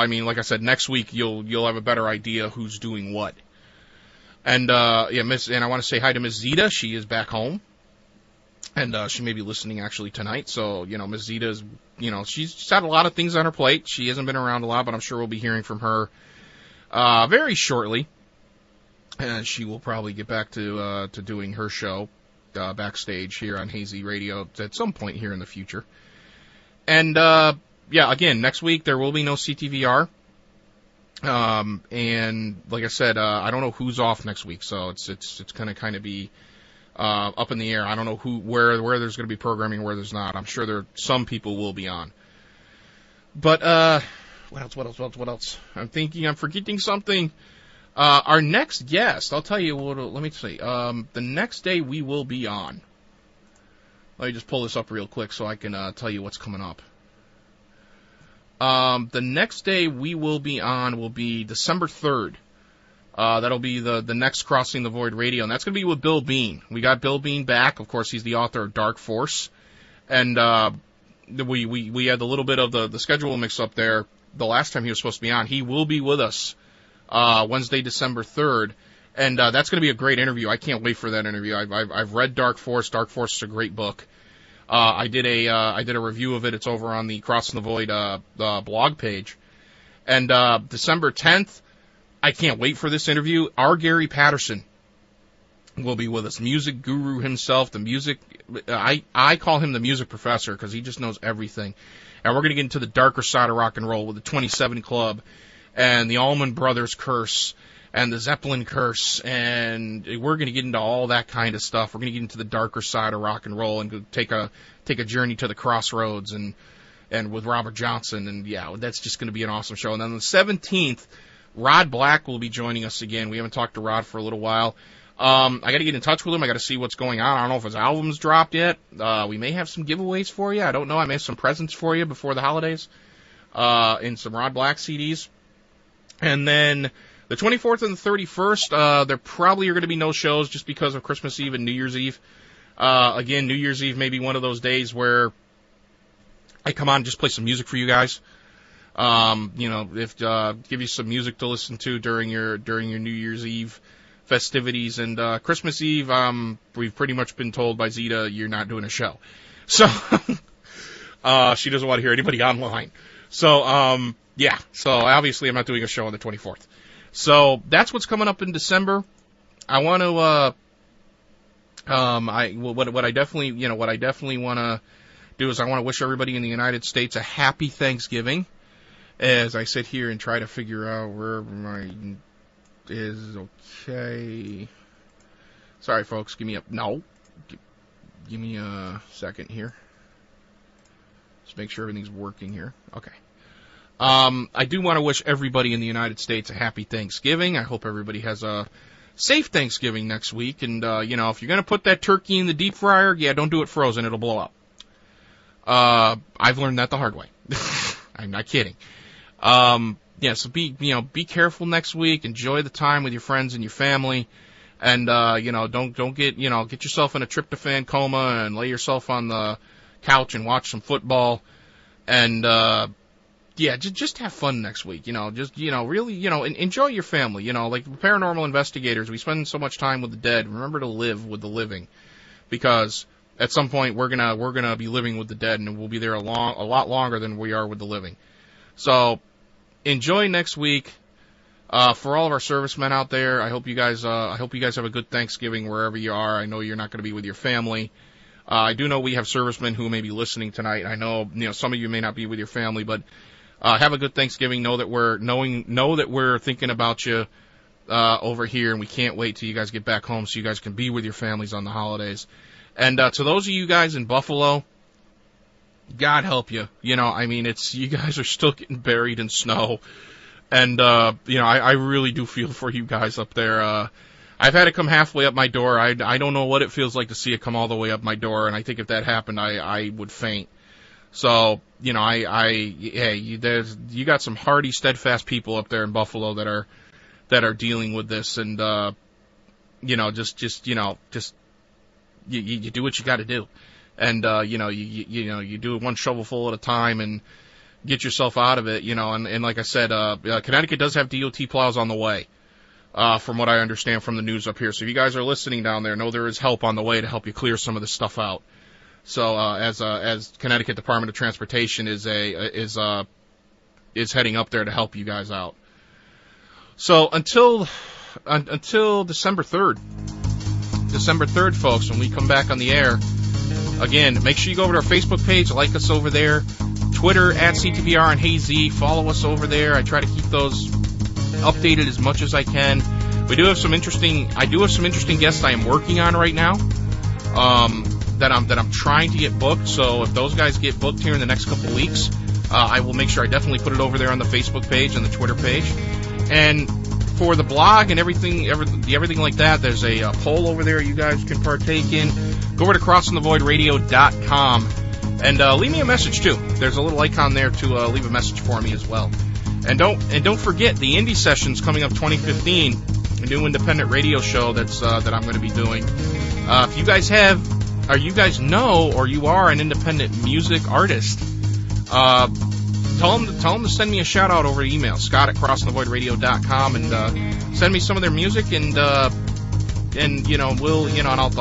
mean, like I said, next week you'll have a better idea who's doing what. And and I want to say hi to Miss Zita. She is back home. And she may be listening actually tonight. So, Ms. Zita's, she's had a lot of things on her plate. She hasn't been around a lot, but I'm sure we'll be hearing from her very shortly. And she will probably get back to doing her show backstage here on Hazy Radio at some point here in the future. And, again, next week there will be no CTVR. And like I said, I don't know who's off next week, so it's going to kind of be up in the air. I don't know where there's going to be programming, where there's not. I'm sure some people will be on. But what else? I'm thinking I'm forgetting something. Our next guest, I'll tell you what. Let me see. The next day we will be on. Let me just pull this up real quick so I can tell you what's coming up. The next day we will be on will be December 3rd. That'll be the next Crossing the Void Radio, and that's going to be with Bill Bean. We got Bill Bean back. Of course, he's the author of Dark Force, and we had a little bit of the schedule mix up there the last time he was supposed to be on. He will be with us Wednesday, December 3rd, and that's going to be a great interview. I can't wait for that interview. I've read Dark Force. Dark Force is a great book. I did a review of it. It's over on the Crossing the Void blog page, and December 10th. I can't wait for this interview. Our Gary Patterson will be with us. Music guru himself. I call him the music professor because he just knows everything. And we're going to get into the darker side of rock and roll with the 27 Club and the Allman Brothers curse and the Zeppelin curse. And we're going to get into all that kind of stuff. We're going to get into the darker side of rock and roll and go take a journey to the crossroads and with Robert Johnson. And yeah, that's just going to be an awesome show. And then on the 17th, Rod Black will be joining us again. We haven't talked to Rod for a little while. I got to get in touch with him. I got to see what's going on. I don't know if his album's dropped yet. We may have some giveaways for you. I don't know. I may have some presents for you before the holidays in some Rod Black CDs. And then the 24th and the 31st, there probably are going to be no shows just because of Christmas Eve and New Year's Eve. Again, New Year's Eve may be one of those days where I come on and just play some music for you guys. Give you some music to listen to during your New Year's Eve festivities, and Christmas Eve, we've pretty much been told by Zita you're not doing a show, so she doesn't want to hear anybody online. So so obviously I'm not doing a show on the 24th. So that's what's coming up in December. I want to what I definitely want to do is I want to wish everybody in the United States a happy Thanksgiving. As I sit here and try to figure out where my is okay. Sorry, folks. Give me a no. Give me a second here. Just make sure everything's working here. Okay. I do want to wish everybody in the United States a happy Thanksgiving. I hope everybody has a safe Thanksgiving next week. And, if you're going to put that turkey in the deep fryer, don't do it frozen. It'll blow up. I've learned that the hard way. I'm not kidding. So be careful next week. Enjoy the time with your friends and your family. And, don't get yourself in a tryptophan coma and lay yourself on the couch and watch some football. And, just have fun next week. Really, enjoy your family. Like paranormal investigators, we spend so much time with the dead. Remember to live with the living, because at some point we're gonna be living with the dead, and we'll be there a lot longer than we are with the living. So enjoy next week. For all of our servicemen out there, I hope you guys have a good Thanksgiving wherever you are. I know you're not going to be with your family. I do know we have servicemen who may be listening tonight. I know, some of you may not be with your family, but have a good Thanksgiving. Know that we're thinking about you over here, and we can't wait till you guys get back home so you guys can be with your families on the holidays. And to those of you guys in Buffalo, God help you. You guys are still getting buried in snow. And, I really do feel for you guys up there. I've had it come halfway up my door. I don't know what it feels like to see it come all the way up my door, and I think if that happened, I would faint. So, you got some hardy, steadfast people up there in Buffalo that are dealing with this, and, you do what you got to do. And, you do it one shovelful at a time and get yourself out of it, and like I said, Connecticut does have DOT plows on the way, from what I understand from the news up here. So if you guys are listening down there, know there is help on the way to help you clear some of this stuff out. So, as Connecticut Department of Transportation is heading up there to help you guys out. So until December 3rd, folks, when we come back on the air, again, make sure you go over to our Facebook page, like us over there. Twitter at CTVR and HeyZ. Follow us over there. I try to keep those updated as much as I can. I do have some interesting guests I am working on right now. That I'm trying to get booked. So if those guys get booked here in the next couple of weeks, I will make sure I definitely put it over there on the Facebook page and the Twitter page. And for the blog and everything like that, there's a poll over there you guys can partake in. Go over to crossingthevoidradio.com. And leave me a message too. There's a little icon there to leave a message for me as well. And don't forget the Indie Sessions coming up 2015, a new independent radio show that I'm going to be doing. If you guys or you are an independent music artist, tell them to send me a shout out over email, Scott@crossingthevoidradio.com, and send me some of their music, and I'll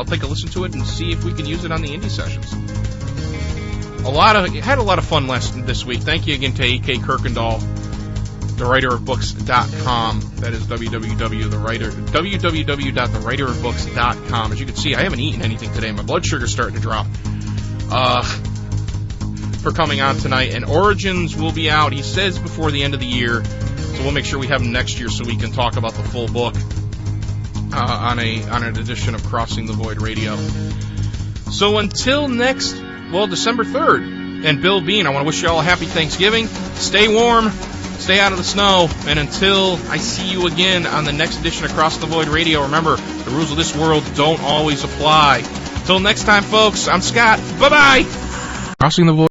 take a listen to it and see if we can use it on the Indie Sessions. Had a lot of fun this week. Thank you again to A.K. Kuykendall, the writerofbooks.com. That is www.thewriterofbooks.com. As you can see, I haven't eaten anything today. My blood sugar's starting to drop. For coming on tonight. And Origins will be out, he says, before the end of the year. So we'll make sure we have him next year so we can talk about the full book on an edition of Crossing the Void Radio. So until December 3rd. And Bill Bean, I want to wish you all a happy Thanksgiving. Stay warm. Stay out of the snow. And until I see you again on the next edition of Cross the Void Radio, remember, the rules of this world don't always apply. Till next time, folks, I'm Scott. Bye-bye. Crossing the Void.